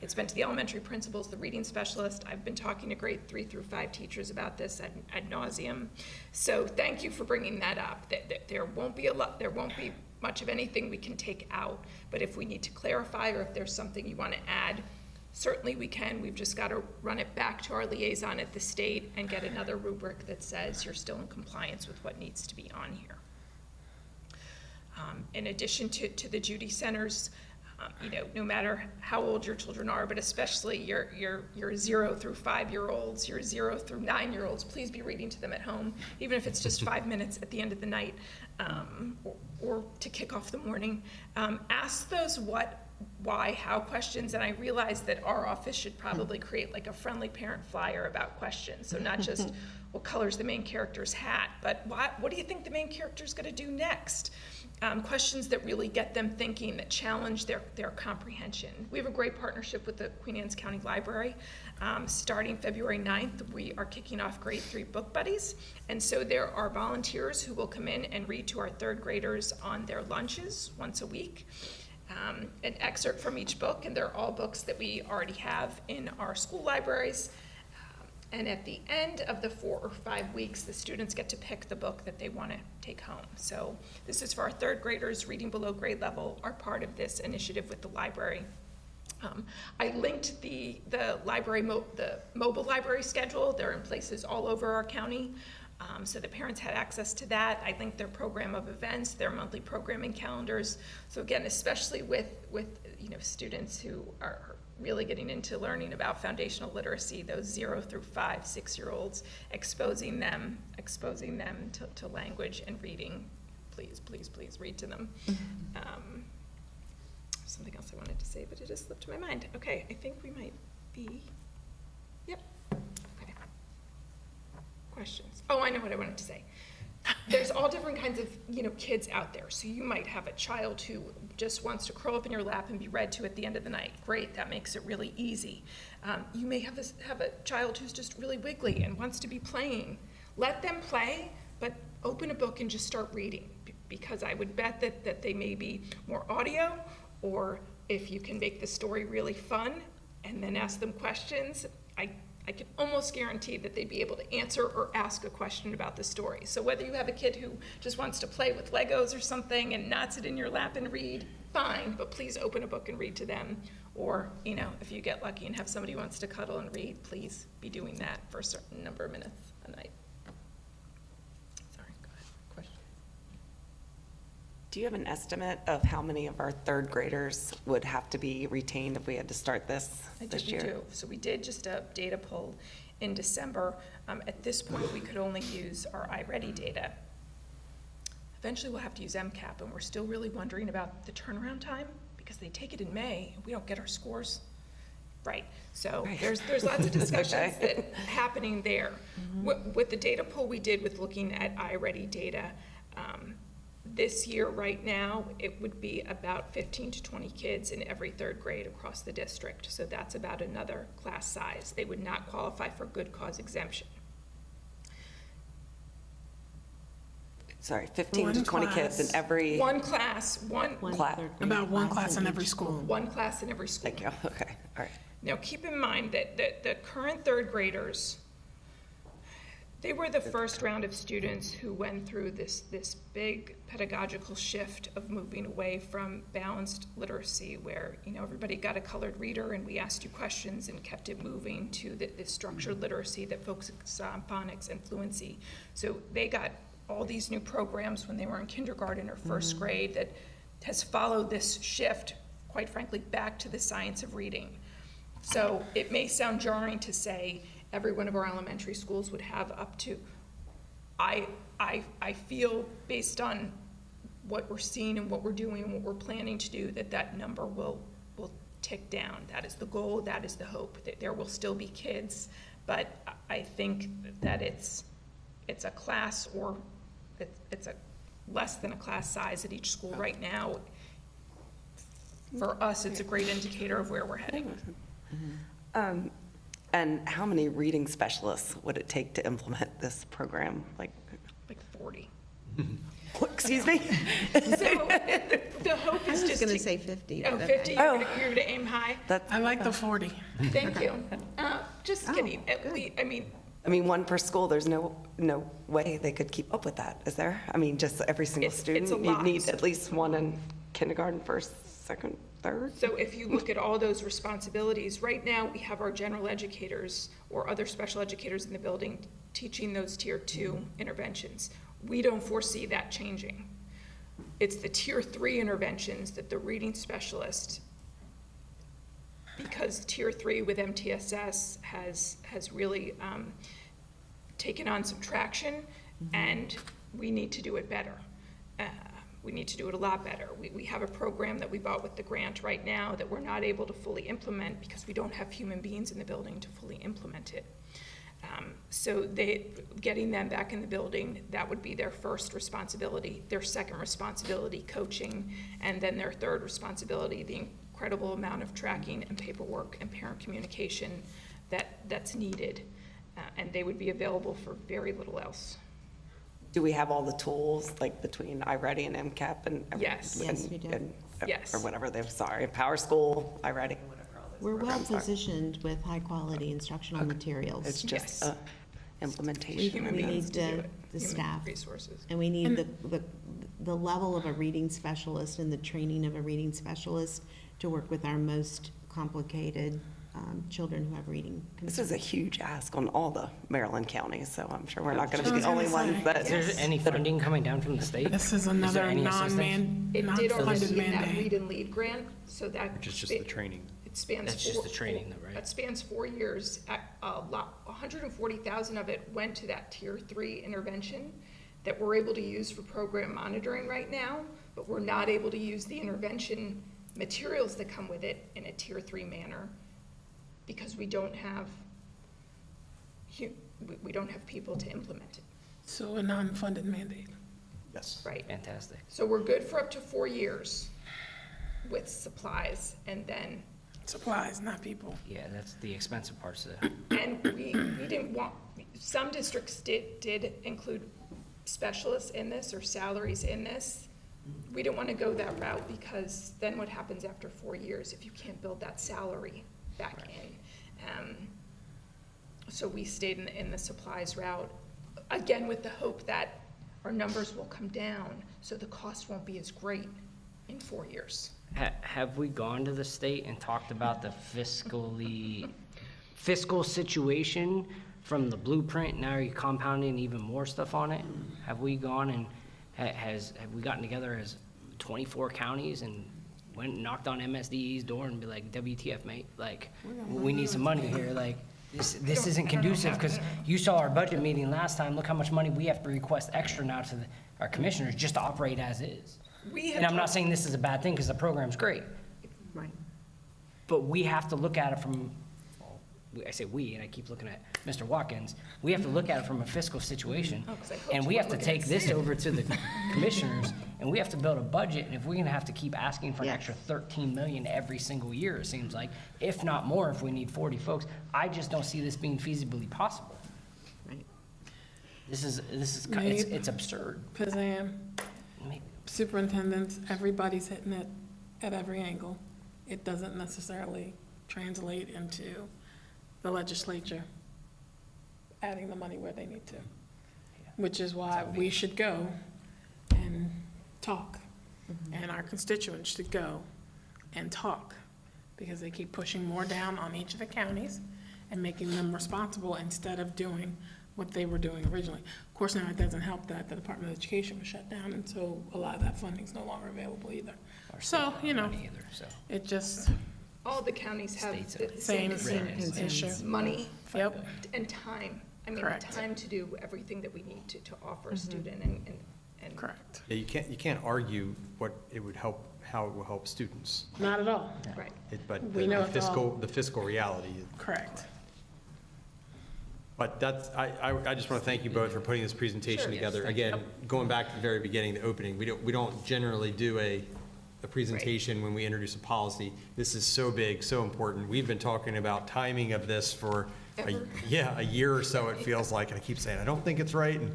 Speaker 16: it's been to the elementary principals, the reading specialist. I've been talking to grade 3 through 5 teachers about this ad nauseum. So thank you for bringing that up. There won't be much of anything we can take out, but if we need to clarify or if there's something you want to add, certainly we can. We've just got to run it back to our liaison at the state and get another rubric that says you're still in compliance with what needs to be on here. In addition to the Judy Centers, no matter how old your children are, but especially your 0 through 5-year-olds, your 0 through 9-year-olds, please be reading to them at home, even if it's just 5 minutes at the end of the night or to kick off the morning. Ask those what, why, how questions, and I realize that our office should probably create like a friendly parent flyer about questions, so not just what color's the main character's hat, but what do you think the main character's going to do next? Questions that really get them thinking, that challenge their comprehension. We have a great partnership with the Queen Anne's County Library. Starting February 9th, we are kicking off grade 3 book buddies. And so there are volunteers who will come in and read to our 3rd graders on their lunches once a week. An excerpt from each book, and they're all books that we already have in our school libraries. And at the end of the 4 or 5 weeks, the students get to pick the book that they want to take home. So this is for our 3rd graders reading below grade level, are part of this initiative with the library. I linked the library, the mobile library schedule. They're in places all over our county. So the parents had access to that. I linked their program of events, their monthly programming calendars. So again, especially with students who are really getting into learning about foundational literacy, those 0 through 5, 6-year-olds, exposing them to language and reading. Please read to them. Something else I wanted to say, but it just slipped my mind. Okay, I think we might be, yep, okay. Questions? Oh, I know what I wanted to say. There's all different kinds of, kids out there. So you might have a child who just wants to curl up in your lap and be read to at the end of the night. Great, that makes it really easy. You may have a child who's just really wiggly and wants to be playing. Let them play, but open a book and just start reading, because I would bet that they may be more audio, or if you can make the story really fun and then ask them questions, I can almost guarantee that they'd be able to answer or ask a question about the story. So whether you have a kid who just wants to play with Legos or something and not sit in your lap and read, fine, but please open a book and read to them. Or, you know, if you get lucky and have somebody who wants to cuddle and read, please be doing that for a certain number of minutes a night. Sorry, go ahead. Question?
Speaker 5: Do you have an estimate of how many of our third graders would have to be retained if we had to start this year?
Speaker 16: We do. So we did just a data pull in December. At this point, we could only use our iReady data. Eventually, we'll have to use MCAP, and we're still really wondering about the turnaround time because they take it in May, and we don't get our scores right. So there's lots of discussions that happening there. With the data pull we did with looking at iReady data, this year, right now, it would be about 15 to 20 kids in every third grade across the district. So that's about another class size. They would not qualify for good cause exemption.
Speaker 5: Sorry, 15 to 20 kids in every...
Speaker 16: One class.
Speaker 4: About one class in every school.
Speaker 16: One class in every school.
Speaker 5: Thank you. Okay, all right.
Speaker 16: Now, keep in mind that the current third graders, they were the first round of students who went through this big pedagogical shift of moving away from balanced literacy, where, you know, everybody got a colored reader and we asked you questions and kept it moving, to this structured literacy that focuses on phonics and fluency. So they got all these new programs when they were in kindergarten or first grade that has followed this shift, quite frankly, back to the science of reading. So it may sound jarring to say every one of our elementary schools would have up to, I feel, based on what we're seeing and what we're doing and what we're planning to do, that number will tick down. That is the goal, that is the hope, that there will still be kids, but I think that it's a class, or it's a less than a class size at each school right now. For us, it's a great indicator of where we're heading.
Speaker 5: And how many reading specialists would it take to implement this program? Like
Speaker 16: 40.
Speaker 5: Excuse me?
Speaker 16: So the hope is just
Speaker 15: going to say 50.
Speaker 16: Oh, 50, you're going to aim high?
Speaker 4: I like the 40.
Speaker 16: Thank you. Just kidding.
Speaker 5: I mean, one per school, there's no way they could keep up with that, is there? I mean, just every single student,
Speaker 16: it's a
Speaker 5: you'd
Speaker 16: lot.
Speaker 5: need at least one in kindergarten, first, second, third?
Speaker 16: So if you look at all those responsibilities, right now we have our general educators or other special educators in the building teaching those tier 2 interventions. We don't foresee that changing. It's the tier 3 interventions that the reading specialist, because tier 3 with MTSS has really taken on some traction, and we need to do it better. We need to do it a lot better. We have a program that we bought with the grant right now that we're not able to fully implement because we don't have human beings in the building to fully implement it. So getting them back in the building, that would be their first responsibility. Their second responsibility, coaching, and then their third responsibility, the incredible amount of tracking and paperwork and parent communication that's needed. And they would be available for very little else.
Speaker 5: Do we have all the tools, like between iReady and MCAP and?
Speaker 16: Yes.
Speaker 15: Yes, we do.
Speaker 16: Yes.
Speaker 5: Or whatever Power School, iReady, whatever all those
Speaker 15: We're well
Speaker 5: programs are.
Speaker 15: positioned with high-quality instructional materials.
Speaker 5: It's just
Speaker 16: Yes.
Speaker 5: implementation.
Speaker 15: We need the
Speaker 16: Human
Speaker 15: staff.
Speaker 16: resources.
Speaker 15: And we need the level of a reading specialist and the training of a reading specialist to work with our most complicated children who have reading
Speaker 5: This
Speaker 15: concerns.
Speaker 5: is a huge ask on all the Maryland counties, so I'm sure we're not going to be the only ones that.
Speaker 1: Is there any funding coming down from the state?
Speaker 4: This is
Speaker 1: there
Speaker 4: another
Speaker 1: any assistance?
Speaker 16: It did already
Speaker 4: non-funded
Speaker 16: in that
Speaker 4: mandate.
Speaker 16: Read and Lead grant, so that.
Speaker 6: Which is just the training.
Speaker 16: It spans
Speaker 1: That's just the training though, right?
Speaker 16: It spans 4 years. 140,000 of it went to that tier 3 intervention that we're able to use for program monitoring right now, but we're not able to use the intervention materials that come with it in a tier 3 manner because we don't have people to implement it.
Speaker 4: So a non-funded mandate.
Speaker 6: Yes.
Speaker 16: Right.
Speaker 1: Fantastic.
Speaker 16: So we're good for up to 4 years with supplies, and then,
Speaker 4: Supplies, not people.
Speaker 1: Yeah, that's the expensive parts of it.
Speaker 16: and we didn't want, some districts did include specialists in this or salaries in this. We didn't want to go that route because then what happens after 4 years if you can't build that salary back in. So we stayed in the supplies route, again, with the hope that our numbers will come down, so the cost won't be as great in 4 years.
Speaker 1: Have we gone to the state and talked about the fiscal situation from the blueprint? Now are you compounding even more stuff on it? Have we gone and have we gotten together as 24 counties and went and knocked on MSDE's door and be like, WTF, mate? Like, we need some money here. Like, this isn't conducive, because you saw our budget meeting last time. Look how much money we have to request extra now to our commissioners just to operate as is. And I'm not saying this is a bad thing, because the program's great.
Speaker 15: Right.
Speaker 1: But we have to look at it from, well, I say we, and I keep looking at Mr. Watkins, we have to look at it from a fiscal situation. And we have to take this over to the commissioners, and we have to build a budget. And if we're gonna have to keep asking for an extra 13 million every single year, it seems like, if not more, if we need 40 folks, I just don't see this being feasibly possible.
Speaker 15: Right.
Speaker 1: It's absurd.
Speaker 4: Pazam, superintendents, everybody's hitting it at every angle. It doesn't necessarily translate into the legislature adding the money where they need to, which is why we should go and talk, and our constituents should go and talk, because they keep pushing more down on each of the counties and making them responsible instead of doing what they were doing originally. Of course, now it doesn't help that the Department of Education was shut down, and so a lot of that funding is no longer available either. So, you know, it just.
Speaker 16: All the counties have the
Speaker 4: Same
Speaker 16: issue.
Speaker 4: issue.
Speaker 16: Money
Speaker 4: Yep.
Speaker 16: and time. I mean,
Speaker 4: Correct.
Speaker 16: time to do everything that we need to offer a student and.
Speaker 4: Correct.
Speaker 6: Yeah, you can't argue what it would help, how it will help students.
Speaker 4: Not at all.
Speaker 16: Right.
Speaker 6: But
Speaker 4: We know it's all-
Speaker 6: the fiscal reality.
Speaker 4: Correct.
Speaker 6: But that's, I just want to thank you both for putting this presentation together. Again, going back to the very beginning, the opening, we don't generally do a presentation when we introduce a policy. This is so big, so important. We've been talking about timing of this for a year or so, it feels like, and I keep saying, I don't think it's right, and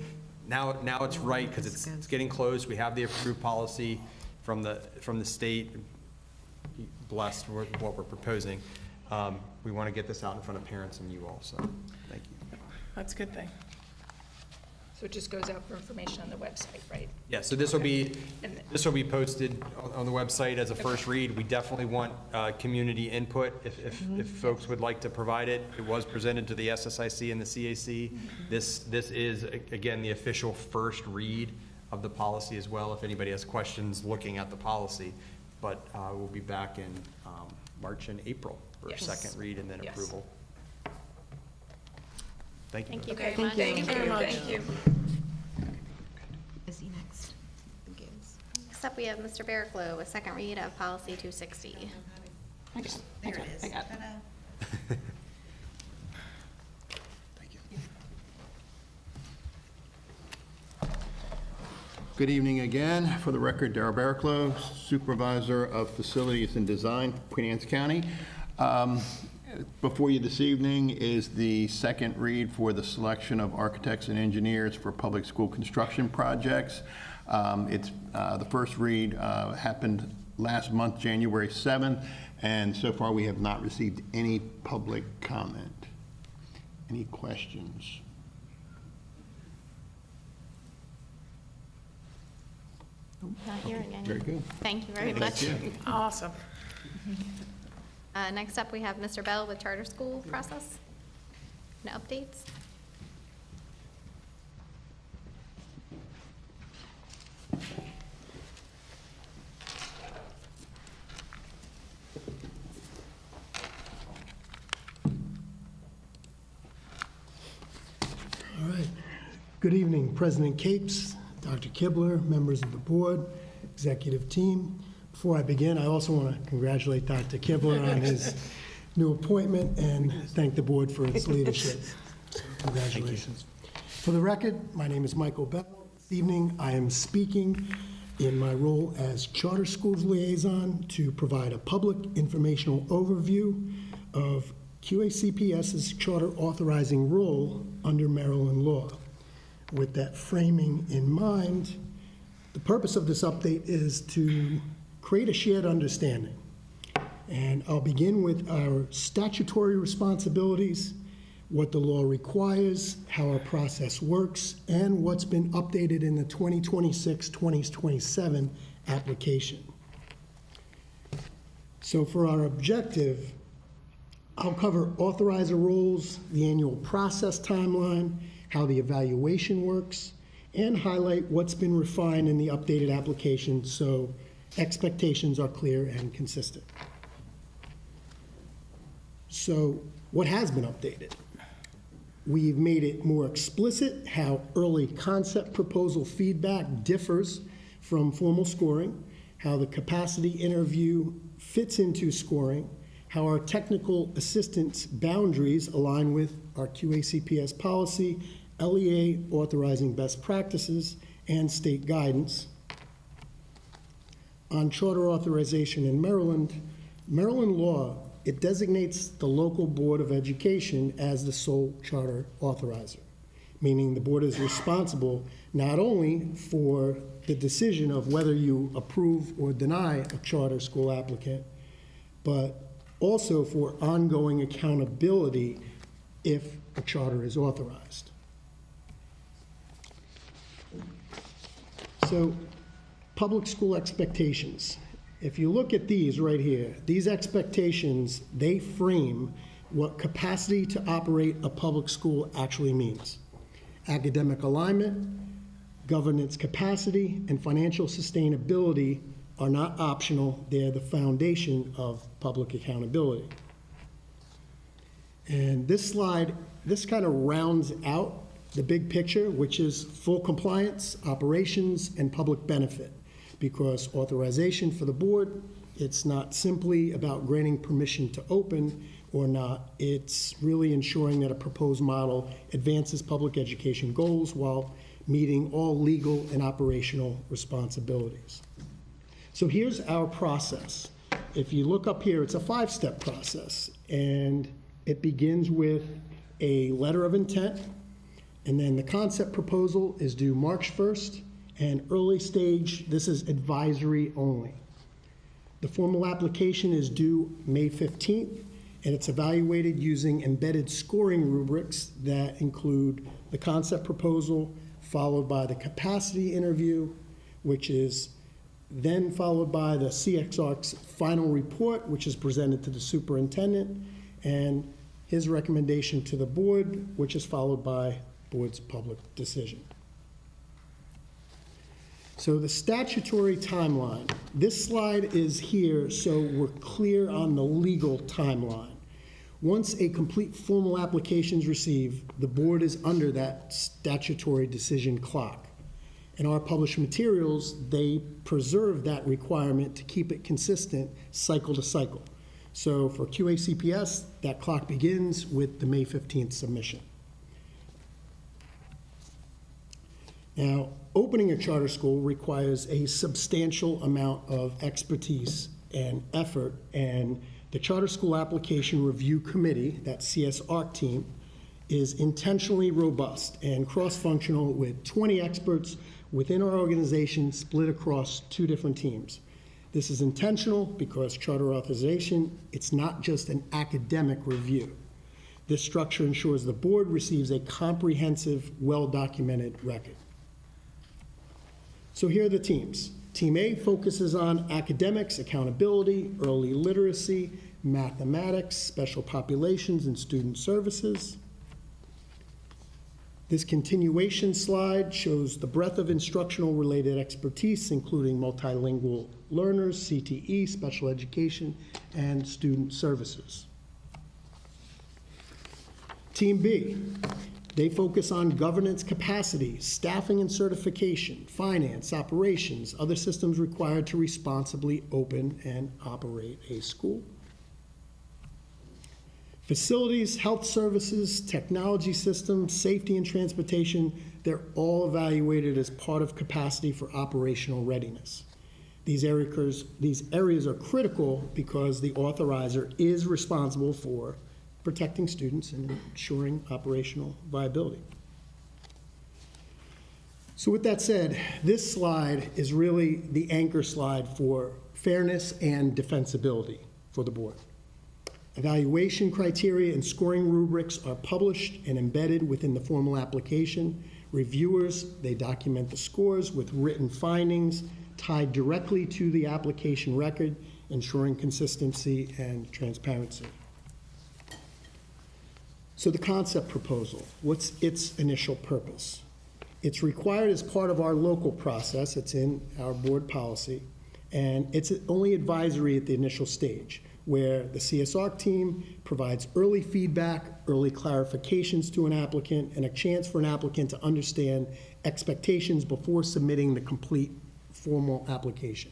Speaker 6: now it's right, because it's getting close. We have the approved policy from the state, blessed with what we're proposing. We want to get this out in front of parents and you all, so thank you.
Speaker 4: That's a good thing.
Speaker 16: So it just goes out for information on the website, right?
Speaker 6: Yeah, so this will be posted on the website as a first read. We definitely want community input if folks would like to provide it. It was presented to the SSIC and the CAC. This is, again, the official first read of the policy as well, if anybody has questions looking at the policy. But we'll be back in March and April for a second read and then approval. Thank you.
Speaker 2: Thank you
Speaker 16: Okay,
Speaker 2: very much.
Speaker 16: thank you very much. Thank you.
Speaker 15: Is he next?
Speaker 2: Next up, we have Mr. Barraclough, a second read of Policy 260.
Speaker 15: There it is.
Speaker 13: Good evening again. For the record, Darrell Barraclough, Supervisor of Facilities and Design, Queen Anne's County. Before you this evening is the second read for the selection of architects and engineers for public school construction projects. The first read happened last month, January 7th, and so far we have not received any public comment. Any questions?
Speaker 2: Not hearing any.
Speaker 13: Very good.
Speaker 2: Thank you very much.
Speaker 4: Awesome.
Speaker 2: Next up, we have Mr. Bell with charter school process and updates.
Speaker 17: All right. Good evening, President Capes, Dr. Kibler, members of the board, executive team. Before I begin, I also want to congratulate Dr. Kibler on his new appointment and thank the board for its leadership. So congratulations. For the record, my name is Michael Bell. This evening, I am speaking in my role as Charter Schools Liaison to provide a public informational overview of QACPS's charter authorizing role under Maryland law. With that framing in mind, the purpose of this update is to create a shared understanding And I'll begin with our statutory responsibilities, what the law requires, how our process works, and what's been updated in the 2026-2027 application. So for our objective, I'll cover authorizer roles, the annual process timeline, how the evaluation works, and highlight what's been refined in the updated application so expectations are clear and consistent. So what has been updated? We've made it more explicit how early concept proposal feedback differs from formal scoring, how the capacity interview fits into scoring, how our technical assistance boundaries align with our QACPS policy, LEA authorizing best practices, and state guidance. On charter authorization in Maryland law, it designates the local Board of Education as the sole charter authorizer, meaning the board is responsible not only for the decision of whether you approve or deny a charter school applicant, but also for ongoing accountability if a charter is authorized. So, public school expectations. If you look at these right here, these expectations, they frame what capacity to operate a public school actually means. Academic alignment, governance capacity, and financial sustainability are not optional. They're the foundation of public accountability. And this slide, this kind of rounds out the big picture, which is full compliance, operations, and public benefit. Because authorization for the board, it's not simply about granting permission to open or not. It's really ensuring that a proposed model advances public education goals while meeting all legal and operational responsibilities. So here's our process. If you look up here, it's a 5-step process, and it begins with a letter of intent, and then the concept proposal is due March 1st, and early stage, this is advisory only. The formal application is due May 15th, and it's evaluated using embedded scoring rubrics that include the concept proposal, followed by the capacity interview, which is then followed by the CXARC's final report, which is presented to the superintendent, and his recommendation to the board, which is followed by board's public decision. So the statutory timeline, this slide is here so we're clear on the legal timeline. Once a complete formal application is received, the board is under that statutory decision clock. In our published materials, they preserve that requirement to keep it consistent cycle to cycle. So for QACPS, that clock begins with the May 15th submission. Now, opening a charter school requires a substantial amount of expertise and effort, and the Charter School Application Review Committee, that CSARC team, is intentionally robust and cross-functional with 20 experts within our organization split across 2 different teams. This is intentional because charter authorization, it's not just an academic review. This structure ensures the board receives a comprehensive, well-documented record. So here are the teams. Team A focuses on academics, accountability, early literacy, mathematics, special populations, and student services. This continuation slide shows the breadth of instructional related expertise, including multilingual learners, CTE, special education, and student services. Team B, they focus on governance capacity, staffing and certification, finance, operations, other systems required to responsibly open and operate a school. Facilities, health services, technology systems, safety and transportation, they're all evaluated as part of capacity for operational readiness. These areas are critical because the authorizer is responsible for protecting students and ensuring operational viability. So with that said, this slide is really the anchor slide for fairness and defensibility. for the board. Evaluation criteria and scoring rubrics are published and embedded within the formal application. Reviewers, they document the scores with written findings tied directly to the application record, ensuring consistency and transparency. So the concept proposal, what's its initial purpose? It's required as part of our local process. It's in our board policy, and it's only advisory at the initial stage, where the CSR team provides early feedback, early clarifications to an applicant, and a chance for an applicant to understand expectations before submitting the complete formal application.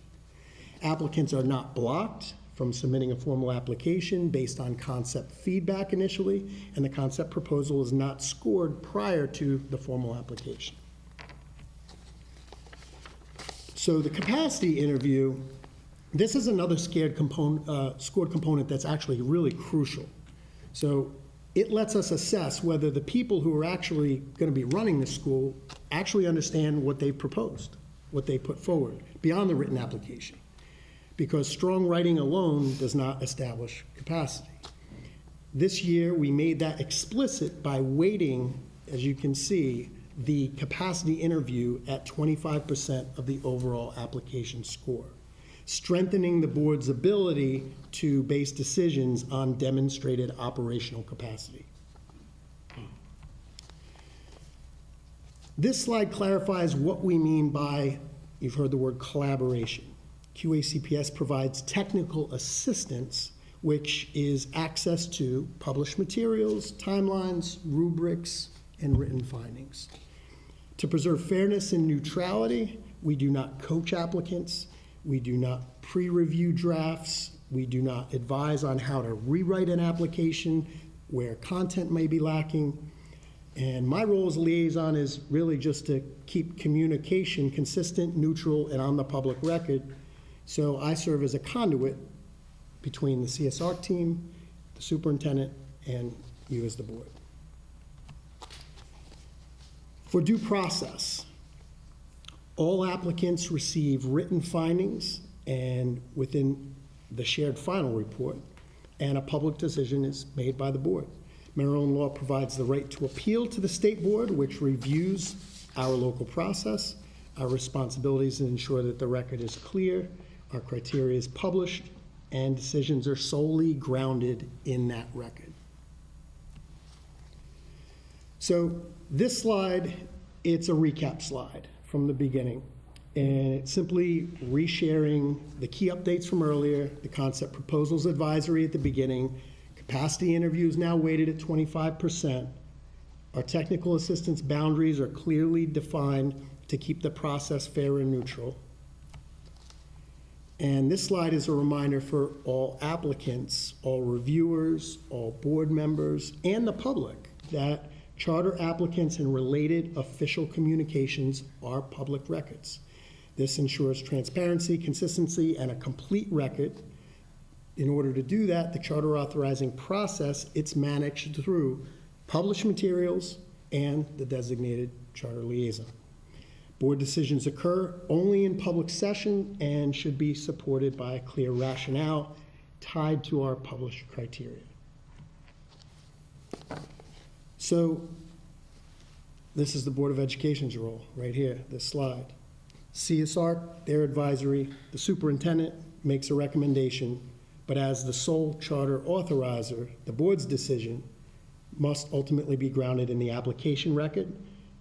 Speaker 17: Applicants are not blocked from submitting a formal application based on concept feedback initially, and the concept proposal is not scored prior to the formal application. So the capacity interview, this is another scored component that's actually really crucial. So it lets us assess whether the people who are actually going to be running the school actually understand what they proposed, what they put forward, beyond the written application. Because strong writing alone does not establish capacity. This year, we made that explicit by weighting, as you can see, the capacity interview at 25% of the overall application score, strengthening the board's ability to base decisions on demonstrated operational capacity. This slide clarifies what we mean by, you've heard the word collaboration. QACPS provides technical assistance, which is access to published materials, timelines, rubrics, and written findings. To preserve fairness and neutrality, we do not coach applicants, we do not pre-review drafts, we do not advise on how to rewrite an application where content may be lacking. And my role as liaison is really just to keep communication consistent, neutral, and on the public record. So I serve as a conduit between the CSR team, the superintendent, and you as the board. For due process, all applicants receive written findings and within the shared final report, and a public decision is made by the board. Maryland law provides the right to appeal to the state board, which reviews our local process. Our responsibility is to ensure that the record is clear, our criteria is published, and decisions are solely grounded in that record. So this slide, it's a recap slide from the beginning, and it's simply resharing the key updates from earlier, the concept proposals advisory at the beginning, capacity interviews now weighted at 25%. Our technical assistance boundaries are clearly defined to keep the process fair and neutral. And this slide is a reminder for all applicants, all reviewers, all board members, and the public that charter applicants and related official communications are public records. This ensures transparency, consistency, and a complete record. In order to do that, the charter authorizing process, it's managed through published materials and the designated charter liaison. Board decisions occur only in public session and should be supported by a clear rationale tied to our published criteria. So this is the Board of Education's role right here, this slide. CSR, their advisory, the superintendent makes a recommendation, but as the sole charter authorizer, the board's decision must ultimately be grounded in the application record,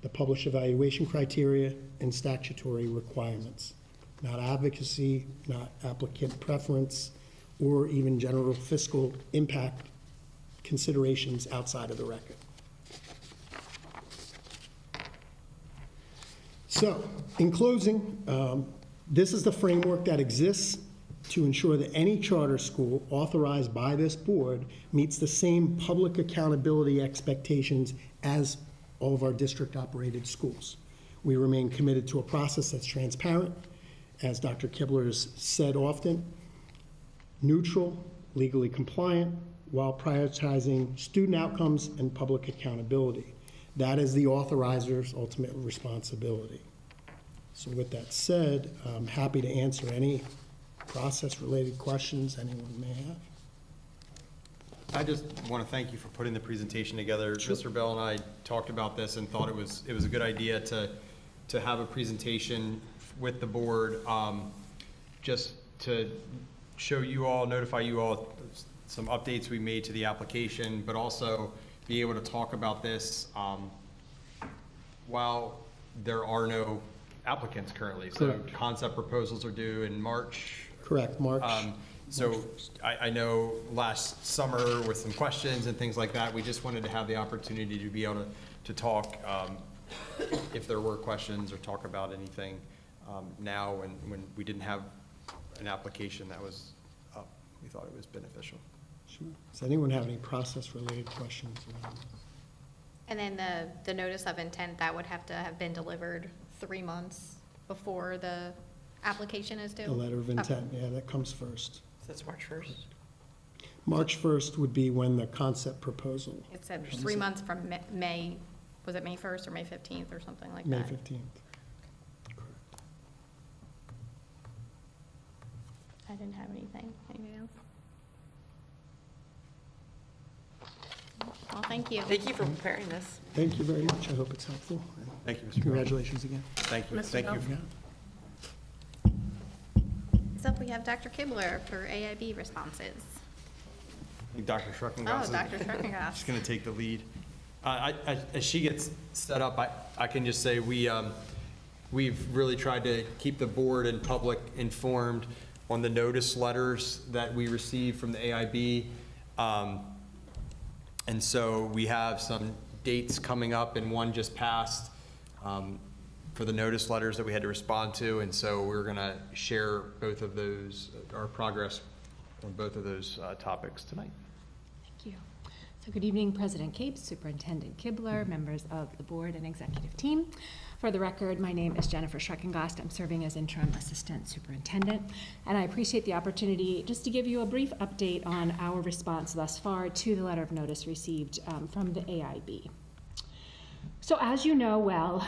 Speaker 17: the published evaluation criteria, and statutory requirements, not advocacy, not applicant preference, or even general fiscal impact considerations outside of the record. So, in closing, this is the framework that exists to ensure that any charter school authorized by this board meets the same public accountability expectations as all of our district-operated schools. We remain committed to a process that's transparent, as Dr. Kibler has said often, neutral, legally compliant, while prioritizing student outcomes and public accountability. That is the authorizer's ultimate responsibility. So with that said, I'm happy to answer any process-related questions anyone may have.
Speaker 6: I just want to thank you for putting the presentation together. Mr. Bell and I talked about this and thought it was a good idea to have a presentation with the board, just to show you all, notify you all some updates we made to the application, but also be able to talk about this while there are no applicants currently. So
Speaker 17: Correct.
Speaker 6: concept proposals are due in March.
Speaker 17: Correct, March.
Speaker 6: So I know last summer with some questions and things like that, we just wanted to have the opportunity to be able to talk if there were questions or talk about anything now when we didn't have an application that was up. We thought it was beneficial.
Speaker 17: Sure. Does anyone have any process-related questions?
Speaker 2: And then the notice of intent, that would have to have been delivered 3 months before the application is due?
Speaker 17: The letter of
Speaker 2: Okay.
Speaker 17: intent, yeah, that comes first.
Speaker 3: That's March 1st.
Speaker 17: March 1st would be when the concept proposal.
Speaker 2: It said 3 months from May, was it May 1st or May 15th or something like
Speaker 17: May
Speaker 2: that?
Speaker 17: 15th.
Speaker 2: I didn't have anything. Anything else? Well, thank you.
Speaker 3: Thank you for preparing this.
Speaker 17: Thank you very much. I hope it's helpful.
Speaker 6: Thank you, Mr. Bell.
Speaker 17: Congratulations again.
Speaker 6: Thank you.
Speaker 4: Mr.
Speaker 6: Thank you.
Speaker 4: Bell?
Speaker 2: Next up, we have Dr. Kibler for AIB responses.
Speaker 6: Dr. Schreckengoss.
Speaker 2: Oh, Dr. Schreckengoss.
Speaker 6: She's going to take the lead. As she gets set up, I can just say we've really tried to keep the board and public informed on the notice letters that we received from the AIB. And so we have some dates coming up, and one just passed for the notice letters that we had to respond to. And so we're going to share both of those, our progress on both of those topics tonight.
Speaker 18: Thank you. So good evening, President Capes, Superintendent Kibler, members of the board and executive team. For the record, my name is Jennifer Schreckengost. I'm serving as interim assistant superintendent, and I appreciate the opportunity just to give you a brief update on our response thus far to the letter of notice received from the AIB. So as you know well,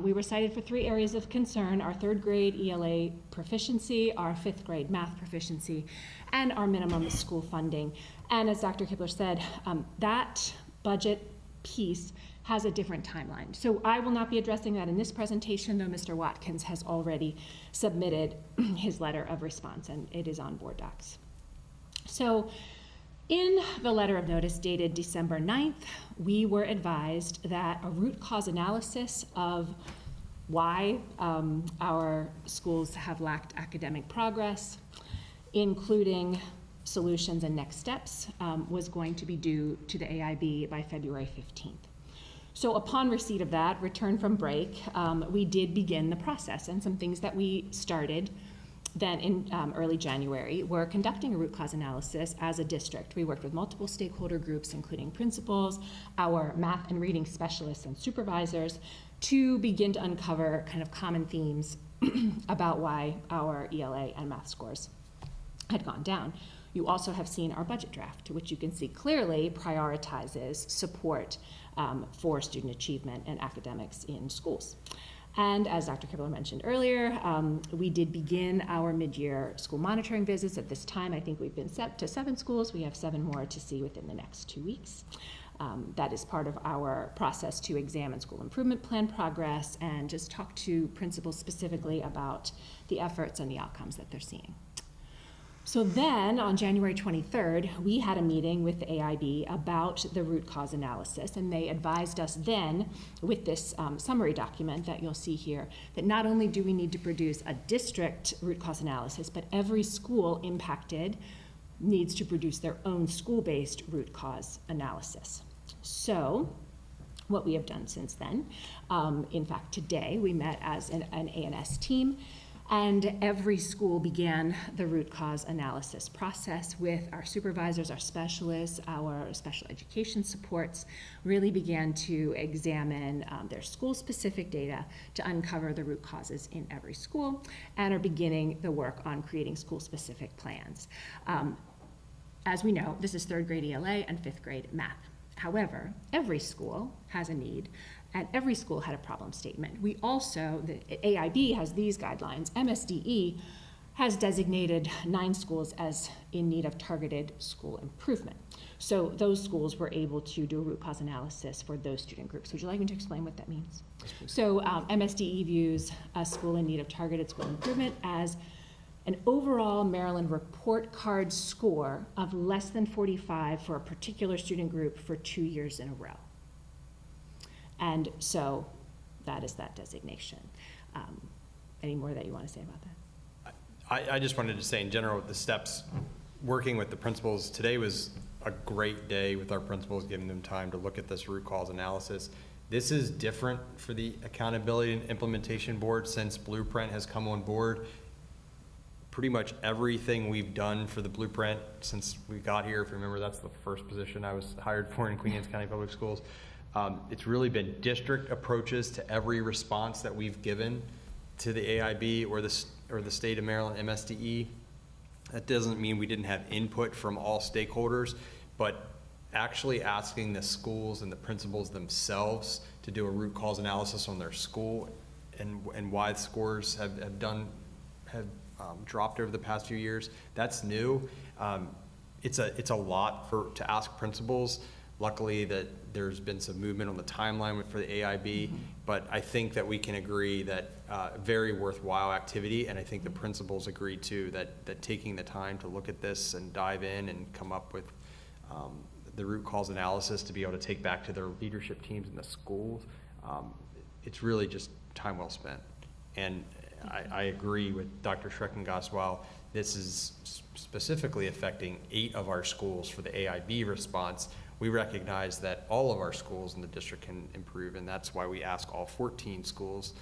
Speaker 18: we were cited for 3 areas of concern: our 3rd grade ELA proficiency, our 5th grade math proficiency, and our minimum school funding. And as Dr. Kibler said, that budget piece has a different timeline. So I will not be addressing that in this presentation, though Mr. Watkins has already submitted his letter of response, and it is on board docs. So in the letter of notice dated December 9th, we were advised that a root cause analysis of why our schools have lacked academic progress, including solutions and next steps, was going to be due to the AIB by February 15th. So upon receipt of that, return from break, we did begin the process, and some things that we started then in early January were conducting a root cause analysis as a district. We worked with multiple stakeholder groups, including principals, our math and reading specialists and supervisors, to begin to uncover kind of common themes about why our ELA and math scores had gone down. You also have seen our budget draft, which you can see clearly prioritizes support for student achievement and academics in schools. And as Dr. Kibler mentioned earlier, we did begin our mid-year school monitoring visits. At this time, I think we've been set to 7 schools. We have 7 more to see within the next 2 weeks. That is part of our process to examine school improvement plan progress and just talk to principals specifically about the efforts and the outcomes that they're seeing. So then, on January 23rd, we had a meeting with the AIB about the root cause analysis, and they advised us then, with this summary document that you'll see here, that not only do we need to produce a district root cause analysis, but every school impacted needs to produce their own school-based root cause analysis. So, what we have done since then, in fact, today we met as an A&S team, and every school began the root cause analysis process with our supervisors, our specialists, our special education supports, really began to examine their school-specific data to uncover the root causes in every school, and are beginning the work on creating school-specific plans. As we know, this is 3rd grade ELA and 5th grade math. However, every school has a need, and every school had a problem statement. We also, the AIB has these guidelines. MSDE has designated 9 schools as in need of targeted school improvement. So those schools were able to do a root cause analysis for those student groups. Would you like me to explain what that means? So MSDE views a school in need of targeted school improvement as an overall Maryland report card score of less than 45 for a particular student group for 2 years in a row. And so that is that designation. Any more that you want to say about that?
Speaker 6: I just wanted to say in general, the steps, working with the principals, today was a great day with our principals, giving them time to look at this root cause analysis. This is different for the Accountability and Implementation Board since Blueprint has come on board. Pretty much everything we've done for the Blueprint since we got here, if you remember, that's the first position I was hired for in Queen Anne's County Public Schools. It's really been district approaches to every response that we've given to the AIB or the state of Maryland MSDE. That doesn't mean we didn't have input from all stakeholders, but actually asking the schools and the principals themselves to do a root cause analysis on their school and why the scores have dropped over the past few years, that's new. It's a lot to ask principals. Luckily that there's been some movement on the timeline for the AIB, but I think that we can agree that very worthwhile activity, and I think the principals agree too that taking the time to look at this and dive in and come up with the root cause analysis to be able to take back to their leadership teams in the schools, it's really just time well spent. And I agree with Dr. Schreckengast. While this is specifically affecting 8 of our schools for the AIB response, we recognize that all of our schools in the district can improve, and that's why we ask all 14 schools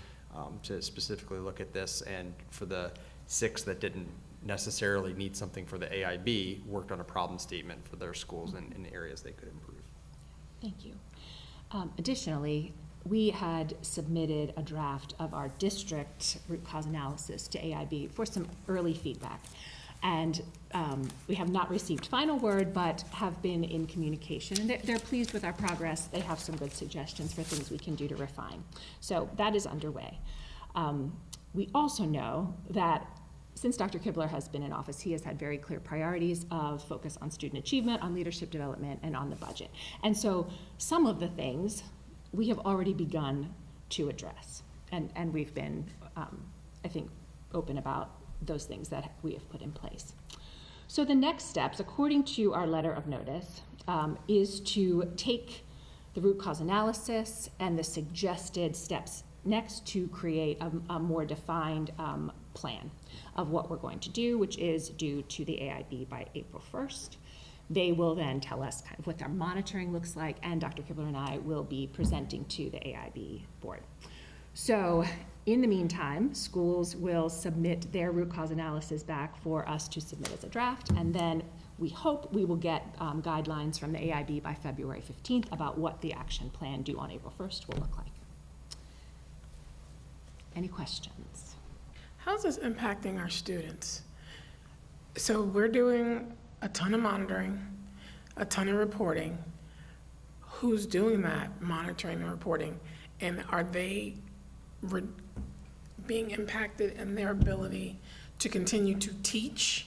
Speaker 6: to specifically look at this, and for the 6 that didn't necessarily need something for the AIB, worked on a problem statement for their schools in areas they could improve.
Speaker 18: Thank you. Additionally, we had submitted a draft of our district root cause analysis to AIB for some early feedback. And we have not received final word, but have been in communication. And they're pleased with our progress. They have some good suggestions for things we can do to refine. So that is underway. We also know that since Dr. Kibler has been in office, he has had very clear priorities of focus on student achievement, on leadership development, and on the budget. And so some of the things we have already begun to address. And we've been, I think, open about those things that we have put in place. So the next steps, according to our letter of notice, is to take the root cause analysis and the suggested steps next to create a more defined plan of what we're going to do, which is due to the AIB by April 1st. They will then tell us kind of what their monitoring looks like, and Dr. Kibler and I will be presenting to the AIB board. So in the meantime, schools will submit their root cause analysis back for us to submit as a draft, and then we hope we will get guidelines from the AIB by February 15th about what the action plan due on April 1st will look like. Any questions?
Speaker 4: How's this impacting our students? So we're doing a ton of monitoring, a ton of reporting. Who's doing that monitoring and reporting? And are they being impacted in their ability to continue to teach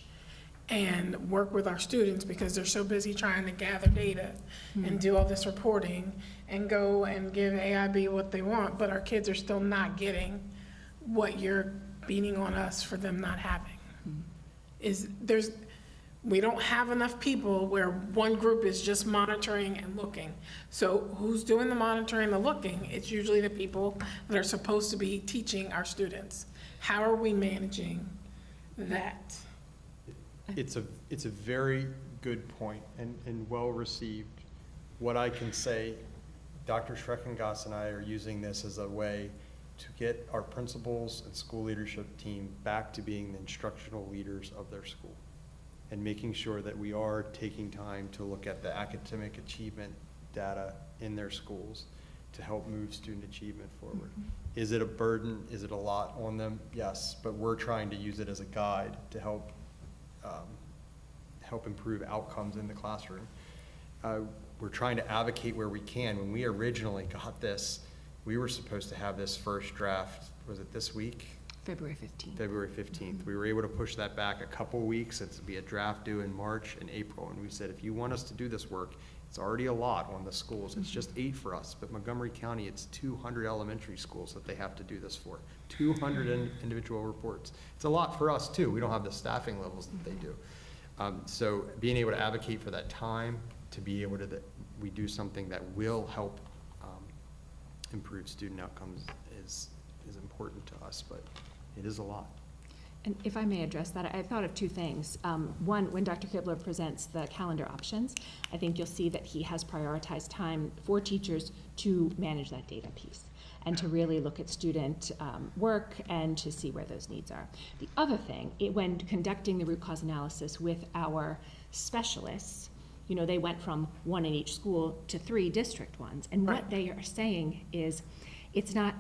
Speaker 4: and work with our students because they're so busy trying to gather data and do all this reporting and go and give AIB what they want, but our kids are still not getting what you're beating on us for them not having? We don't have enough people where one group is just monitoring and looking. So who's doing the monitoring and the looking? It's usually the people that are supposed to be teaching our students. How are we managing that?
Speaker 6: It's a very good point and well received. What I can say, Dr. Schreckengast and I are using this as a way to get our principals and school leadership team back to being the instructional leaders of their school, and making sure that we are taking time to look at the academic achievement data in their schools to help move student achievement forward. Is it a burden? Is it a lot on them? Yes, but we're trying to use it as a guide to help improve outcomes in the classroom. We're trying to advocate where we can. When we originally got this, we were supposed to have this first draft, was it this week?
Speaker 18: February 15th.
Speaker 6: February 15th. We were able to push that back a couple weeks. It's to be a draft due in March and April. And we said, if you want us to do this work, it's already a lot on the schools. It's just 8 for us. But Montgomery County, it's 200 elementary schools that they have to do this for. 200 individual reports. It's a lot for us too. We don't have the staffing levels that they do. So being able to advocate for that time, to be able to, that we do something that will help improve student outcomes is important to us, but it is a lot.
Speaker 18: And if I may address that, I thought of two things. One, when Dr. Kibler presents the calendar options, I think you'll see that he has prioritized time for teachers to manage that data piece and to really look at student work and to see where those needs are. The other thing, when conducting the root cause analysis with our specialists, you know, they went from 1 in each school to 3 district ones. And what they are saying is, it's not,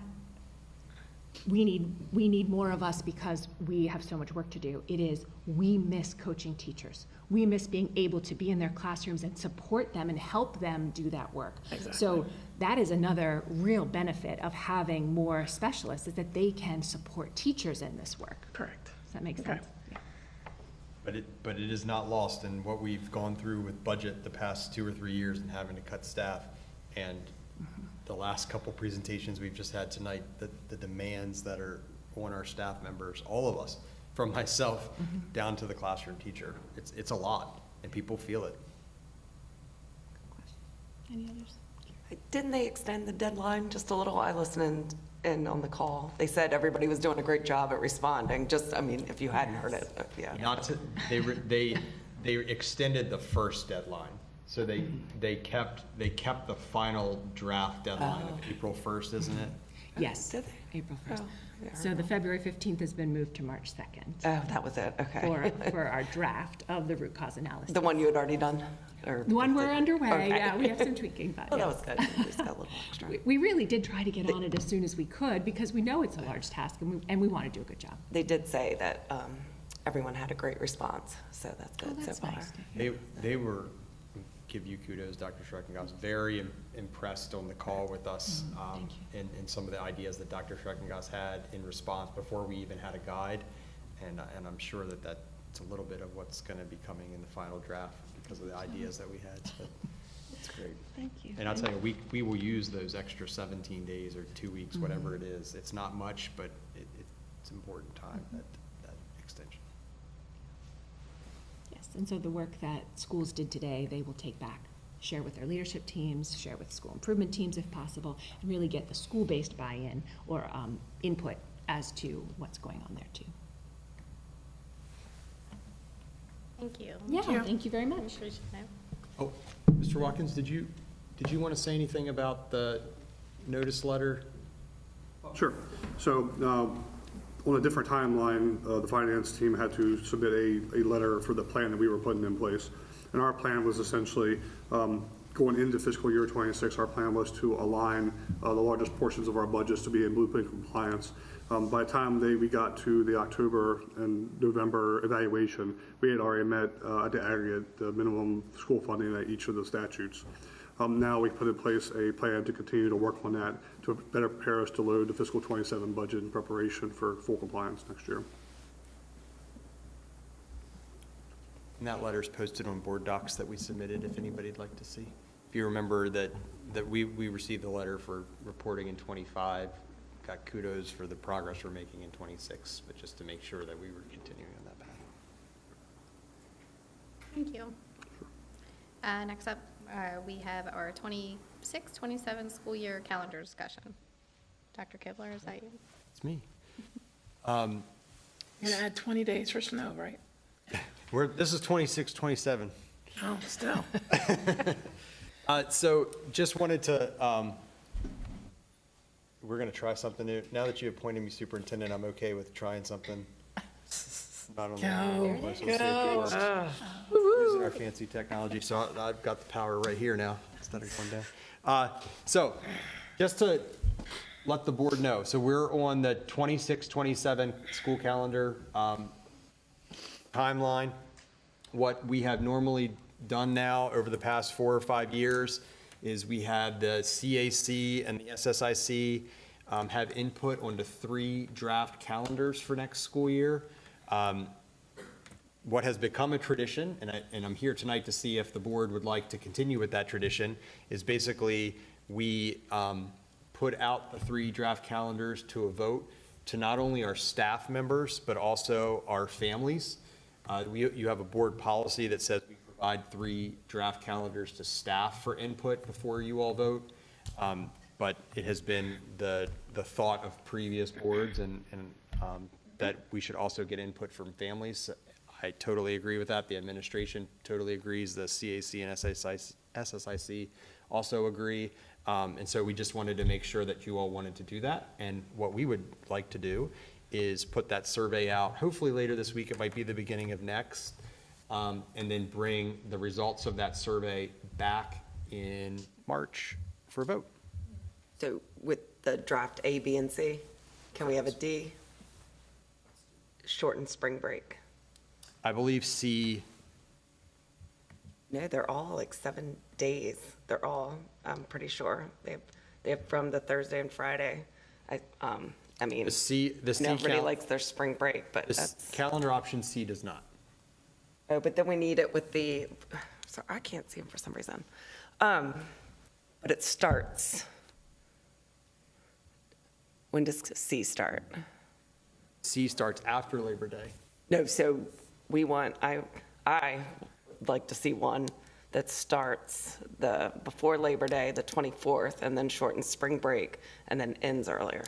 Speaker 18: we need more of us because we have so much work to do. It is, we miss coaching teachers. We miss being able to be in their classrooms and support them and help them do that work.
Speaker 4: Exactly.
Speaker 18: So that is another real benefit of having more specialists, is that they can support teachers in this work.
Speaker 4: Correct.
Speaker 18: Does that make sense? Yeah.
Speaker 6: But it is not lost in what we've gone through with budget the past 2 or 3 years and having to cut staff. And the last couple presentations we've just had tonight, the demands that are on our staff members, all of us, from myself down to the classroom teacher, it's a lot, and people feel it.
Speaker 18: Any others?
Speaker 5: Didn't they extend the deadline just a little? I listened in on the call. They said everybody was doing a great job at responding. Just, I mean, if you hadn't heard it, yeah.
Speaker 6: Not to, they extended the first deadline. So they kept the final draft deadline of April 1st, isn't it?
Speaker 18: Yes,
Speaker 5: Did they?
Speaker 18: April 1st.
Speaker 5: Oh, yeah, I
Speaker 18: So the February 15th has been moved to March 2nd.
Speaker 5: Oh, that was it, okay.
Speaker 18: For our draft of the root cause analysis.
Speaker 5: The one you had already done? Or
Speaker 18: The one we're underway,
Speaker 5: Okay.
Speaker 18: yeah, we have some tweaking, but
Speaker 5: Oh, that
Speaker 18: yes.
Speaker 5: was good. We just got a little extra.
Speaker 18: We really did try to get on it as soon as we could, because we know it's a large task, and we want to do a good job.
Speaker 5: They did say that everyone had a great response, so that's good so far.
Speaker 18: Nice to hear.
Speaker 6: They were, give you kudos, Dr. Schrecking. I was very impressed on the call with us and some of the ideas that Dr. Schreckengoss had in response before we even had a guide. And I'm sure that that's a little bit of what's going to be coming in the final draft because of the ideas that we had. So it's great.
Speaker 18: Thank you.
Speaker 6: And I'll tell you, we will use those extra 17 days or 2 weeks, whatever it is. It's not much, but it's important time, that extension.
Speaker 18: Yes, and so the work that schools did today, they will take back, share with their leadership teams, share with school improvement teams if possible, and really get the school-based buy-in or input as to what's going on there too.
Speaker 2: Thank you.
Speaker 18: Yeah, thank you very much.
Speaker 6: Oh, Mr. Watkins, did you want to say anything about the notice letter?
Speaker 19: Sure. So on a different timeline, the finance team had to submit a letter for the plan that we were putting in place. And our plan was essentially going into fiscal year 26, our plan was to align the largest portions of our budgets to be in blueprint compliance. By the time we got to the October and November evaluation, we had already met at the aggregate the minimum school funding at each of the statutes. Now we put in place a plan to continue to work on that to better prepare us to load the fiscal 27 budget in preparation for full compliance next year.
Speaker 6: And that letter is posted on board docs that we submitted if anybody'd like to see. If you remember that we received the letter for reporting in 25, got kudos for the progress we're making in 26, but just to make sure that we were continuing on that path.
Speaker 2: Thank you. Next up, we have our 26-27 school year calendar discussion. Dr. Kibler, is that you?
Speaker 6: It's me.
Speaker 4: You're gonna add 20 days for snow, right?
Speaker 6: This is 26-27.
Speaker 4: Oh, still.
Speaker 6: So just wanted to, we're going to try something new. Now that you appointed me superintendent, I'm okay with trying something. Not on the using our fancy technology. So I've got the power right here now instead of going down. So just to let the board know, so we're on the 26-27 school calendar timeline. What we have normally done now over the past 4 or 5 years is we had the CAC and the SSIC have input on the 3 draft calendars for next school year. What has become a tradition, and I'm here tonight to see if the board would like to continue with that tradition, is basically we put out the 3 draft calendars to a vote to not only our staff members, but also our families. You have a board policy that says we provide 3 draft calendars to staff for input before you all vote. But it has been the thought of previous boards and that we should also get input from families. I totally agree with that. The administration totally agrees. The CAC and SSIC also agree. And so we just wanted to make sure that you all wanted to do that. And what we would like to do is put that survey out, hopefully later this week. It might be the beginning of next. And then bring the results of that survey back in March for a vote.
Speaker 5: So with the draft A, B, and C, can we have a D? Shortened spring break.
Speaker 6: I believe C.
Speaker 5: No, they're all like 7 days. They're all, I'm pretty sure. They have from the Thursday and Friday. I mean, nobody likes their spring break, but that's.
Speaker 6: Calendar option C does not.
Speaker 5: Oh, but then we need it with the, sorry, I can't see them for some reason. But it starts. When does C start?
Speaker 6: C starts after Labor Day.
Speaker 5: No, so we want, I would like to see one that starts before Labor Day, the 24th, and then shortens spring break, and then ends earlier.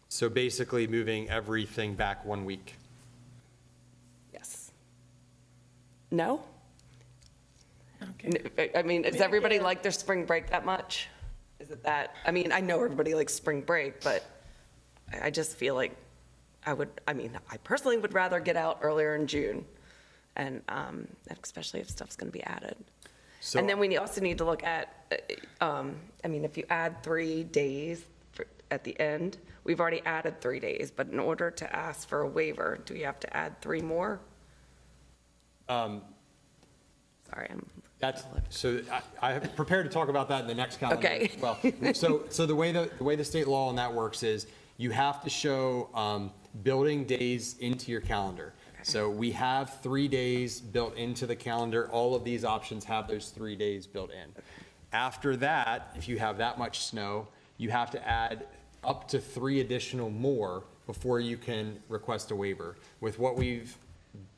Speaker 6: So basically moving everything back 1 week.
Speaker 5: Yes. No? I mean, does everybody like their spring break that much? Is it that, I mean, I know everybody likes spring break, but I just feel like I personally would rather get out earlier in June, and especially if stuff's going to be added.
Speaker 6: So,
Speaker 5: and then we also need to look at, if you add 3 days at the end, we've already added 3 days, but in order to ask for a waiver, do we have to add 3 more? Sorry,
Speaker 6: I have prepared to talk about that in the next calendar.
Speaker 5: Okay.
Speaker 6: Well, so the way the state law on that works is you have to show building days into your calendar. So we have 3 days built into the calendar. All of these options have those 3 days built in. After that, if you have that much snow, you have to add up to 3 additional more before you can request a waiver. With what we've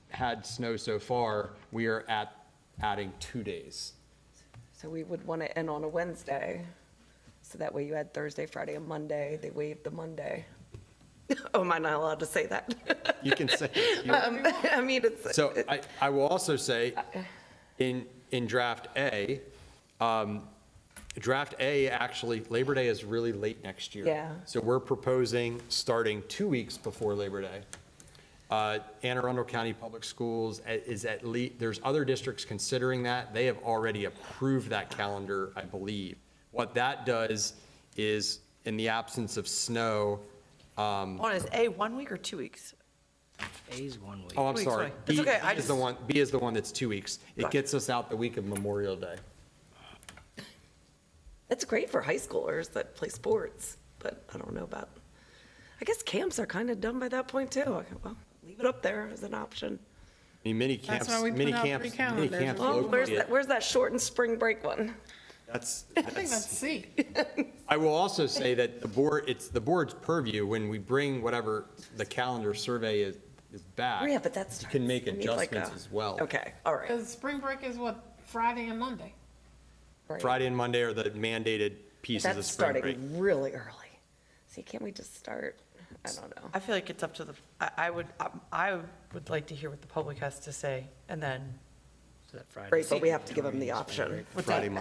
Speaker 6: had snow so far, we are at adding 2 days.
Speaker 5: So we would want to end on a Wednesday, so that way you had Thursday, Friday, and Monday. They waived the Monday. Oh, am I not allowed to say that?
Speaker 6: You can say.
Speaker 5: I mean, it's.
Speaker 6: So I will also say, in draft A, actually, Labor Day is really late next year.
Speaker 5: Yeah.
Speaker 6: So we're proposing starting 2 weeks before Labor Day. Anne Arundel County Public Schools is at least, there's other districts considering that. They have already approved that calendar, I believe. What that does is, in the absence of snow.
Speaker 3: Is A 1 week or 2 weeks?
Speaker 1: A is 1 week.
Speaker 6: Oh, I'm sorry.
Speaker 3: It's okay,
Speaker 6: B is the one that's 2 weeks. It
Speaker 3: Gotcha.
Speaker 6: gets us out the week of Memorial Day.
Speaker 5: It's great for high schoolers that play sports, but I don't know about, I guess camps are kind of done by that point too. Well, leave it up there as an option.
Speaker 6: I mean, mini camps.
Speaker 4: That's why we put out 3 calendars.
Speaker 5: Well, where's that shortened spring break one?
Speaker 4: I think that's C.
Speaker 6: I will also say that it's the board's purview when we bring whatever the calendar survey is back.
Speaker 5: Yeah, but that's.
Speaker 6: You can make
Speaker 5: we need like
Speaker 6: adjustments as well.
Speaker 5: Okay, all right.
Speaker 4: Because spring break is what, Friday and Monday?
Speaker 5: Right.
Speaker 6: Friday and Monday are the mandated pieces of
Speaker 5: That's
Speaker 6: spring break.
Speaker 5: starting really early. See, can't we just start? I don't know.
Speaker 3: I feel like it's up to I would like to hear what the public has to say, and then.
Speaker 5: Right, but we have to give them the option.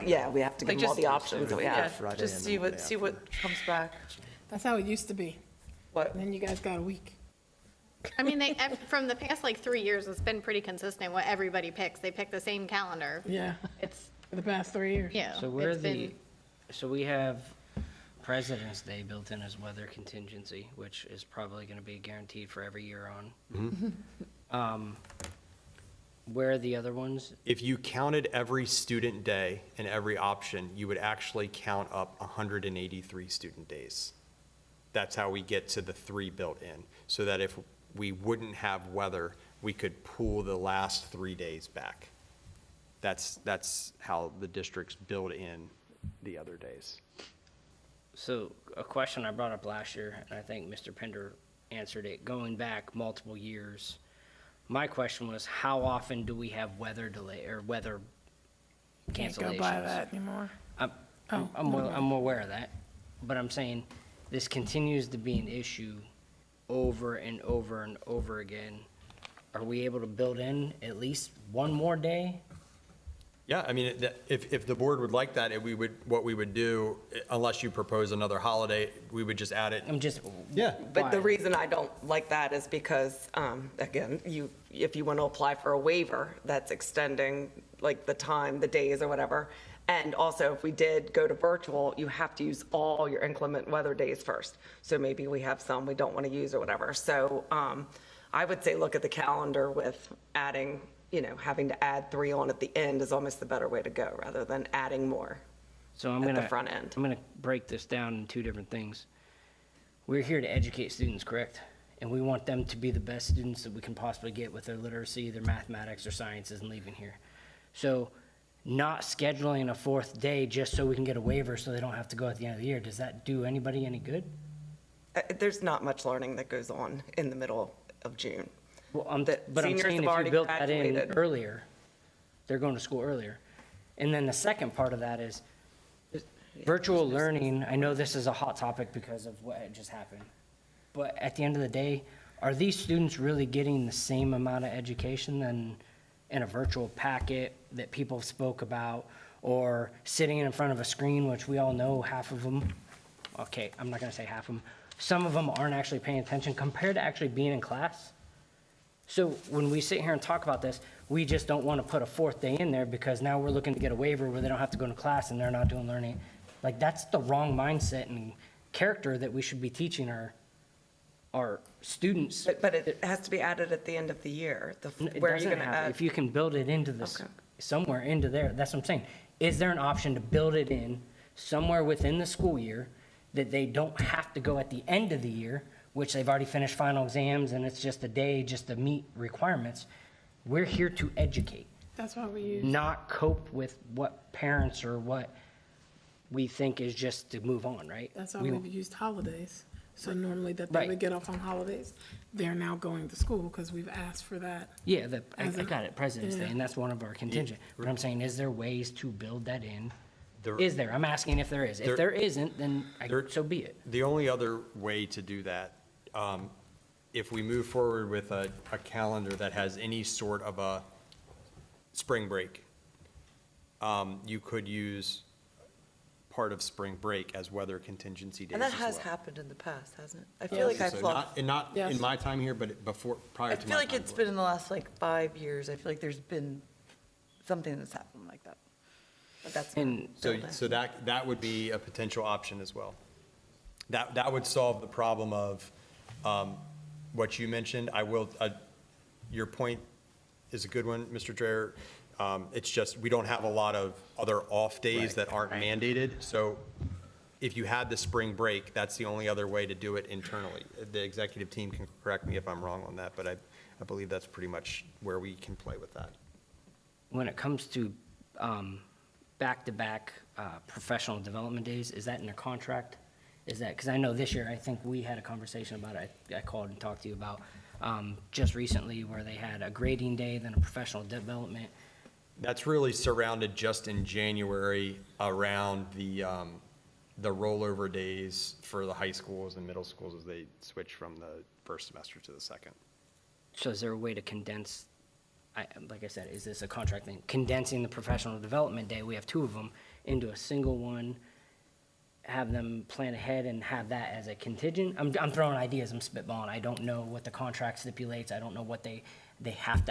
Speaker 5: Yeah, we have to give them all the options that we have.
Speaker 3: Yeah, just see what comes back.
Speaker 4: That's how it used to be.
Speaker 3: What?
Speaker 4: And then you guys got a week.
Speaker 2: I mean, from the past 3 years, it's been pretty consistent what everybody picks. They pick the same calendar.
Speaker 4: Yeah.
Speaker 2: It's,
Speaker 4: for the past 3 years.
Speaker 2: yeah.
Speaker 1: So we have President's Day built in as weather contingency, which is probably going to be guaranteed for every year on. Where are the other ones?
Speaker 6: If you counted every student day and every option, you would actually count up 183 student days. that's how we get to the 3 built in, so that if we wouldn't have weather, we could pull the last 3 days back. That's how the districts build in the other days.
Speaker 1: So a question I brought up last year, and I think Mr. Pender answered it, going back multiple years. My question was, how often do we have weather delay or weather
Speaker 4: Can't
Speaker 1: cancellations?
Speaker 4: go by that anymore.
Speaker 1: I'm aware of that, but I'm saying this continues to be an issue over and over and over again. Are we able to build in at least one more day?
Speaker 6: Yeah, I mean, if the board would like that, what we would do, unless you propose another holiday, we would just add it. Yeah.
Speaker 5: But the reason I don't like that is because, again, if you want to apply for a waiver, that's extending like the time, the days or whatever. And also, if we did go to virtual, you have to use all your inclement weather days first. So maybe we have some we don't want to use or whatever. So I would say look at the calendar with adding, having to add 3 on at the end is almost the better way to go, rather than adding more
Speaker 1: So
Speaker 5: at the front end.
Speaker 1: I'm gonna break this down in 2 different things. We're here to educate students, correct? And we want them to be the best students that we can possibly get with their literacy, their mathematics, their sciences, and leaving here. So not scheduling a 4th day just so we can get a waiver so they don't have to go at the end of the year, does that do anybody any good?
Speaker 5: There's not much learning that goes on in the middle of June.
Speaker 1: But I'm saying if you built that in earlier, they're going to school earlier. And then the second part of that is virtual learning. I know this is a hot topic because of what had just happened. But at the end of the day, are these students really getting the same amount of education than in a virtual packet that people spoke about, or sitting in front of a screen, which we all know half of them, okay, I'm not gonna say half of them, some of them aren't actually paying attention compared to actually being in class? So when we sit here and talk about this, we just don't want to put a 4th day in there because now we're looking to get a waiver where they don't have to go to class and they're not doing learning. Like, that's the wrong mindset and character that we should be teaching our students.
Speaker 5: But it has to be added at the end of the year.
Speaker 1: It
Speaker 5: Where are you
Speaker 1: doesn't
Speaker 5: going to
Speaker 1: have-
Speaker 5: add?
Speaker 1: If you can build it into this, somewhere into there, that's what I'm saying. Is there an option to build it in somewhere within the school year that they don't have to go at the end of the year, which they've already finished final exams and it's just a day just to meet requirements? We're here to educate,
Speaker 4: That's why we use.
Speaker 1: not cope with what parents or what we think is just to move on, right?
Speaker 4: That's why
Speaker 1: We-
Speaker 4: we've used holidays. So normally that they
Speaker 1: Right.
Speaker 4: would get off on holidays. They're now going to school because we've asked for that.
Speaker 1: Yeah, I
Speaker 4: As a-
Speaker 1: got it, President's Day,
Speaker 4: yeah.
Speaker 1: and that's one of our contingent. But I'm saying, is there ways to build that in?
Speaker 6: There-
Speaker 1: Is there? I'm asking if there is. If there isn't, then so be it.
Speaker 6: The only other way to do that, if we move forward with a calendar that has any sort of a spring break, you could use part of spring break as weather contingency days
Speaker 3: And that
Speaker 6: as
Speaker 3: has
Speaker 6: well.
Speaker 3: happened in the past, hasn't it? I feel like I've
Speaker 6: So
Speaker 3: lost.
Speaker 6: not
Speaker 3: Yes.
Speaker 6: in my time here, but prior
Speaker 3: I
Speaker 6: to my
Speaker 3: feel like
Speaker 6: time
Speaker 3: it's
Speaker 6: before.
Speaker 3: been in the last like 5 years. I feel like there's been something that's happened like that. But that's
Speaker 6: So that would be a potential option as well. That would solve the problem of what you mentioned. Your point is a good one, Mr. Dreyer. It's just, we don't have a lot of other off days that aren't mandated. So if you had the spring break, that's the only other way to do it internally. The executive team can correct me if I'm wrong on that, but I believe that's pretty much where we can play with that.
Speaker 1: When it comes to back-to-back professional development days, is that in a contract? Is that, because I know this year, I think we had a conversation about it. I called and talked to you about just recently where they had a grading day, then a professional development.
Speaker 6: That's really surrounded just in January around the rollover days for the high schools and middle schools as they switch from the first semester to the second.
Speaker 1: So is there a way to condense, like I said, is this a contract thing? Condensing the professional development day, we have 2 of them, into a single one, have them plan ahead and have that as a contingent? I'm throwing ideas, I'm spitballing. I don't know what the contract stipulates. I don't know what they have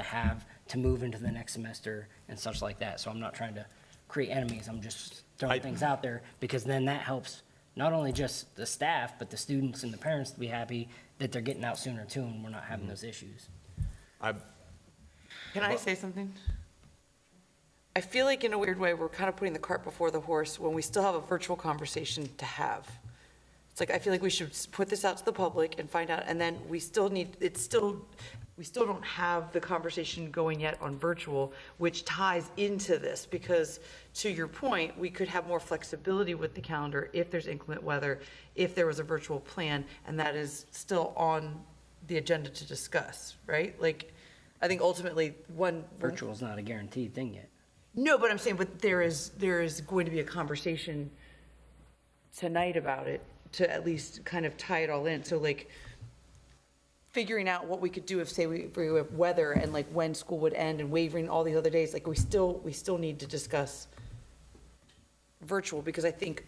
Speaker 1: to move into the next semester and such like that. So I'm not trying to create enemies. I'm just throwing things out there because then that helps not only just the staff, but the students and the parents to be happy that they're getting out sooner too and we're not having those issues.
Speaker 3: Can I say something? I feel like in a weird way, we're kind of putting the cart before the horse when we still have a virtual conversation to have. It's like, I feel like we should put this out to the public and find out, and then we still don't have the conversation going yet on virtual, which ties into this, because to your point, we could have more flexibility with the calendar if there's inclement weather, if there was a virtual plan, and that is still on the agenda to discuss, right? Like, I think ultimately
Speaker 1: Virtual is not a guaranteed thing yet.
Speaker 3: No, but I'm saying, but there is going to be a conversation tonight about it to at least kind of tie it all in. So like figuring out what we could do if, say, we have weather and like when school would end and waiving all these other days, like we still need to discuss virtual, because I think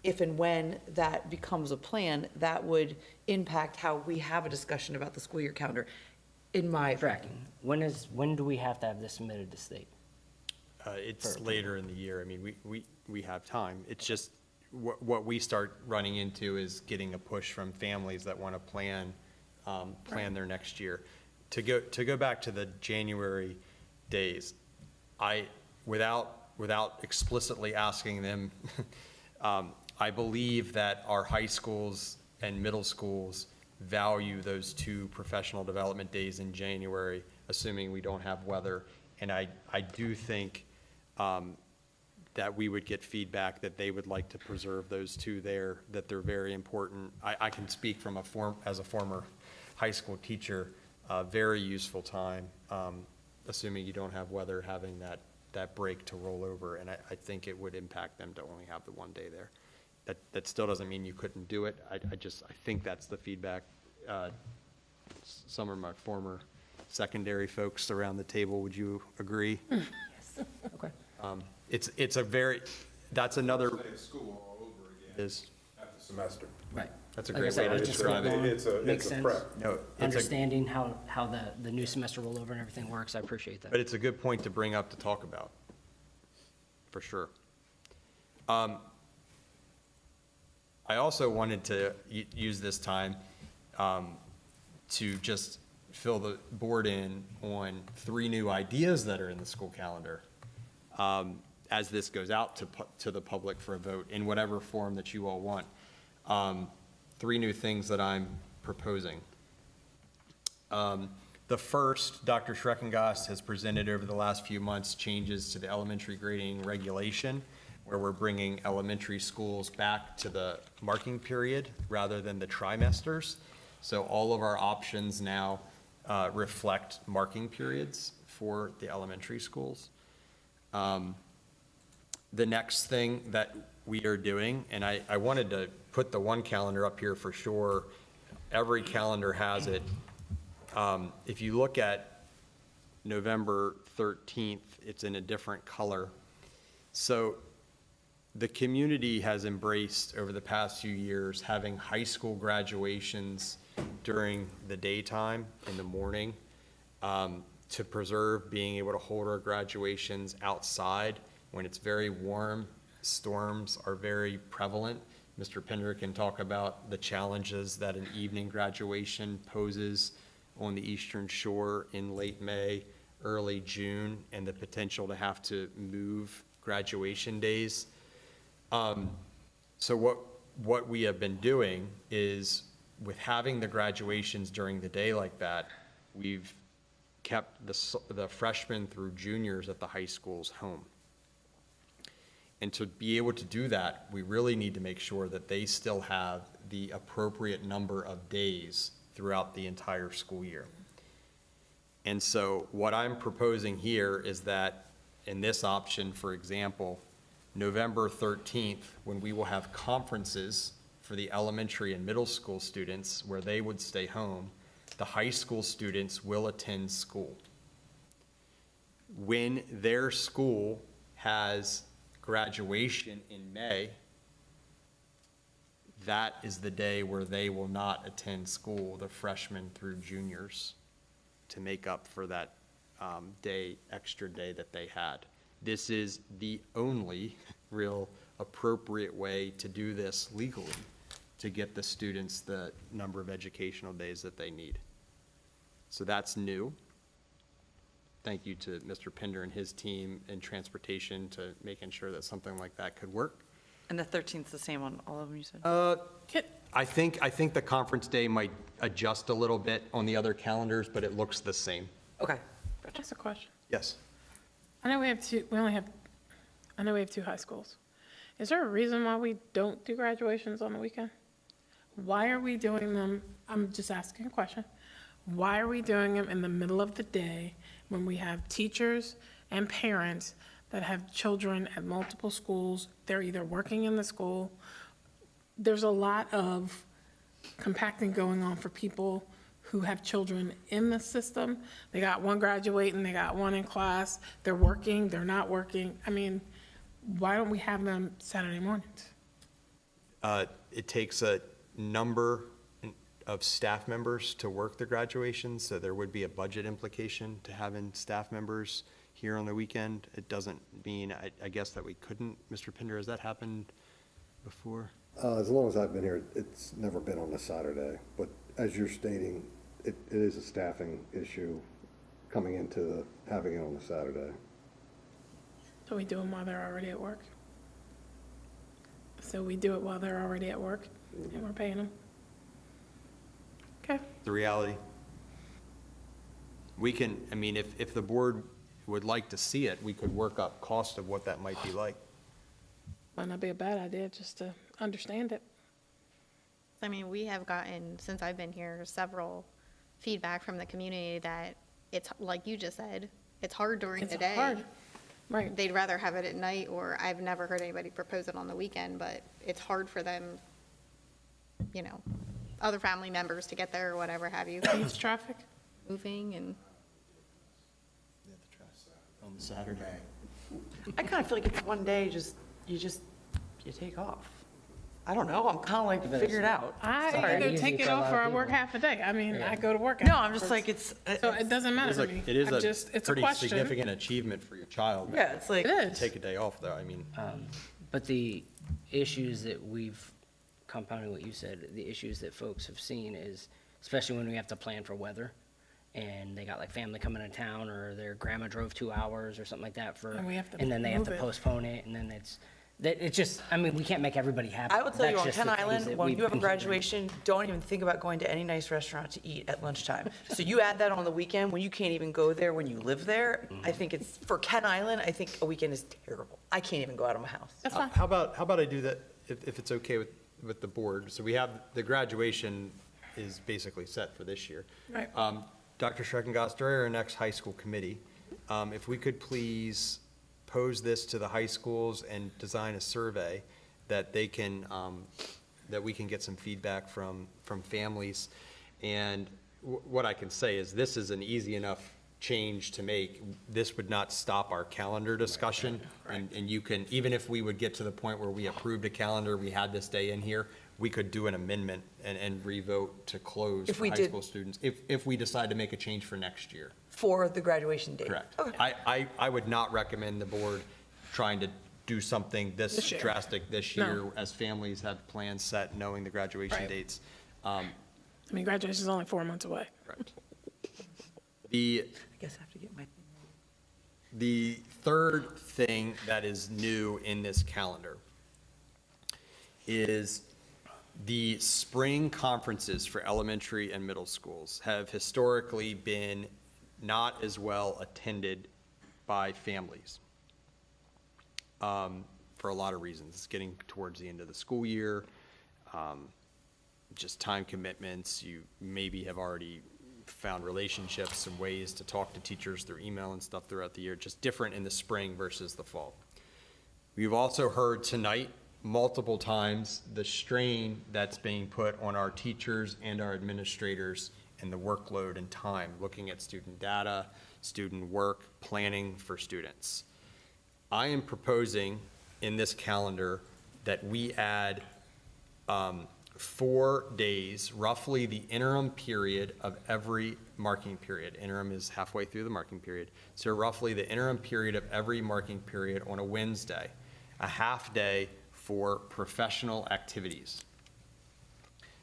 Speaker 3: if and when that becomes a plan, that would impact how we have a discussion about the school year calendar, in my.
Speaker 1: Tracking. When do we have to have this submitted to state?
Speaker 6: It's later in the year. I mean, we have time. It's just what we start running into is getting a push from families that want to plan their next year. To go back to the January days, without explicitly asking them, I believe that our high schools and middle schools value those 2 professional development days in January, assuming we don't have weather. And I do think that we would get feedback that they would like to preserve those 2 there, that they're very important. I can speak from as a former high school teacher, very useful time, assuming you don't have weather, having that break to roll over. And I think it would impact them to only have the 1 day there. That still doesn't mean you couldn't do it. I think that's the feedback. Some of my former secondary folks around the table, would you agree?
Speaker 1: Yes. Okay.
Speaker 6: That's another.
Speaker 20: School all over again.
Speaker 6: Is
Speaker 20: after semester.
Speaker 1: Right.
Speaker 6: That's a
Speaker 1: Like I
Speaker 6: great
Speaker 1: said,
Speaker 6: way to
Speaker 1: as the
Speaker 6: describe
Speaker 1: school
Speaker 6: it.
Speaker 1: makes
Speaker 20: It's a
Speaker 1: sense.
Speaker 20: prep.
Speaker 6: No,
Speaker 1: Understanding how the new semester rollover and everything works, I appreciate that.
Speaker 6: But it's a good point to bring up to talk about, for sure. I also wanted to use this time to just fill the board in on 3 new ideas that are in the school calendar as this goes out to the public for a vote in whatever form that you all want. 3 new things that I'm proposing. The first, Dr. Schreckengast has presented over the last few months changes to the elementary grading regulation, where we're bringing elementary schools back to the marking period rather than the trimesters. So all of our options now reflect marking periods for the elementary schools. The next thing that we are doing, and I wanted to put the one calendar up here for sure. Every calendar has it. If you look at November 13th, it's in a different color. So the community has embraced over the past few years having high school graduations during the daytime in the morning to preserve being able to hold our graduations outside when it's very warm. Storms are very prevalent. Mr. Pender can talk about the challenges that an evening graduation poses on the Eastern Shore in late May, early June, and the potential to have to move graduation days. So what we have been doing is, with having the graduations during the day like that, we've kept the freshmen through juniors at the high schools home. And to be able to do that, we really need to make sure that they still have the appropriate number of days throughout the entire school year. And so what I'm proposing here is that in this option, for example, November 13th, when we will have conferences for the elementary and middle school students where they would stay home, the high school students will attend school. When their school has graduation in May, that is the day where they will not attend school, the freshmen through juniors, to make up for that extra day that they had. This is the only real appropriate way to do this legally, to get the students the number of educational days that they need. So that's new. Thank you to Mr. Pender and his team in transportation to making sure that something like that could work.
Speaker 3: And the 13th's the same on all of them, you said?
Speaker 6: I think the conference day might adjust a little bit on the other calendars, but it looks the same.
Speaker 3: Okay.
Speaker 4: Just a question.
Speaker 6: Yes.
Speaker 4: I know we have two high schools. Is there a reason why we don't do graduations on the weekend? Why are we doing them? I'm just asking a question. Why are we doing them in the middle of the day when we have teachers and parents that have children at multiple schools? They're either working in the school. There's a lot of compacting going on for people who have children in the system. They got one graduating, they got one in class, they're working, they're not working. I mean, why don't we have them Saturday mornings?
Speaker 6: It takes a number of staff members to work the graduation, so there would be a budget implication to having staff members here on the weekend. It doesn't mean, I guess, that we couldn't. Mr. Pinder, has that happened before?
Speaker 14: As long as I've been here, it's never been on a Saturday, but as you're stating, it is a staffing issue coming into having it on a Saturday.
Speaker 4: So we do them while they're already at work? So we do it while they're already at work and we're paying them? Okay.
Speaker 6: The reality. We can, I mean, if the board would like to see it, we could work up cost of what that might be like.
Speaker 4: Might not be a bad idea just to understand it.
Speaker 2: I mean, we have gotten, since I've been here, several feedback from the community that it's, like you just said, it's hard during the day.
Speaker 4: It's hard, right.
Speaker 2: They'd rather have it at night, or I've never heard anybody propose it on the weekend, but it's hard for them, you know, other family members to get there or whatever have you.
Speaker 4: It's traffic.
Speaker 2: Moving and.
Speaker 6: On Saturday.
Speaker 3: I kind of feel like it's one day, you take off. I don't know, I'm kind of like, figure it out.
Speaker 4: I
Speaker 3: Sorry.
Speaker 4: either take it off or I work half a day. I mean, I go to work.
Speaker 3: No, I'm just like, it's.
Speaker 4: So it doesn't matter to me.
Speaker 6: It is
Speaker 4: I'm just,
Speaker 6: a
Speaker 4: it's a
Speaker 6: pretty
Speaker 4: question.
Speaker 6: significant achievement for your child.
Speaker 3: Yeah, it's like.
Speaker 4: It is.
Speaker 6: Take a day off, though, I mean.
Speaker 1: But the issues that we've, compounding what you said, the issues that folks have seen is, especially when we have to plan for weather, and they got like family coming to town, or their grandma drove 2 hours or something like that for,
Speaker 4: And we have to
Speaker 1: and then they have
Speaker 4: move
Speaker 1: to
Speaker 4: it.
Speaker 1: postpone it, and then it's just, I mean, we can't make everybody happy.
Speaker 3: I will tell you,
Speaker 1: That's
Speaker 3: on
Speaker 1: just
Speaker 3: Ken
Speaker 1: the things
Speaker 3: Island,
Speaker 1: that
Speaker 3: when
Speaker 1: we've
Speaker 3: you have a
Speaker 1: been hearing.
Speaker 3: graduation, don't even think about going to any nice restaurant to eat at lunchtime. So you add that on the weekend, when you can't even go there when you live there, I think it's, for Ken Island, I think a weekend is terrible. I can't even go out of my house.
Speaker 4: That's fine.
Speaker 6: How about I do that, if it's okay with the board? So we have, the graduation is basically set for this year.
Speaker 4: Right.
Speaker 6: Dr. Schreckengast, during our next high school committee, if we could please pose this to the high schools and design a survey that they can, that we can get some feedback from families. And what I can say is this is an easy enough change to make. This would not stop our calendar discussion. And you can, even if we would get to the point where we approved a calendar, we had this day in here, we could do an amendment and revote to close
Speaker 3: If
Speaker 6: for
Speaker 3: we
Speaker 6: high
Speaker 3: did-
Speaker 6: school students, if we decide to make a change for next year.
Speaker 3: For the graduation date.
Speaker 6: Correct. I would not recommend the board trying to do something this
Speaker 4: This year.
Speaker 6: drastic this
Speaker 4: No.
Speaker 6: year, as families have plans set, knowing the graduation
Speaker 4: Right.
Speaker 6: dates.
Speaker 4: I mean, graduation is only 4 months away.
Speaker 6: The,
Speaker 3: I guess I have to get my.
Speaker 6: the third thing that is new in this calendar is the spring conferences for elementary and middle schools have historically been not as well attended by families, for a lot of reasons. It's getting towards the end of the school year, just time commitments. You maybe have already found relationships and ways to talk to teachers through email and stuff throughout the year, just different in the spring versus the fall. We've also heard tonight multiple times the strain that's being put on our teachers and our administrators and the workload and time, looking at student data, student work, planning for students. I am proposing in this calendar that we add 4 days, roughly the interim period of every marking period. Interim is halfway through the marking period. So roughly the interim period of every marking period on a Wednesday, a half day for professional activities.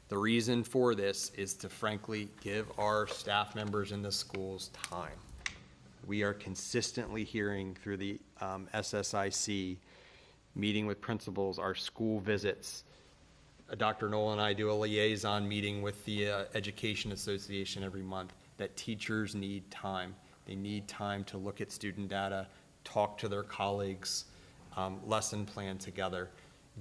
Speaker 6: The reason for this is to frankly give our staff members in the schools time. We are consistently hearing through the SSIC meeting with principals, our school visits. Dr. Noel and I do a liaison meeting with the Education Association every month, that teachers need time. They need time to look at student data, talk to their colleagues, lesson plan together.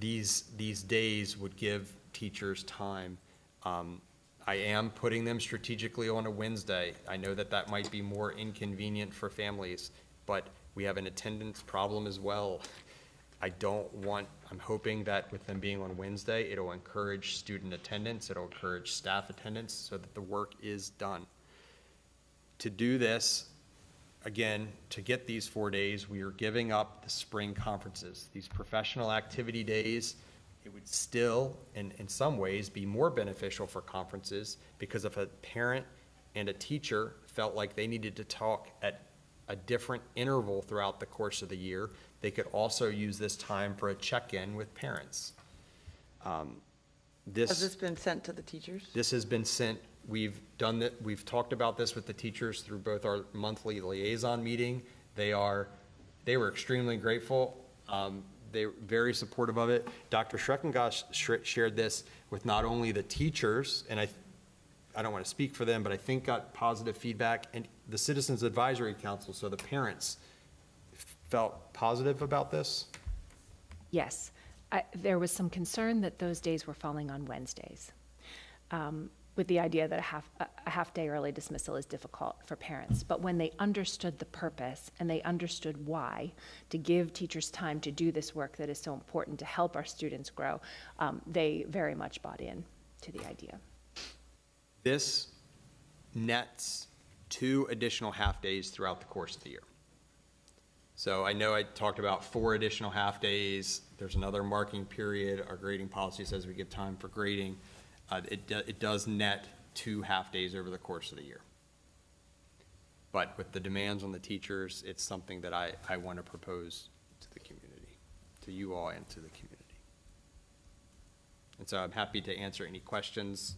Speaker 6: These days would give teachers time. I am putting them strategically on a Wednesday. I know that that might be more inconvenient for families, but we have an attendance problem as well. I'm hoping that with them being on Wednesday, it'll encourage student attendance, it'll encourage staff attendance so that the work is done. To do this, again, to get these 4 days, we are giving up the spring conferences. These professional activity days, it would still, in some ways, be more beneficial for conferences, because if a parent and a teacher felt like they needed to talk at a different interval throughout the course of the year, they could also use this time for a check-in with parents.
Speaker 3: Has this been sent to the teachers?
Speaker 6: This has been sent. We've done that. We've talked about this with the teachers through both our monthly liaison meeting. They were extremely grateful. They were very supportive of it. Dr. Schreckengoss shared this with not only the teachers, and I don't want to speak for them, but I think got positive feedback, and the Citizens Advisory Council, so the parents felt positive about this?
Speaker 18: Yes. There was some concern that those days were falling on Wednesdays, with the idea that a half-day early dismissal is difficult for parents. But when they understood the purpose and they understood why, to give teachers time to do this work that is so important to help our students grow, they very much bought in to the idea.
Speaker 6: This nets 2 additional half-days throughout the course of the year. So I know I talked about 4 additional half-days. There's another marking period. Our grading policy says we give time for grading. It does net 2 half-days over the course of the year. But with the demands on the teachers, it's something that I want to propose to the community, to you all and to the community. And so I'm happy to answer any questions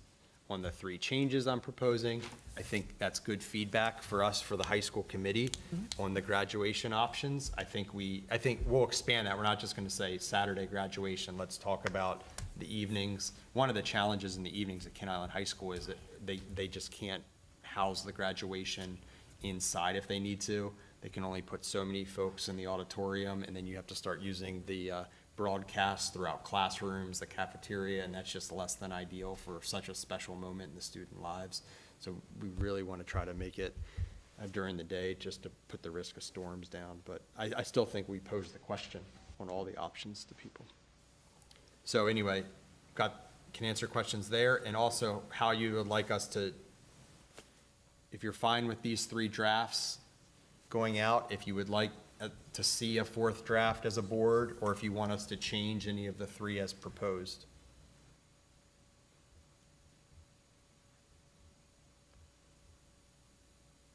Speaker 6: on the 3 changes I'm proposing. I think that's good feedback for us, for the high school committee, on the graduation options. I think we'll expand that. We're not just going to say Saturday graduation. Let's talk about the evenings. One of the challenges in the evenings at Kent Island High School is that they just can't house the graduation inside if they need to. They can only put so many folks in the auditorium, and then you have to start using the broadcast throughout classrooms, the cafeteria, and that's just less than ideal for such a special moment in the student lives. So we really want to try to make it during the day, just to put the risk of storms down. But I still think we pose the question on all the options to people. So anyway, can answer questions there, and also how you would like us to, if you're fine with these 3 drafts going out, if you would like to see a 4th draft as a board, or if you want us to change any of the 3 as proposed.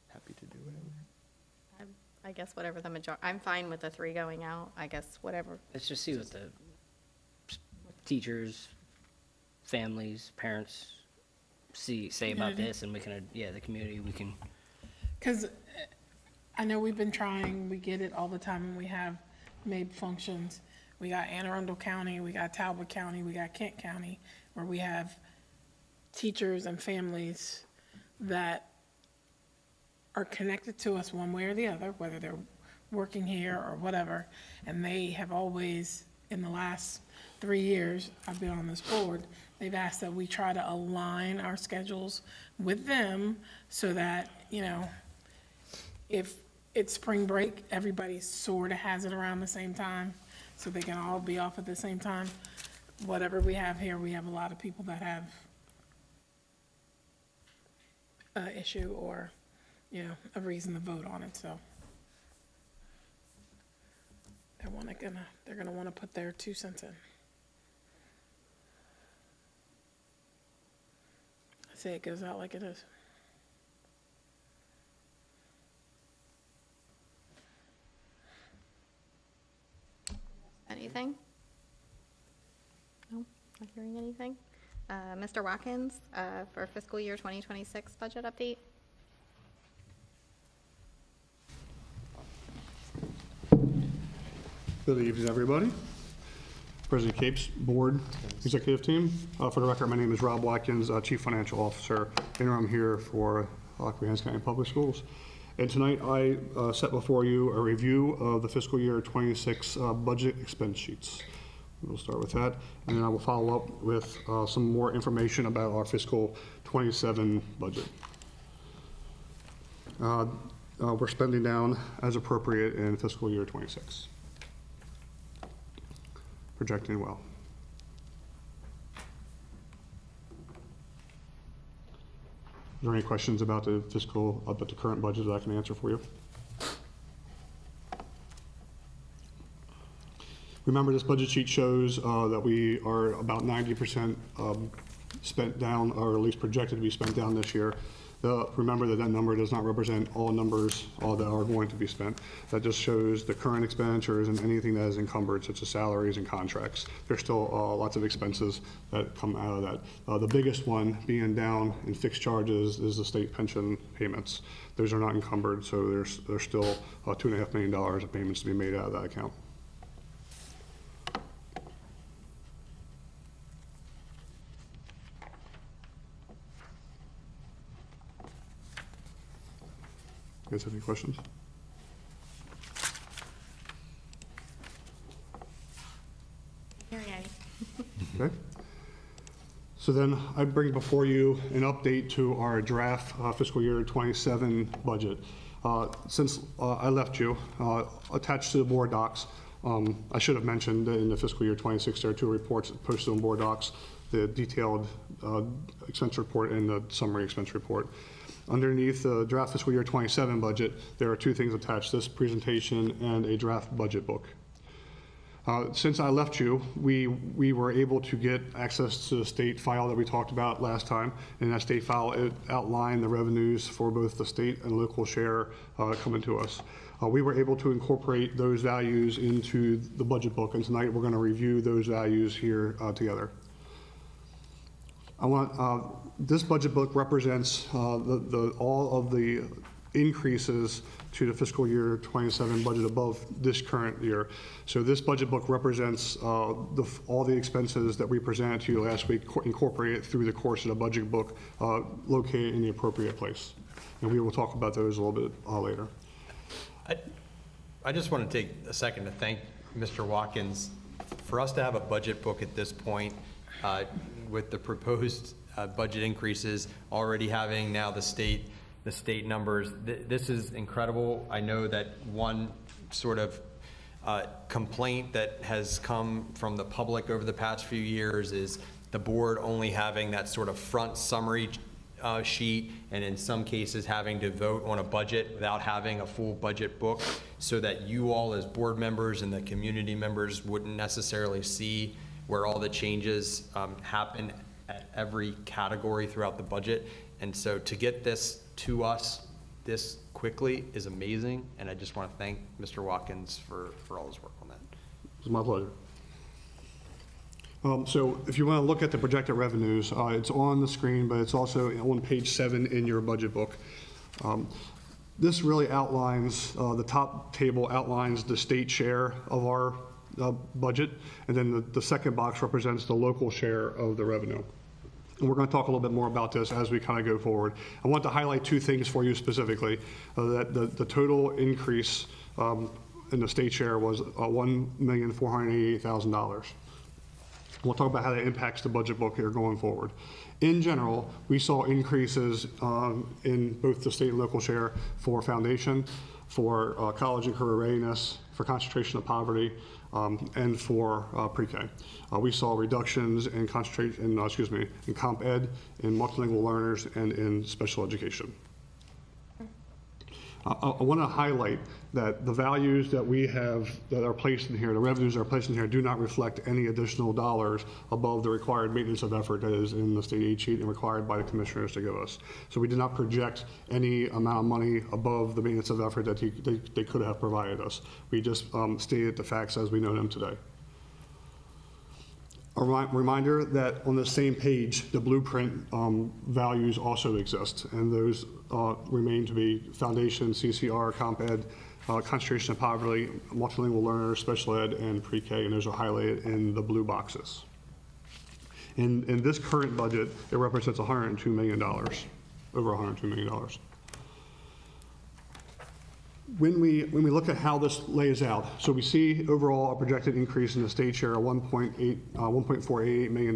Speaker 6: Happy to do whatever.
Speaker 2: I guess whatever the I'm fine with the 3 going out, I guess whatever.
Speaker 1: Let's just see what the teachers, families, parents say about this, and we can, the community, we can.
Speaker 4: Because I know we've been trying, we get it all the time when we have MABE functions. We got Anne Arundel County, we got Talbot County, we got Kent County, where we have teachers and families that are connected to us one way or the other, whether they're working here or whatever. And they have always, in the last 3 years I've been on this board, they've asked that we try to align our schedules with them so that, if it's spring break, everybody sort of has it around the same time, so they can all be off at the same time. Whatever we have here, we have a lot of people that have an issue or, a reason to vote on it, so. They're gonna want to put their 2 cents in. I say it goes out like it is.
Speaker 2: Anything? No, not hearing anything. Mr. Watkins, for fiscal year 2026 budget update.
Speaker 19: Good evening, everybody. President Capes, Board, Executive Team. For the record, my name is Rob Watkins, Chief Financial Officer, and I'm here for Queens County Public Schools. And tonight I set before you a review of the fiscal year 26 budget expense sheets. We'll start with that, and then I will follow up with some more information about our fiscal 27 budget. We're spending down as appropriate in fiscal year 26. Projecting well. Are there any questions about the current budget that I can answer for you? Remember, this budget sheet shows that we are about 90% spent down, or at least projected to be spent down this year. Remember that number does not represent all numbers that are going to be spent. That just shows the current expenditures and anything that is encumbered, such as salaries and contracts. There's still lots of expenses that come out of that. The biggest one being down in fixed charges is the state pension payments. Those are not encumbered, so there's still $2.5 million of payments to be made out of that account. You guys have any questions? Okay. So then I bring before you an update to our draft fiscal year 27 budget. Since I left you, attached to the board docs, I should have mentioned that in the fiscal year 26 there are 2 reports posted on board docs, the detailed expense report and the summary expense report. Underneath the draft fiscal year 27 budget, there are 2 things attached, this presentation and a draft budget book. Since I left you, we were able to get access to the state file that we talked about last time. In that state file, it outlined the revenues for both the state and local share coming to us. We were able to incorporate those values into the budget book, and tonight we're going to review those values here together. This budget book represents all of the increases to the fiscal year 27 budget above this current year. So this budget book represents all the expenses that we presented to you last week, incorporated through the course of the budget book, located in the appropriate place. And we will talk about those a little bit later.
Speaker 6: I just want to take a second to thank Mr. Watkins. For us to have a budget book at this point, with the proposed budget increases, already having now the state numbers, this is incredible. I know that one sort of complaint that has come from the public over the past few years is the board only having that sort of front summary sheet, and in some cases having to vote on a budget without having a full budget book, so that you all as board members and the community members wouldn't necessarily see where all the changes happen at every category throughout the budget. And so to get this to us this quickly is amazing, and I just want to thank Mr. Watkins for all his work on that.
Speaker 19: It's my pleasure. So if you want to look at the projected revenues, it's on the screen, but it's also on page 7 in your budget book. This really outlines, the top table outlines the state share of our budget, and then the second box represents the local share of the revenue. And we're going to talk a little bit more about this as we kind of go forward. I want to highlight 2 things for you specifically. That the total increase in the state share was $1,488,000. We'll talk about how that impacts the budget book here going forward. In general, we saw increases in both the state and local share for foundation, for college and career readiness, for concentration of poverty, and for pre-K. We saw reductions in in comp ed, in multilingual learners, and in special education. I want to highlight that the values that we have that are placed in here, the revenues that are placed in here, do not reflect any additional dollars above the required maintenance of effort that is in the state aid sheet and required by the commissioners to give us. So we did not project any amount of money above the maintenance of effort that they could have provided us. We just stated the facts as we know them today. A reminder that on the same page, the blueprint values also exist, and those remain to be foundation, CCR, comp ed, concentration of poverty, multilingual learners, special ed, and pre-K, and those are highlighted in the blue boxes. In this current budget, it represents $102 million, over $102 million. When we look at how this lays out, so we see overall a projected increase in the state share of $1.488 million.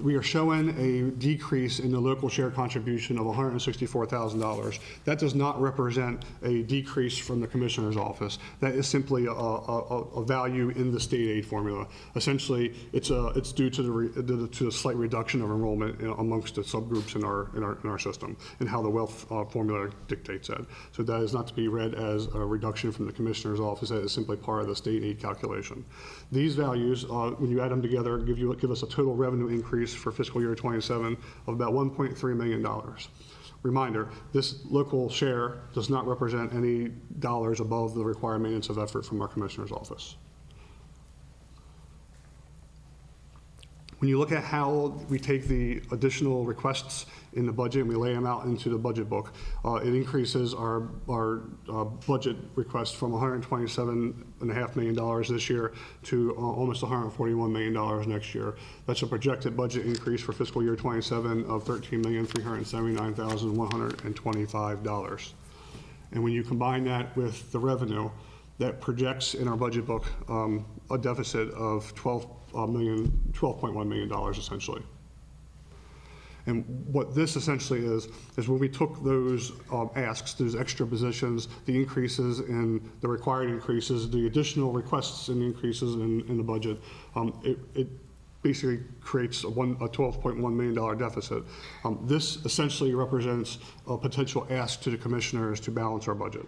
Speaker 19: We are showing a decrease in the local share contribution of $164,000. That does not represent a decrease from the commissioner's office. That is simply a value in the state aid formula. Essentially, it's due to the slight reduction of enrollment amongst the subgroups in our system and how the wealth formula dictates that. So that is not to be read as a reduction from the commissioner's office. That is simply part of the state aid calculation. These values, when you add them together, give us a total revenue increase for fiscal year 27 of about $1.3 million. Reminder, this local share does not represent any dollars above the required maintenance of effort from our commissioner's office. When you look at how we take the additional requests in the budget and we lay them out into the budget book, it increases our budget request from $127.5 million this year to almost $141 million next year. That's a projected budget increase for fiscal year 27 of $13,379,125. And when you combine that with the revenue, that projects in our budget book a deficit of $12.1 million essentially. And what this essentially is when we took those asks, those extra positions, the increases in the required increases, the additional requests and increases in the budget, it basically creates a $12.1 million deficit. This essentially represents a potential ask to the commissioners to balance our budget.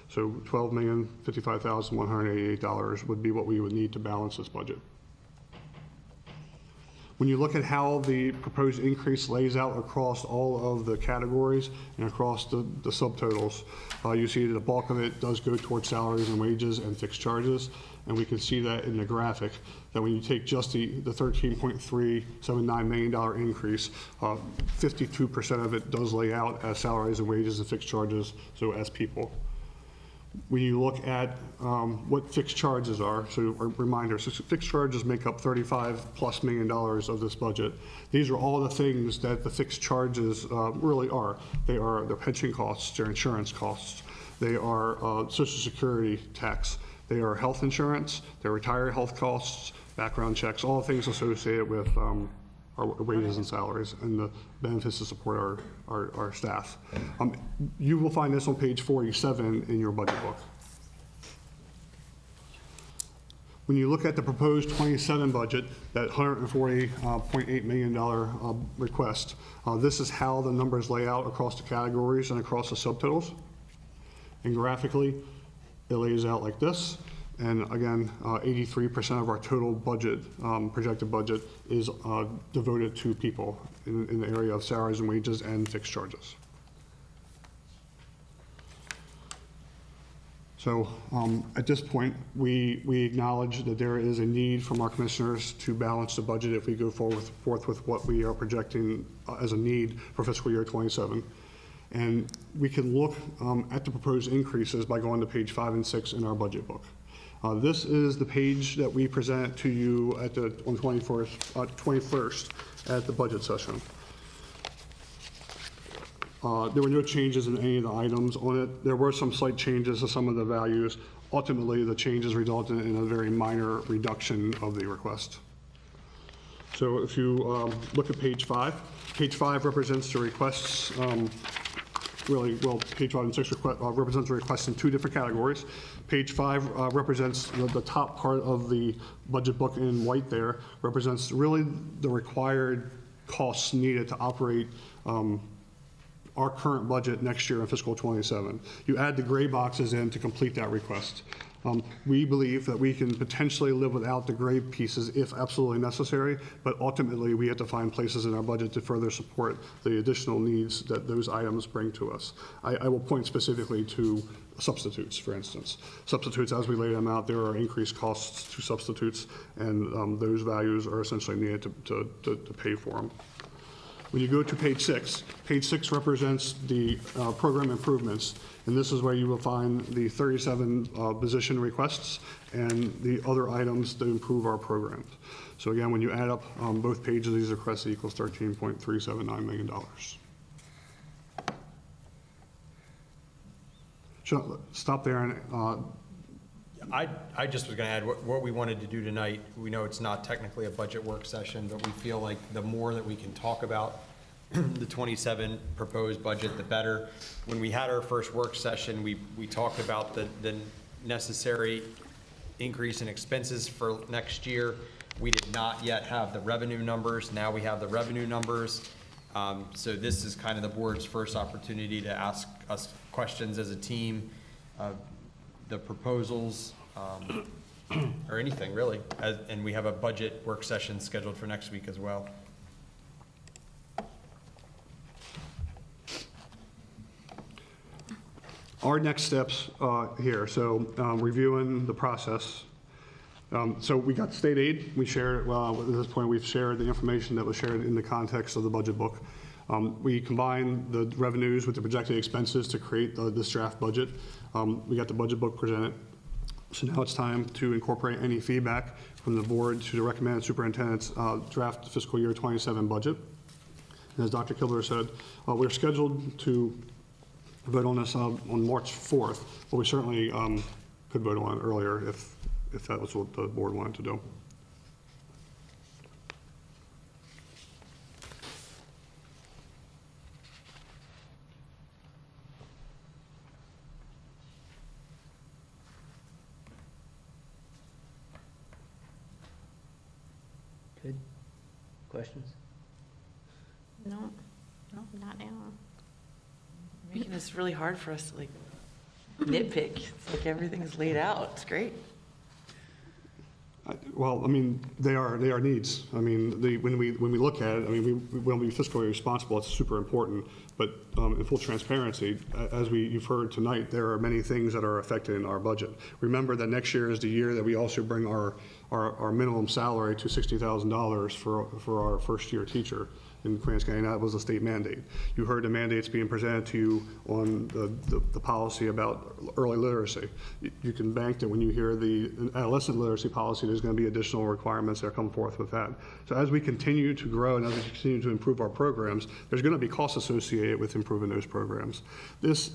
Speaker 19: So $12,055,188 would be what we would need to balance this budget. When you look at how the proposed increase lays out across all of the categories and across the subtotals, you see that the bulk of it does go towards salaries and wages and fixed charges. And we can see that in the graphic, that when you take just the $13.379 million increase, 52% of it does lay out as salaries and wages and fixed charges, so as people. When you look at what fixed charges are, so a reminder, so fixed charges make up $35+ million of this budget. These are all the things that the fixed charges really are. They are their pension costs, their insurance costs, they are Social Security tax, they are health insurance, their retiree health costs, background checks, all the things associated with our wages and salaries and the benefits to support our staff. You will find this on page 47 in your budget book. When you look at the proposed 27 budget, that $140.8 million request, this is how the numbers lay out across the categories and across the subtotals. And graphically, it lays out like this. And again, 83% of our total budget, projected budget, is devoted to people in the area of salaries and wages and fixed charges. So at this point, we acknowledge that there is a need from our commissioners to balance the budget if we go forth with what we are projecting as a need for fiscal year 27. And we can look at the proposed increases by going to page 5 and 6 in our budget book. This is the page that we present to you on the 21st at the budget session. There were no changes in any of the items on it. There were some slight changes to some of the values. Ultimately, the changes resulted in a very minor reduction of the request. So if you look at page 5 represents the requests page 5 and 6 represents the requests in two different categories. Page 5 represents the top part of the budget book in white there, represents really the required costs needed to operate our current budget next year in fiscal 27. You add the gray boxes in to complete that request. We believe that we can potentially live without the gray pieces if absolutely necessary, but ultimately we have to find places in our budget to further support the additional needs that those items bring to us. I will point specifically to substitutes, for instance. Substitutes, as we lay them out, there are increased costs to substitutes, and those values are essentially needed to pay for them. When you go to page 6 represents the program improvements, and this is where you will find the 37 position requests and the other items to improve our programs. So again, when you add up both pages, these requests equals $13.379 million. Stop there and
Speaker 6: I just was going to add what we wanted to do tonight. We know it's not technically a budget work session, but we feel like the more that we can talk about the 27 proposed budget, the better. When we had our first work session, we talked about the necessary increase in expenses for next year. We did not yet have the revenue numbers. Now we have the revenue numbers. So this is kind of the board's first opportunity to ask us questions as a team, the proposals, or anything really. And we have a budget work session scheduled for next week as well.
Speaker 19: Our next steps here, so reviewing the process. So we got state aid. We shared, at this point, we've shared the information that was shared in the context of the budget book. We combined the revenues with the projected expenses to create this draft budget. We got the budget book presented. So now it's time to incorporate any feedback from the board to the recommended superintendent's draft fiscal year 27 budget. And as Dr. Kibler said, we're scheduled to vote on this on March 4th, but we certainly could vote on it earlier if that was what the board wanted to do.
Speaker 1: Good. Questions?
Speaker 2: No, not now.
Speaker 3: Making this really hard for us to like nitpick. It's like everything is laid out. It's great.
Speaker 19: Well, I mean, they are needs. I mean, when we look at it, I mean, we want to be fiscally responsible. It's super important. But in full transparency, as you've heard tonight, there are many things that are affected in our budget. Remember that next year is the year that we also bring our minimum salary to $60,000 for our first year teacher in Queens County. That was a state mandate. You heard the mandates being presented to you on the policy about early literacy. You can bank that when you hear the adolescent literacy policy, there's going to be additional requirements that come forth with that. So as we continue to grow and as we continue to improve our programs, there's going to be costs associated with improving those programs. This,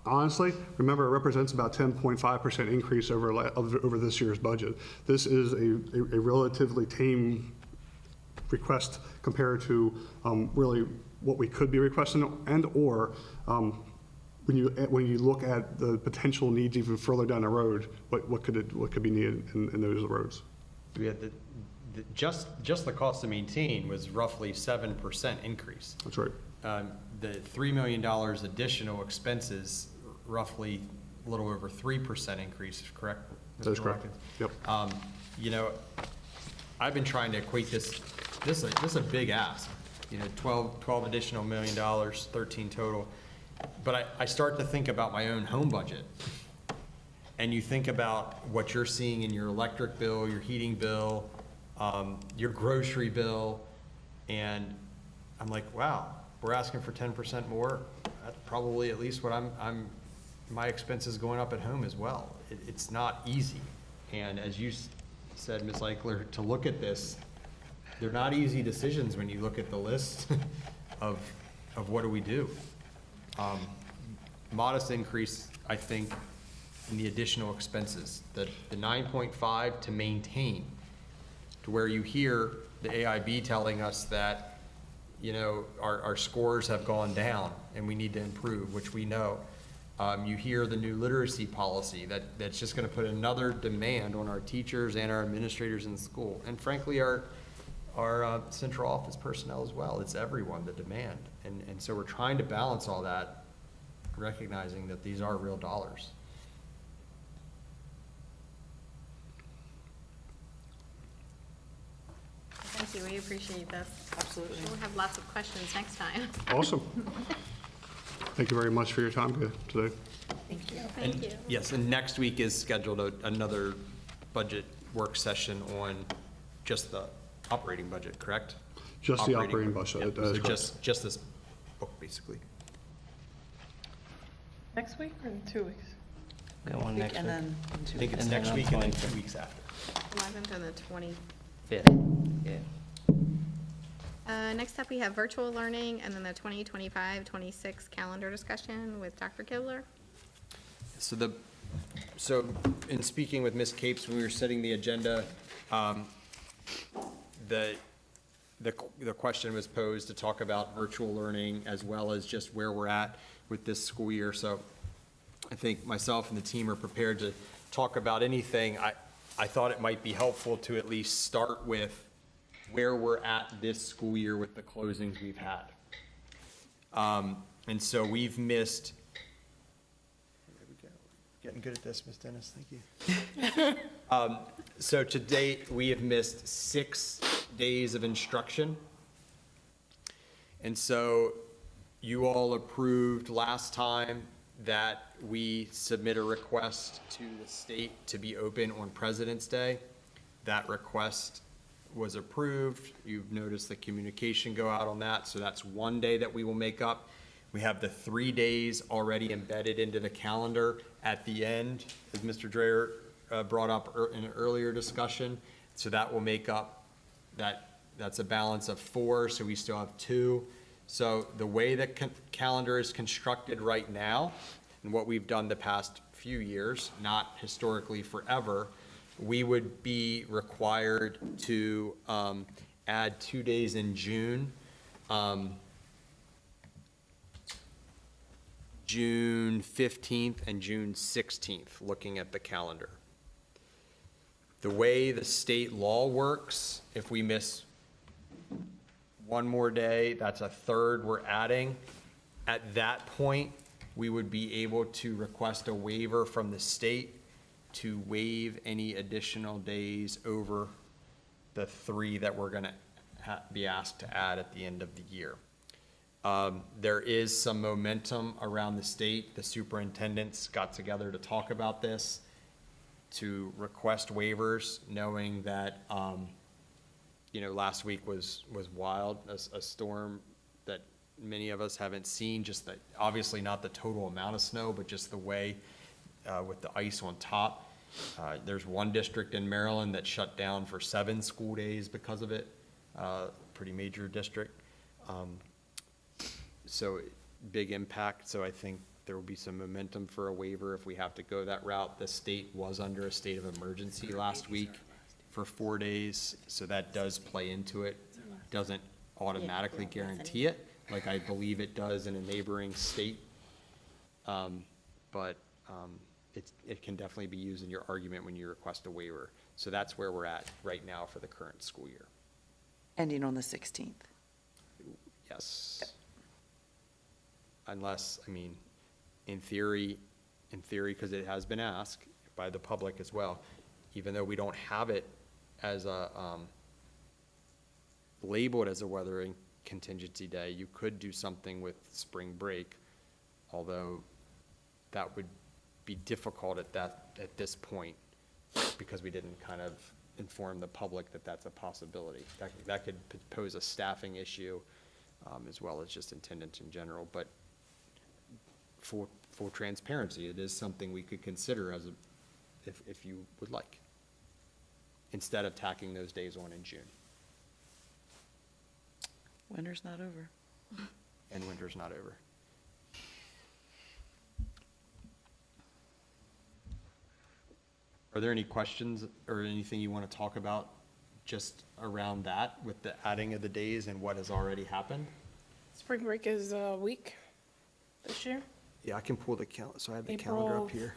Speaker 19: honestly, remember, it represents about 10.5% increase over this year's budget. This is a relatively tame request compared to really what we could be requesting, and or when you look at the potential needs even further down the road, what could be needed in those roads?
Speaker 6: We had just the cost to maintain was roughly 7% increase.
Speaker 19: That's right.
Speaker 6: The $3 million additional expenses, roughly a little over 3% increase, correct?
Speaker 19: That is correct. Yep.
Speaker 6: You know, I've been trying to equate this is a big ask. You know, 12 additional $1 million, 13 total. But I start to think about my own home budget. And you think about what you're seeing in your electric bill, your heating bill, your grocery bill, and I'm like, wow, we're asking for 10% more. That's probably at least what my expenses going up at home as well. It's not easy. And as you said, Ms. Eichler, to look at this, they're not easy decisions when you look at the list of what do we do. Modest increase, I think, in the additional expenses. The 9.5 to maintain, to where you hear the AIB telling us that, you know, our scores have gone down and we need to improve, which we know. You hear the new literacy policy that's just going to put another demand on our teachers and our administrators in the school, and frankly our central office personnel as well. It's everyone, the demand, and so we're trying to balance all that, recognizing that these are real dollars.
Speaker 2: Thank you, we appreciate this.
Speaker 3: Absolutely.
Speaker 2: We'll have lots of questions next time.
Speaker 19: Awesome. Thank you very much for your time today.
Speaker 2: Thank you. Thank you.
Speaker 6: Yes, and next week is scheduled another budget work session on just the operating budget, correct?
Speaker 19: Just the operating budget.
Speaker 6: Yep,
Speaker 19: that is
Speaker 6: so
Speaker 19: correct.
Speaker 6: just this book, basically.
Speaker 4: Next week or in 2 weeks?
Speaker 1: Got one next week.
Speaker 3: And then
Speaker 6: I think it's
Speaker 1: And then
Speaker 6: next
Speaker 1: on
Speaker 6: week and then
Speaker 1: 25th.
Speaker 6: 2 weeks after.
Speaker 2: 11th and the 20th.
Speaker 1: Fifth, yeah.
Speaker 2: Next up, we have virtual learning and then the 2025-26 calendar discussion with Dr. Kibler.
Speaker 6: So in speaking with Ms. Capes, when we were setting the agenda, the question was posed to talk about virtual learning as well as just where we're at with this school year. So I think myself and the team are prepared to talk about anything. I thought it might be helpful to at least start with where we're at this school year with the closings we've had. And so we've missed, there we go. Getting good at this, Ms. Dennis, thank you. So to date, we have missed 6 days of instruction. And so you all approved last time that we submit a request to the state to be open on President's Day. That request was approved. You've noticed the communication go out on that, so that's 1 day that we will make up. We have the 3 days already embedded into the calendar at the end, as Mr. Dreyer brought up in an earlier discussion. So that will make up, that's a balance of 4, so we still have 2. So the way the calendar is constructed right now, and what we've done the past few years, not historically forever, we would be required to add 2 days in June, June 15th and June 16th, looking at the calendar. The way the state law works, if we miss 1 more day, that's a third we're adding. At that point, we would be able to request a waiver from the state to waive any additional days over the 3 that we're gonna be asked to add at the end of the year. There is some momentum around the state. The superintendents got together to talk about this, to request waivers, knowing that, last week was wild, a storm that many of us haven't seen, just that, obviously not the total amount of snow, but just the way with the ice on top. There's one district in Maryland that shut down for 7 school days because of it, pretty major district. So big impact. So I think there will be some momentum for a waiver if we have to go that route. The state was under a state of emergency last week for 4 days, so that does play into it. Doesn't automatically guarantee it, like I believe it does in a neighboring state. But it can definitely be used in your argument when you request a waiver. So that's where we're at right now for the current school year.
Speaker 3: Ending on the 16th.
Speaker 6: Yes. Unless, in theory, because it has been asked by the public as well, even though we don't have it as a, labeled as a weathering contingency day, you could do something with spring break, although that would be difficult at this point, because we didn't kind of inform the public that that's a possibility. That could pose a staffing issue, as well as just attendance in general, but for full transparency, it is something we could consider if you would like, instead of tacking those days on in June.
Speaker 3: Winter's not over.
Speaker 6: And winter's not over. Are there any questions or anything you want to talk about just around that with the adding of the days and what has already happened?
Speaker 4: Spring break is a week this year.
Speaker 6: Yeah, I can pull the calendar, so I have the calendar up here.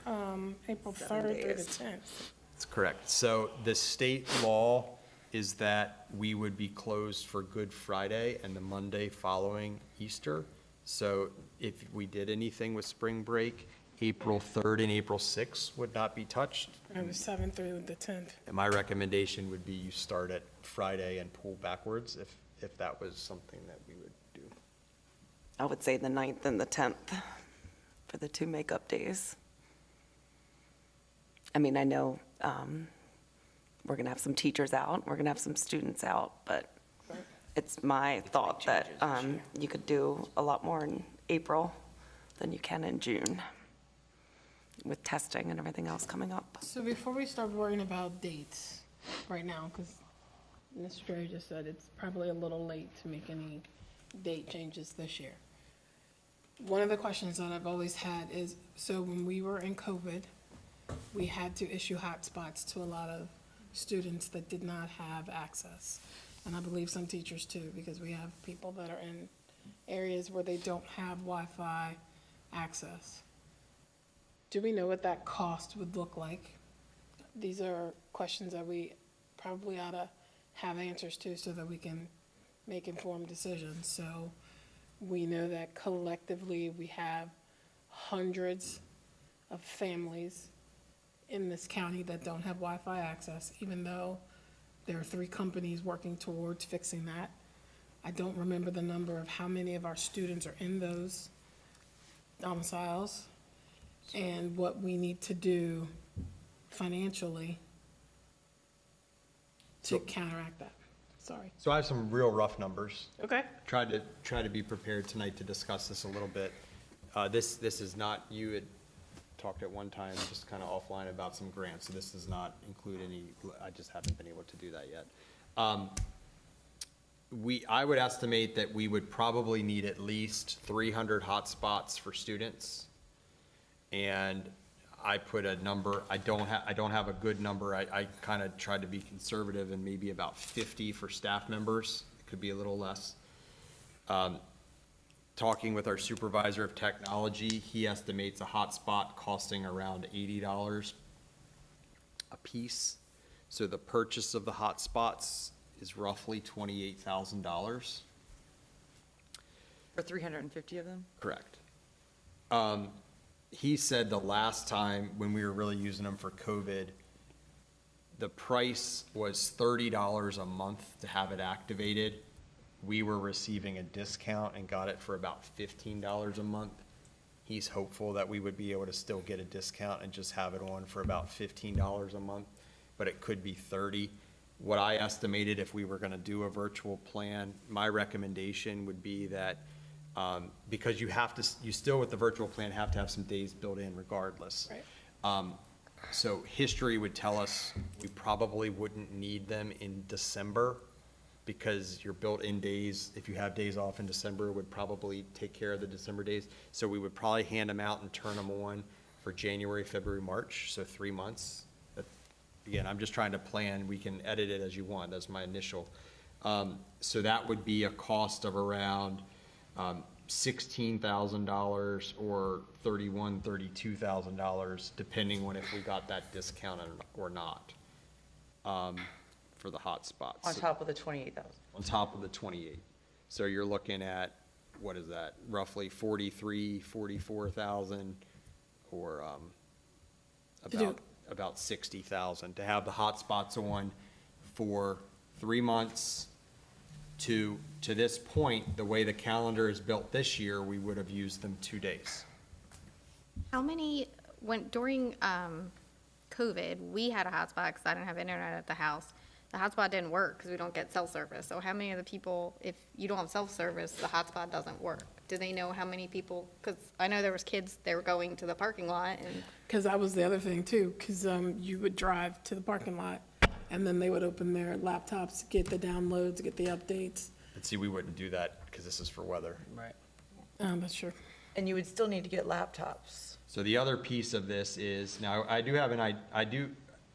Speaker 4: April 3rd through the 10th.
Speaker 6: That's correct. So the state law is that we would be closed for Good Friday and the Monday following Easter. So if we did anything with spring break, April 3rd and April 6th would not be touched.
Speaker 4: And the 7th through the 10th.
Speaker 6: And my recommendation would be you start at Friday and pull backwards if that was something that we would do.
Speaker 5: I would say the 9th and the 10th for the 2 makeup days. I know we're going to have some teachers out, we're going to have some students out, but it's my thought that you could do a lot more in April than you can in June with testing and everything else coming up.
Speaker 4: So before we start worrying about dates right now, because Mr. Dre just said it's probably a little late to make any date changes this year. One of the questions that I've always had is, so when we were in COVID, we had to issue hotspots to a lot of students that did not have access. And I believe some teachers too, because we have people that are in areas where they don't have Wi-Fi access. Do we know what that cost would look like? These are questions that we probably ought to have answers to so that we can make informed decisions. So we know that collectively we have hundreds of families in this county that don't have Wi-Fi access, even though there are 3 companies working towards fixing that. I don't remember the number of how many of our students are in those domiciles and what we need to do financially to counteract that. Sorry.
Speaker 6: So I have some real rough numbers.
Speaker 4: Okay.
Speaker 6: Try to be prepared tonight to discuss this a little bit. This is not, you had talked at one time just kind of offline about some grants, so this does not include any, I just haven't been able to do that yet. I would estimate that we would probably need at least 300 hotspots for students. And I put a number, I don't have a good number. I kind of tried to be conservative and maybe about 50 for staff members. It could be a little less. Talking with our supervisor of technology, he estimates a hotspot costing around $80 a piece. So the purchase of the hotspots is roughly $28,000.
Speaker 3: For 350 of them?
Speaker 6: Correct. He said the last time when we were really using them for COVID, the price was $30 a month to have it activated. We were receiving a discount and got it for about $15 a month. He's hopeful that we would be able to still get a discount and just have it on for about $15 a month, but it could be $30. What I estimated if we were going to do a virtual plan, my recommendation would be that because you still with the virtual plan have to have some days built in regardless. Right. So history would tell us we probably wouldn't need them in December because your built-in days, if you have days off in December, would probably take care of the December days. So we would probably hand them out and turn them on for January, February, March, so 3 months. But again, I'm just trying to plan. We can edit it as you want. That's my initial. So that would be a cost of around $16,000 or $31,000, $32,000, depending on if we got that discount or not, for the hotspots.
Speaker 3: On top of the 28,000.
Speaker 6: On top of the 28. So you're looking at, what is that, roughly 44,000 or about 60,000 to have the hotspots on for 3 months. To this point, the way the calendar is built this year, we would have used them 2 days.
Speaker 2: How many, during COVID, we had a hotspot because I didn't have internet at the house. The hotspot didn't work because we don't get cell service. So how many of the people, if you don't have cell service, the hotspot doesn't work? Do they know how many people? Because I know there was kids, they were going to the parking lot and.
Speaker 4: Because that was the other thing too, because you would drive to the parking lot and then they would open their laptops, get the downloads, get the updates.
Speaker 6: But see, we wouldn't do that because this is for weather.
Speaker 1: Right.
Speaker 4: That's true.
Speaker 3: And you would still need to get laptops.
Speaker 6: So the other piece of this is, now I do have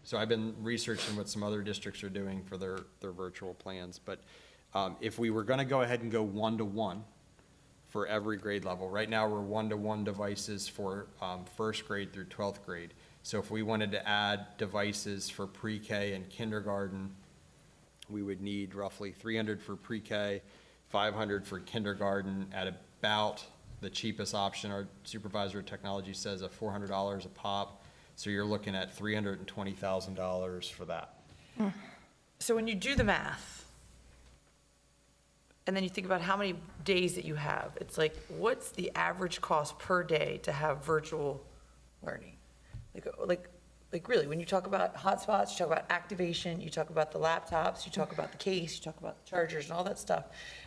Speaker 6: so I've been researching what some other districts are doing for their virtual plans, but if we were gonna go ahead and go 1-to-1 for every grade level, right now we're 1-to-1 devices for first grade through 12th grade. So if we wanted to add devices for pre-K and kindergarten, we would need roughly 300 for pre-K, 500 for kindergarten at about the cheapest option. Our supervisor of technology says at $400 a pop. So you're looking at $320,000 for that.
Speaker 3: So when you do the math, and then you think about how many days that you have, it's like, what's the average cost per day to have virtual learning? Like Like really, when you talk about hotspots, you talk about activation, you talk about the laptops, you talk about the case, you talk about the chargers and all that stuff.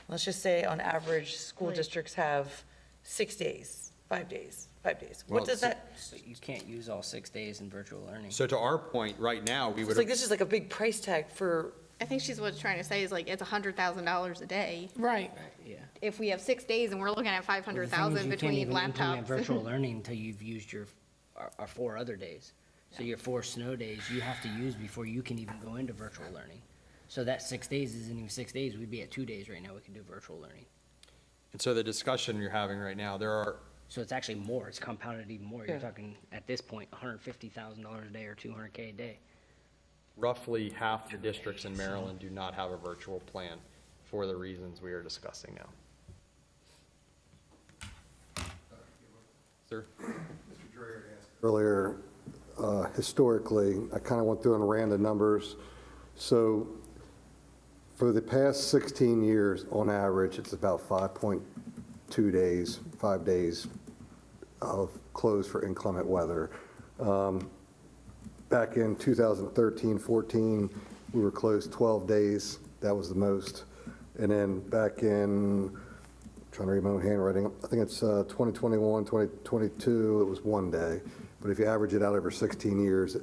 Speaker 3: Let's just say on average, school districts have 6 days, 5 days, 5 days. What does that,
Speaker 1: So you can't use all 6 days in virtual learning.
Speaker 6: So to our point, right now, we would.
Speaker 3: it's like, this is like a big price tag for,
Speaker 2: I think she's what's trying to say is like, it's $100,000 a day.
Speaker 4: Right.
Speaker 1: Yeah.
Speaker 2: If we have 6 days and we're looking at
Speaker 1: Well, the thing is,
Speaker 2: 500,000
Speaker 1: you
Speaker 2: between
Speaker 1: can't even implement
Speaker 2: laptops.
Speaker 1: virtual learning until you've used your 4 other days. So your 4 snow days you have to use before you can even go into virtual learning. So that 6 days isn't even 6 days. We'd be at 2 days right now. We can do virtual learning.
Speaker 6: And so the discussion you're having right now, there are,
Speaker 1: So it's actually more. It's compounded even more.
Speaker 3: Yeah.
Speaker 1: You're talking at this point $150,000 a day or $200K a day.
Speaker 6: roughly half the districts in Maryland do not have a virtual plan for the reasons we are discussing now. Sir?
Speaker 14: Earlier, historically, I kind of went through and ran the numbers. So for the past 16 years, on average, it's about 5.2 days, 5 days of closed for inclement weather. Back in 2013, 14, we were closed 12 days. That was the most. And then back in, trying to read my own handwriting, I think it's 2021, 2022, it was 1 day. But if you average it out over 16 years,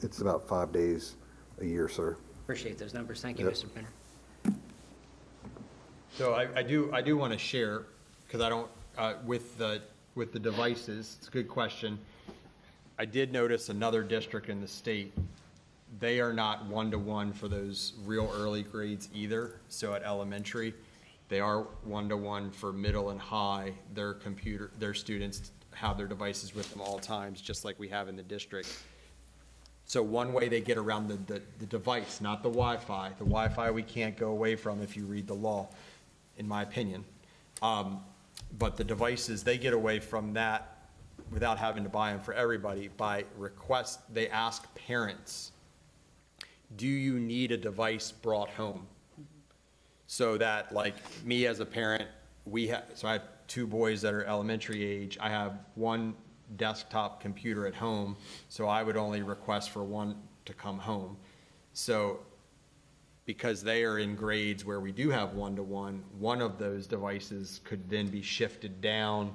Speaker 14: it's about 5 days a year, sir.
Speaker 1: Appreciate those numbers. Thank you,
Speaker 14: Yep.
Speaker 1: Mr. Penner.
Speaker 6: So I do want to share, because I don't, with the devices, it's a good question. I did notice another district in the state, they are not one-to-one for those real early grades either. So at elementary, they are one-to-one for middle and high. Their students have their devices with them all times, just like we have in the district. So one way they get around the device, not the Wi-Fi. The Wi-Fi we can't go away from if you read the law, in my opinion. But the devices, they get away from that without having to buy them for everybody. By request, they ask parents, do you need a device brought home? So that, like, me as a parent, so I have 2 boys that are elementary age. I have 1 desktop computer at home, so I would only request for 1 to come home. So because they are in grades where we do have one-to-one, one of those devices could then be shifted down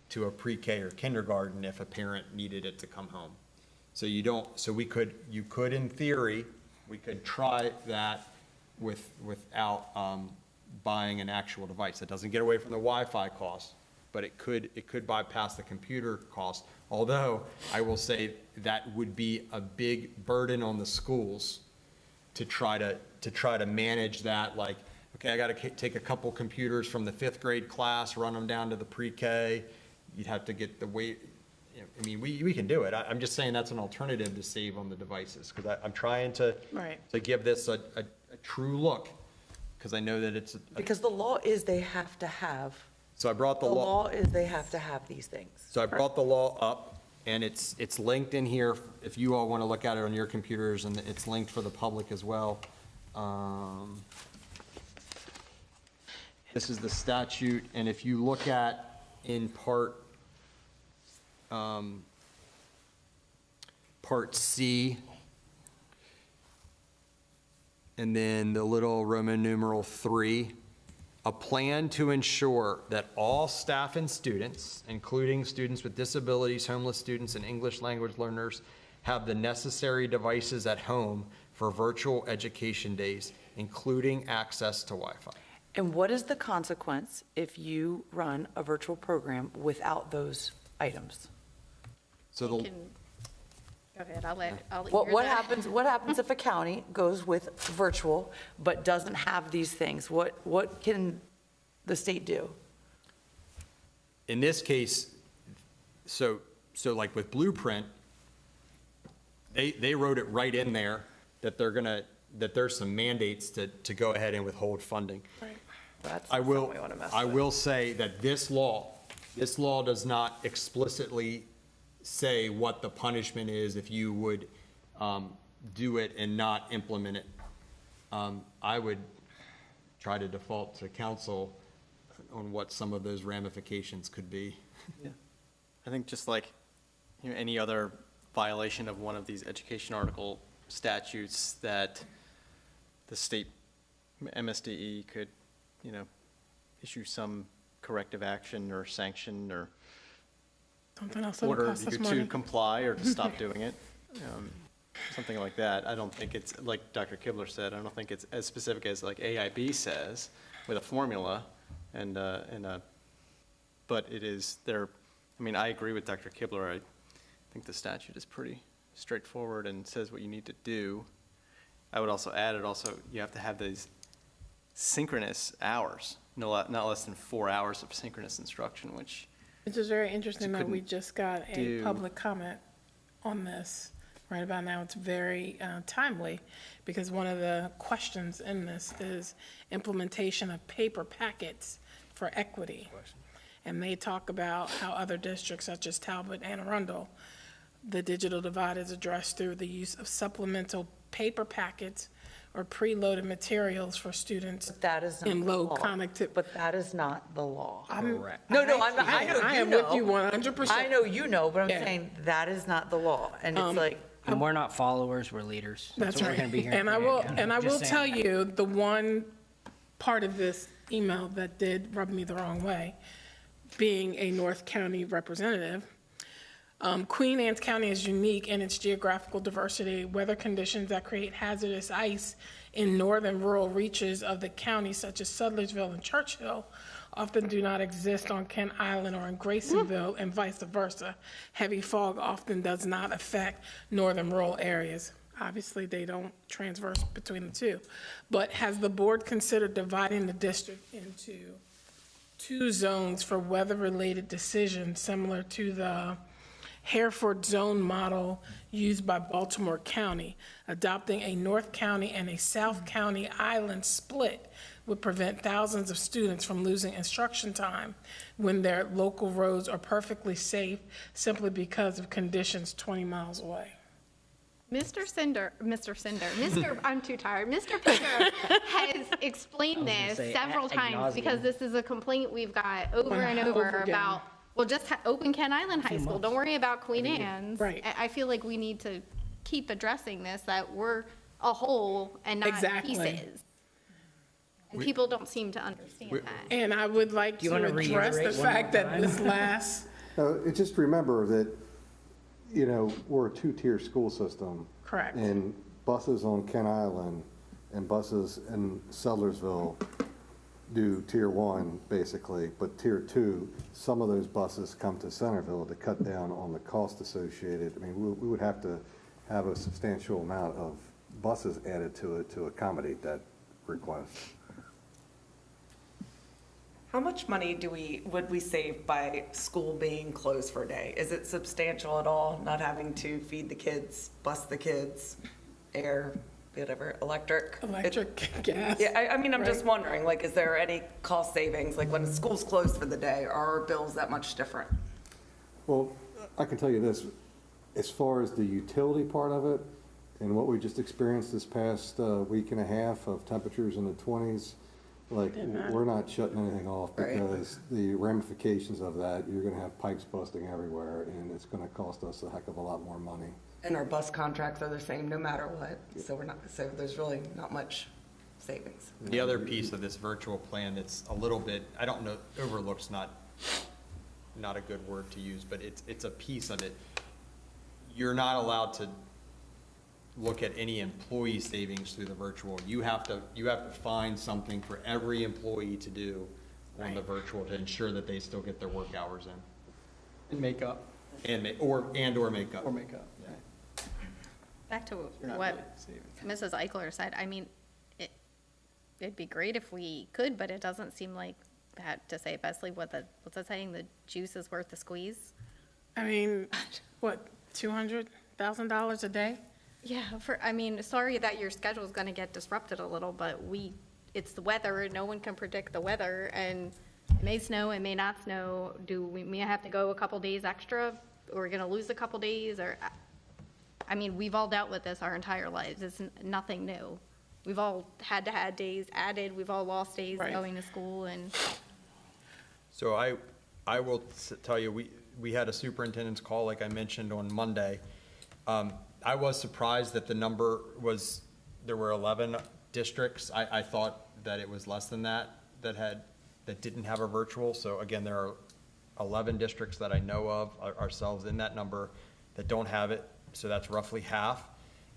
Speaker 6: to a pre-K or kindergarten if a parent needed it to come home. So you could in theory, we could try that without buying an actual device. That doesn't get away from the Wi-Fi cost, but it could bypass the computer cost. Although I will say that would be a big burden on the schools to try to manage that. Like, okay, I got to take a couple computers from the 5th grade class, run them down to the pre-K. You'd have to get the weight. I mean, we can do it. I'm just saying that's an alternative to save on the devices, because I'm trying to give this a true look, because I know that it's
Speaker 3: because the law is they have to have.
Speaker 6: So I brought the law.
Speaker 3: The law is they have to have these things.
Speaker 6: So I brought the law up, and it's linked in here if you all want to look at it on your computers, and it's linked for the public as well. This is the statute, and if you look at in Part C, and then the little Roman numeral 3, a plan to ensure that all staff and students, including students with disabilities, homeless students, and English language learners, have the necessary devices at home for virtual education days, including access to Wi-Fi.
Speaker 3: And what is the consequence if you run a virtual program without those items?
Speaker 6: So
Speaker 2: Go ahead, I'll let
Speaker 3: What happens if a county goes with virtual but doesn't have these things? What can the state do?
Speaker 6: In this case, so like with Blueprint, they wrote it right in there that that there's some mandates to go ahead and withhold funding.
Speaker 3: Right. That's
Speaker 6: I will
Speaker 3: something we want to mess with.
Speaker 6: will say that this law does not explicitly say what the punishment is if you would do it and not implement it. I would try to default to council on what some of those ramifications could be.
Speaker 21: Yeah. I think just like any other violation of one of these education article statutes, that the state MSDE could, issue some corrective action or sanction or
Speaker 4: Something else that would
Speaker 21: order
Speaker 4: cost us
Speaker 21: you
Speaker 4: money.
Speaker 21: to comply or to stop doing it. Something like that. I don't think it's, like Dr. Kibler said, I don't think it's as specific as like AIB says with a formula but it is there. I mean, I agree with Dr. Kibler. I think the statute is pretty straightforward and says what you need to do. I would also add you have to have these synchronous hours, not less than 4 hours of synchronous instruction, which
Speaker 4: is very interesting that we just got a
Speaker 21: do.
Speaker 4: public comment on this right about now. It's very timely because one of the questions in this is implementation of paper packets for equity. And they talk about how other districts such as Talbot and Arundel, the digital divide is addressed through the use of supplemental paper packets or preloaded materials for students in low connectivity.
Speaker 3: But that is not the law.
Speaker 1: Correct.
Speaker 3: No, I'm not, I know
Speaker 4: I
Speaker 3: you
Speaker 4: am
Speaker 3: know.
Speaker 4: with you 100%.
Speaker 3: I know you know, but I'm
Speaker 4: Yeah.
Speaker 3: saying that is not the law. And it's like,
Speaker 1: And we're not followers, we're leaders.
Speaker 4: That's
Speaker 1: what
Speaker 4: right.
Speaker 1: we're gonna be here.
Speaker 4: And I will tell you, the one part of this email that did rub me the wrong way, being a North County representative, Queen Anne's County is unique in its geographical diversity. Weather conditions that create hazardous ice in northern rural reaches of the county, such as Sudlersville and Churchill, often do not exist on Kent Island or in Graysonville, and vice versa. Heavy fog often does not affect northern rural areas. Obviously, they don't transverse between the two. But has the board considered dividing the district into 2 zones for weather-related decisions, similar to the Hereford zone model used by Baltimore County? Adopting a North County and a South County island split would prevent thousands of students from losing instruction time when their local roads are perfectly safe simply because of conditions 20 miles away.
Speaker 2: I'm too tired. Mr. Picker has explained this several times because this is a complaint we've got over and over about, well, just open Kent Island High School. Don't worry about Queen Anne's.
Speaker 4: Right.
Speaker 2: I feel like we need to keep addressing this, that we're a whole and not pieces. And people don't seem to understand that.
Speaker 4: And I would like to address the fact that this last.
Speaker 14: Just remember that, we're a 2-tier school system.
Speaker 4: Correct.
Speaker 14: And buses on Kent Island and buses in Sudlersville do Tier 1, basically, but Tier 2, some of those buses come to Centerville to cut down on the cost associated. I mean, we would have to have a substantial amount of buses added to it to accommodate that request.
Speaker 5: How much money would we save by school being closed for a day? Is it substantial at all, not having to feed the kids, bus the kids, air, whatever, electric?
Speaker 4: Gas.
Speaker 5: Yeah, I mean, I'm just
Speaker 4: Right.
Speaker 5: wondering, like, is there any cost savings? Like, when school's closed for the day, are our bills that much different?
Speaker 14: Well, I can tell you this, as far as the utility part of it, and what we just experienced this past week and a half of temperatures in the 20s, like, we're not shutting anything off because the ramifications of that, you're gonna have pipes busting everywhere, and it's gonna cost us a heck of a lot more money.
Speaker 5: And our bus contracts are the same no matter what, so there's really not much savings.
Speaker 6: The other piece of this virtual plan that's a little bit, I don't know, overlook's not a good word to use, but it's a piece of it. You're not allowed to look at any employee savings through the virtual. You have to find something for every employee to do on the virtual to ensure that they still get their work hours in.
Speaker 21: And makeup.
Speaker 6: Or makeup.
Speaker 21: Or makeup, yeah.
Speaker 2: Back to
Speaker 21: not
Speaker 2: what
Speaker 21: really
Speaker 2: Mrs. Eichler said, I mean, it'd be great if we could, but it doesn't seem like, to say it bestly, what's that saying, the juice is worth the squeeze?
Speaker 4: I mean, what, $200,000 a day?
Speaker 2: Yeah, sorry that your schedule is going to get disrupted a little, but it's the weather, no one can predict the weather, and it may snow, it may not snow. Do we may have to go a couple days extra, or we're going to lose a couple days, or, we've all dealt with this our entire lives. It's nothing new. We've all had to have days added, we've all lost days going to school, and.
Speaker 6: So I will tell you, we had a superintendent's call, like I mentioned, on Monday, I was surprised that the number was, there were 11 districts. I thought that it was less than that didn't have a virtual. So again, there are 11 districts that I know of, ourselves in that number, that don't have it. So that's roughly half.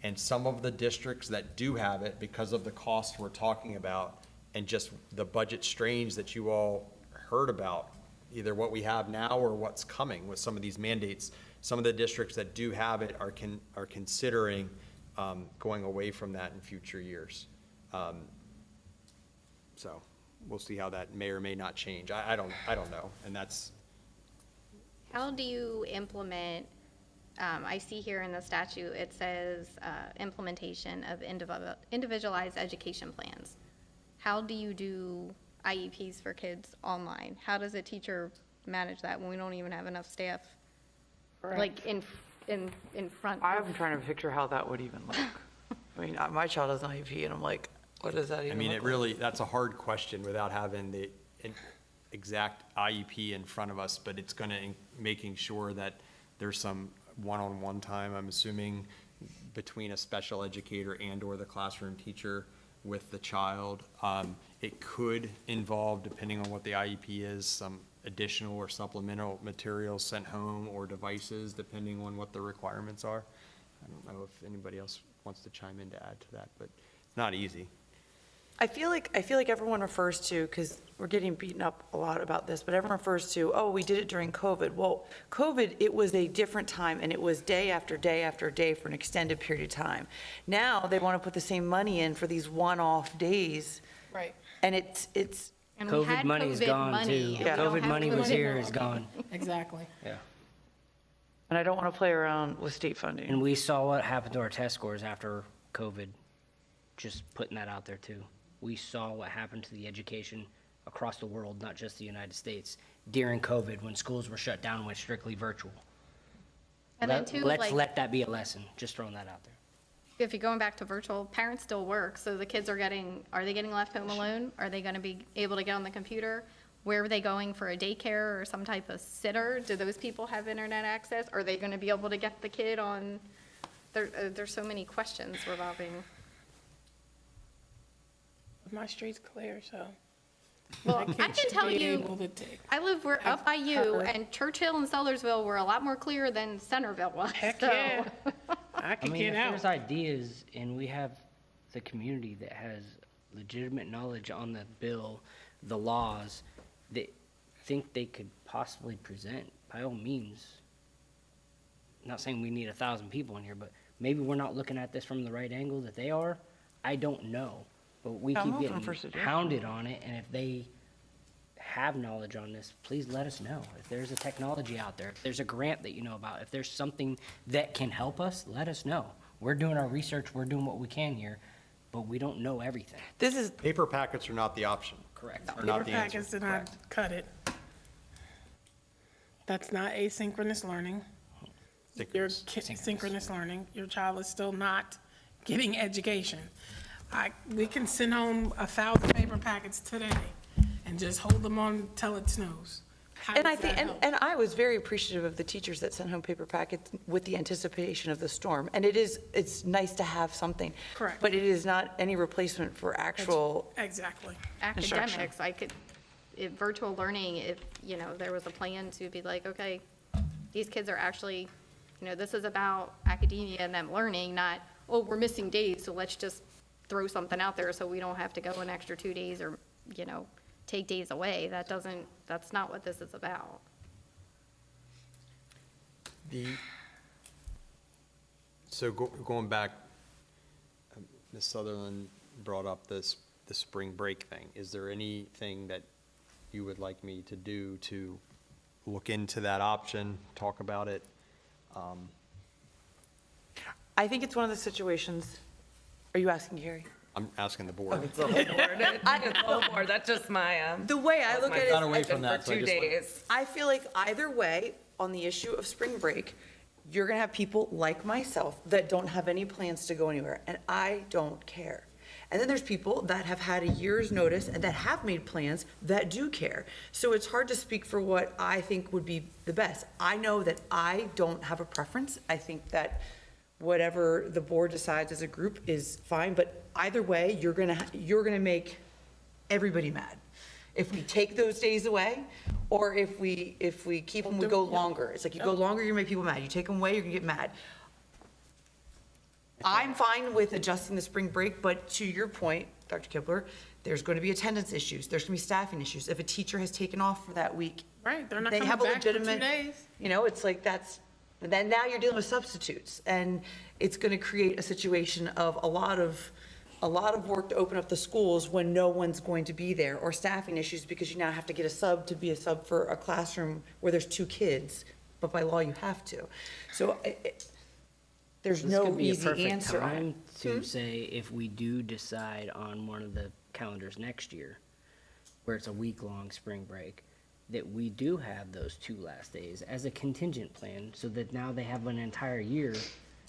Speaker 6: And some of the districts that do have it, because of the cost we're talking about and just the budget strains that you all heard about, either what we have now or what's coming with some of these mandates, some of the districts that do have it are considering going away from that in future years. So we'll see how that may or may not change. I don't know, and that's.
Speaker 2: How do you implement, I see here in the statute, it says implementation of individualized education plans. How do you do IEPs for kids online? How does a teacher manage that when we don't even have enough staff? Like in front.
Speaker 3: I'm trying to picture how that would even look. I mean, my child has an IEP, and I'm like, what does that even
Speaker 6: I mean,
Speaker 3: look
Speaker 6: it really, that's a hard question without having the exact IEP in front of us, but it's going to, making sure that there's some one-on-one time, I'm assuming, between a special educator and or the classroom teacher with the child. It could involve, depending on what the IEP is, some additional or supplemental materials sent home or devices, depending on what the requirements are. I don't know if anybody else wants to chime in to add to that, but it's not easy.
Speaker 3: I feel like everyone refers to, because we're getting beaten up a lot about this, but everyone refers to, oh, we did it during COVID. Well, COVID, it was a different time, and it was day after day after day for an extended period of time. Now they want to put the same money in for these one-off days.
Speaker 4: Right.
Speaker 3: And it's.
Speaker 2: And
Speaker 1: COVID money is gone too. COVID money was here, is gone.
Speaker 4: Exactly.
Speaker 1: Yeah.
Speaker 3: And I don't want to play around with state funding.
Speaker 1: And we saw what happened to our test scores after COVID, just putting that out there too. We saw what happened to the education across the world, not just the United States, during COVID when schools were shut down and went strictly virtual.
Speaker 2: And then too,
Speaker 1: Let's
Speaker 2: like,
Speaker 1: let that be a lesson, just throwing that out there.
Speaker 2: if you're going back to virtual, parents still work, so the kids are they getting left home alone? Are they gonna be able to get on the computer? Where are they going for a daycare or some type of sitter? Do those people have internet access? Are they gonna be able to get the kid on? There's so many questions revolving.
Speaker 4: My street's clear, so.
Speaker 2: Well, I can tell you, we're up by you,
Speaker 4: cover.
Speaker 2: and Churchill and Sellersville were a lot more clear than Centerville was.
Speaker 4: Heck
Speaker 2: so.
Speaker 4: yeah. I can
Speaker 1: I mean,
Speaker 4: get
Speaker 1: if
Speaker 4: out.
Speaker 1: there's ideas and we have the community that has legitimate knowledge on the bill, the laws, that think they could possibly present, by all means. Not saying we need 1,000 people in here, but maybe we're not looking at this from the right angle that they are. I don't know. But we
Speaker 3: I'm
Speaker 1: keep
Speaker 3: open
Speaker 1: getting
Speaker 3: for suggestions.
Speaker 1: hounded on it, and if they have knowledge on this, please let us know. If there's a technology out there, if there's a grant that you know about, if there's something that can help us, let us know. We're doing our research, we're doing what we can here, but we don't know everything.
Speaker 6: Paper packets are not the option.
Speaker 1: Correct.
Speaker 6: Are not
Speaker 4: Paper
Speaker 6: the answer.
Speaker 4: packets did not cut it. That's not asynchronous learning. Synchronous learning. Your child is still not getting education. We can send home 1,000 paper packets today and just hold them on until it snows.
Speaker 3: And I think, and I was very appreciative of the teachers that sent home paper packets with the anticipation of the storm. And it's nice to have something.
Speaker 4: Correct.
Speaker 3: But it is not any replacement for actual.
Speaker 4: Exactly.
Speaker 2: Academics, if virtual learning, if, there was a plan to be like, okay, these kids are actually, this is about academia and them learning, not, oh, we're missing days, so let's just throw something out there so we don't have to go an extra 2 days or, take days away. That's not what this is about.
Speaker 6: Going back, Ms. Sutherland brought up the spring break thing. Is there anything that you would like me to do to look into that option, talk about it?
Speaker 3: I think it's one of the situations. Are you asking Gary?
Speaker 6: I'm asking the board.
Speaker 5: It's the whole board. It's the whole board. That's just my,
Speaker 3: The way I look at it
Speaker 6: Got away from
Speaker 5: for
Speaker 6: that, so I
Speaker 5: 2
Speaker 6: just went-
Speaker 5: days.
Speaker 3: I feel like either way, on the issue of spring break, you're gonna have people like myself that don't have any plans to go anywhere, and I don't care. And then there's people that have had a year's notice and that have made plans that do care. So it's hard to speak for what I think would be the best. I know that I don't have a preference. I think that whatever the board decides as a group is fine, but either way, you're gonna make everybody mad. If we take those days away, or if we keep them, we go longer. It's like you go longer, you make people mad. You take them away, you're gonna get mad. I'm fine with adjusting the spring break, but to your point, Dr. Kibler, there's going to be attendance issues. There's going to be staffing issues. If a teacher has taken off for that week,
Speaker 4: Right, they're not
Speaker 3: they
Speaker 4: coming
Speaker 3: have a
Speaker 4: back for 2
Speaker 3: legitimate,
Speaker 4: days.
Speaker 3: you know, it's like but then now you're dealing with substitutes, and it's going to create a situation of a lot of work to open up the schools when no one's going to be there, or staffing issues because you now have to get a sub to be a sub for a classroom where there's 2 kids, but by law you have to. So there's
Speaker 1: This
Speaker 3: no
Speaker 1: could be a
Speaker 3: easy
Speaker 1: perfect
Speaker 3: answer.
Speaker 1: time to say if we do decide on one of the calendars next year, where it's a week-long spring break, that we do have those 2 last days as a contingent plan, so that now they have an entire year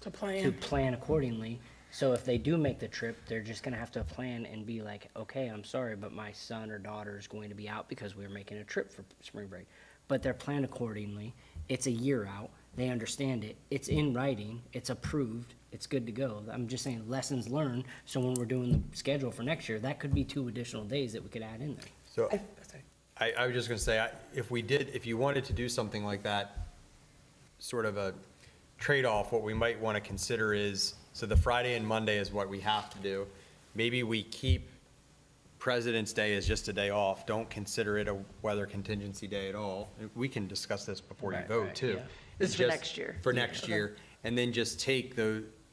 Speaker 4: To plan.
Speaker 1: to plan accordingly. So if they do make the trip, they're just gonna have to plan and be like, okay, I'm sorry, but my son or daughter is going to be out because we're making a trip for spring break. But they're planned accordingly. It's a year out. They understand it. It's in writing. It's approved. It's good to go. I'm just saying lessons learned. So when we're doing the schedule for next year, that could be 2 additional days that we could add in there.
Speaker 6: So I was just going to say, if you wanted to do something like that, sort of a trade-off, what we might want to consider is, so the Friday and Monday is what we have to do. Maybe we keep President's Day as just a day off. Don't consider it a weather contingency day at all. We can discuss this before you vote, too.
Speaker 1: yeah.
Speaker 3: This is for
Speaker 6: Just
Speaker 3: next year.
Speaker 6: For next year. And then just take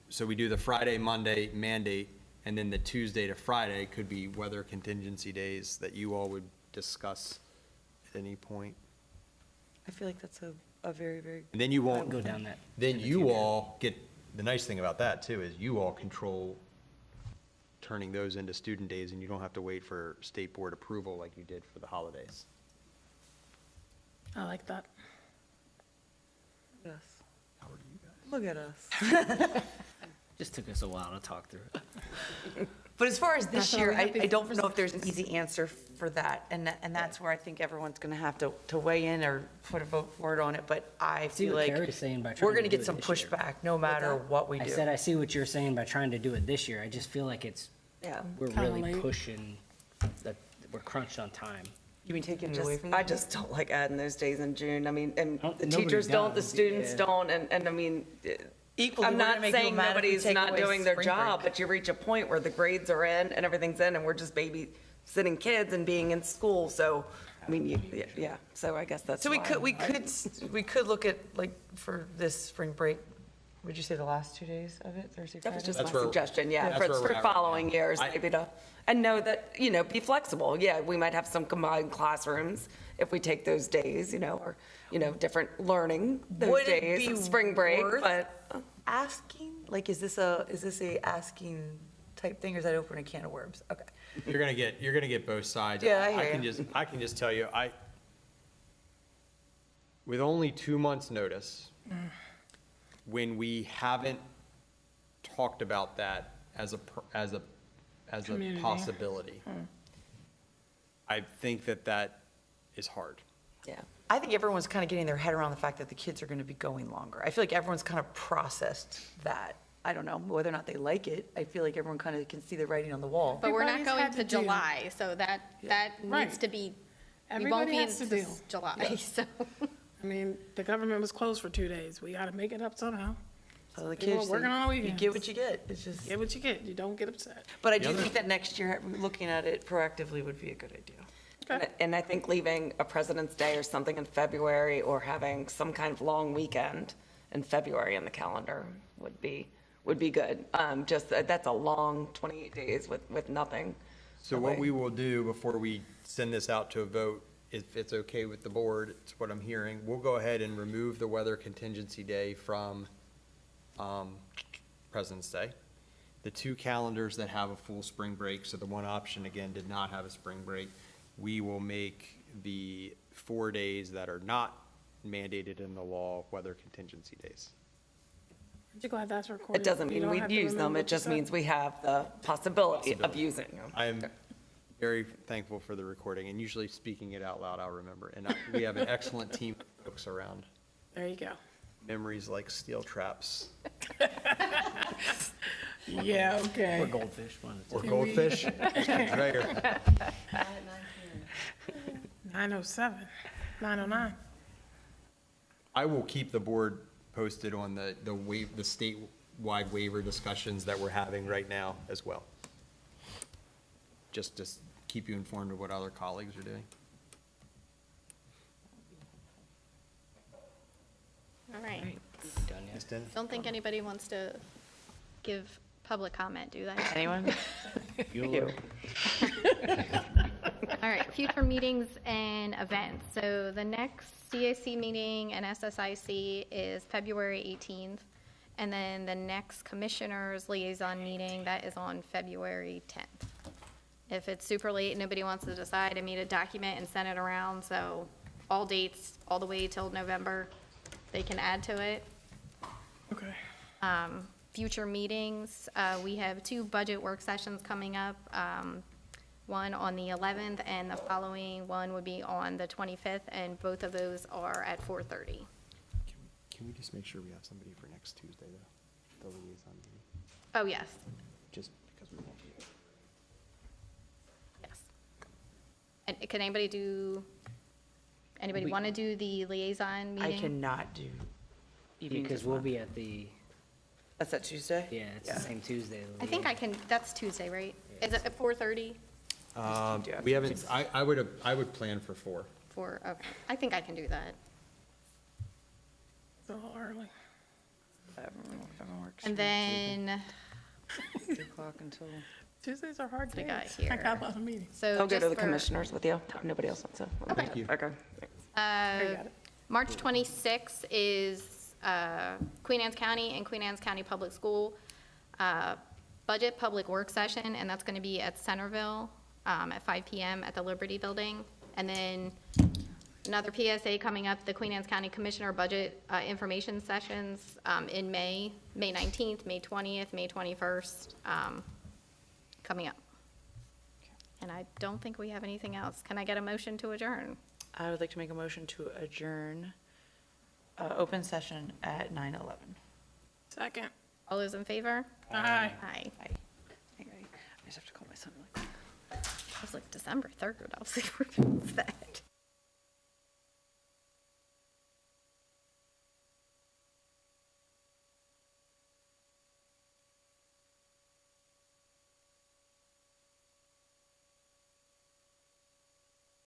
Speaker 6: so we do the Friday, Monday mandate, and then the Tuesday to Friday could be weather contingency days that you all would discuss at any point.
Speaker 3: I feel like that's a very, very.
Speaker 6: And then you won't.
Speaker 1: Go down that.
Speaker 6: Then you all get, the nice thing about that too is you all control turning those into student days, and you don't have to wait for state board approval like you did for the holidays.
Speaker 4: I like that.
Speaker 3: Yes. Look at us.
Speaker 1: Just took us a while to talk through it.
Speaker 3: But as far as this
Speaker 4: That's why
Speaker 3: year,
Speaker 4: we have
Speaker 3: I
Speaker 4: these
Speaker 3: don't know if there's an easy answer for that. And that's where I think everyone's going to have to weigh in or put a vote for it on it. But I
Speaker 1: See
Speaker 3: feel
Speaker 1: what
Speaker 3: like
Speaker 1: Carrie's saying by
Speaker 3: we're
Speaker 1: trying
Speaker 3: going
Speaker 1: to
Speaker 3: to
Speaker 1: do
Speaker 3: get
Speaker 1: it
Speaker 3: some
Speaker 1: this year.
Speaker 3: pushback no matter what we do.
Speaker 1: I said, I see what you're saying by trying to do it this year. I just feel like we're
Speaker 4: Kinda
Speaker 1: really
Speaker 4: late.
Speaker 1: pushing, that we're crunched on time.
Speaker 3: You mean taking it away from
Speaker 5: I
Speaker 3: them?
Speaker 5: just don't like adding those days in June. I mean, and the
Speaker 1: Nobody
Speaker 5: teachers don't, the
Speaker 1: does,
Speaker 5: students
Speaker 1: yeah.
Speaker 5: don't, and I mean,
Speaker 3: Equally,
Speaker 5: I'm
Speaker 3: we're gonna
Speaker 5: not
Speaker 3: make people
Speaker 5: saying
Speaker 3: mad if we
Speaker 5: nobody's
Speaker 3: take
Speaker 5: not
Speaker 3: away
Speaker 5: doing their
Speaker 3: spring
Speaker 5: job,
Speaker 3: break.
Speaker 5: but you reach a point where the grades are in and everything's in, and we're just babysitting kids and being in school, so, I mean, yeah, so I guess that's
Speaker 3: So we
Speaker 5: why.
Speaker 3: could look at, like, for this spring break, would you say the last 2 days of it, Thursday,
Speaker 5: That was
Speaker 3: Friday?
Speaker 5: just
Speaker 6: That's
Speaker 5: my
Speaker 6: where-
Speaker 5: suggestion, yeah,
Speaker 6: that's where we're
Speaker 5: for
Speaker 6: at right
Speaker 5: following
Speaker 6: now.
Speaker 5: years, maybe to, and know that, be flexible. Yeah, we might have some combined classrooms if we take those days, or, different learning those
Speaker 3: Would it
Speaker 5: days
Speaker 3: be
Speaker 5: of spring break,
Speaker 3: worth
Speaker 5: but.
Speaker 3: Asking, like, is this a asking type thing, or is that open a can of worms? Okay.
Speaker 6: You're gonna get both sides.
Speaker 3: Yeah, I hear
Speaker 6: I can just tell you, with only 2 months' notice, when we haven't talked about that as a
Speaker 4: Community.
Speaker 6: possibility, I think that is hard.
Speaker 5: Yeah.
Speaker 3: I think everyone's kind of getting their head around the fact that the kids are going to be going longer. I feel like everyone's kind of processed that. I don't know whether or not they like it. I feel like everyone kind of can see the writing on the wall.
Speaker 2: But we're not
Speaker 4: Everybody's
Speaker 2: going
Speaker 4: had
Speaker 2: to
Speaker 4: to do-
Speaker 2: July, so that
Speaker 4: Right.
Speaker 2: needs to be, we won't
Speaker 4: Everybody
Speaker 2: be
Speaker 4: has to
Speaker 2: into
Speaker 4: deal.
Speaker 2: July, so.
Speaker 4: I mean, the government was closed for 2 days. We got to make it up somehow.
Speaker 3: So the
Speaker 4: People
Speaker 3: kids,
Speaker 4: are working on the
Speaker 3: you
Speaker 4: weekends.
Speaker 3: get what you get. It's just.
Speaker 4: Get what you get. You don't get upset.
Speaker 3: But I do think that next year, looking at it proactively would be a good idea.
Speaker 5: And I think leaving a President's Day or something in February, or having some kind of long weekend in February in the calendar would be good. That's a long 28 days with nothing.
Speaker 6: So what we will do before we send this out to a vote, if it's okay with the board, it's what I'm hearing, we'll go ahead and remove the weather contingency day from President's Day. The 2 calendars that have a full spring break, so the one option, again, did not have a spring break, we will make the 4 days that are not mandated in the law weather contingency days.
Speaker 4: Aren't you glad that's recorded?
Speaker 5: It doesn't
Speaker 4: You
Speaker 5: mean
Speaker 4: don't
Speaker 5: we'd
Speaker 4: have to
Speaker 5: use them,
Speaker 4: remember
Speaker 5: it
Speaker 4: what you
Speaker 5: just
Speaker 4: said.
Speaker 5: means we have the possibility of using them.
Speaker 6: I am very thankful for the recording, and usually speaking it out loud, I'll remember. And we have an excellent team of folks around.
Speaker 4: There you go.
Speaker 6: Memories like steel traps.
Speaker 4: Yeah, okay.
Speaker 1: Or goldfish, one of the
Speaker 6: Or
Speaker 1: two.
Speaker 6: goldfish. Right.
Speaker 4: 9:07, 9:09.
Speaker 6: I will keep the board posted on the statewide waiver discussions that we're having right now as well. Just to keep you informed of what other colleagues are doing.
Speaker 2: All right.
Speaker 1: Done yet?
Speaker 6: Ms. Dennis?
Speaker 2: Don't think anybody wants to give public comment, do they?
Speaker 3: Anyone?
Speaker 1: You.
Speaker 2: All right, future meetings and events. So the next CAC meeting and SSIC is February 18th. And then the next Commissioners Liaison meeting, that is on February 10th. If it's super late, nobody wants to decide, I need a document and send it around, so all dates, all the way till November, they can add to it.
Speaker 4: Okay.
Speaker 2: Future meetings, we have 2 budget work sessions coming up. One on the 11th, and the following one would be on the 25th, and both of those are at 4:30.
Speaker 6: Can we just make sure we have somebody for next Tuesday, though? The liaison meeting?
Speaker 2: Oh, yes,
Speaker 6: Just because we won't be here.
Speaker 2: yes. And can anybody want to do the liaison
Speaker 3: I
Speaker 2: meeting?
Speaker 3: cannot do evenings
Speaker 1: Because
Speaker 3: this
Speaker 1: we'll
Speaker 3: month.
Speaker 1: be at the,
Speaker 3: That's that Tuesday?
Speaker 1: yeah, it's the same Tuesday.
Speaker 2: I think I can, that's Tuesday, right? Is it at 4:30?
Speaker 6: We haven't, I would plan for 4.
Speaker 2: Okay, I think I can do that.
Speaker 4: It's a little early.
Speaker 3: Whatever works.
Speaker 2: And then,
Speaker 3: 2 o'clock until.
Speaker 4: Tuesdays are hard
Speaker 2: we
Speaker 4: days.
Speaker 2: got
Speaker 4: I
Speaker 2: here?
Speaker 4: got a lot of meetings.
Speaker 2: So
Speaker 5: I'll go
Speaker 2: just
Speaker 5: to the
Speaker 2: for-
Speaker 5: commissioners with you. Nobody else wants to.
Speaker 2: Okay.
Speaker 6: Thank you.
Speaker 5: Okay.
Speaker 2: March 26th is Queen Anne's County and Queen Anne's County Public School budget public work session, and that's going to be at Centerville at 5 p.m. at the Liberty Building. And then another PSA coming up, the Queen Anne's County Commissioner Budget Information Sessions in May 19th, May 20th, May 21st, coming up. And I don't think we have anything else. Can I get a motion to adjourn?
Speaker 3: I would like to make a motion to adjourn open session at 9:11.
Speaker 4: Second.
Speaker 2: All those in favor?
Speaker 4: Aye.
Speaker 2: Aye.
Speaker 3: I just have to call my son really quick.
Speaker 2: I was like, December 3rd. I was like, what's that?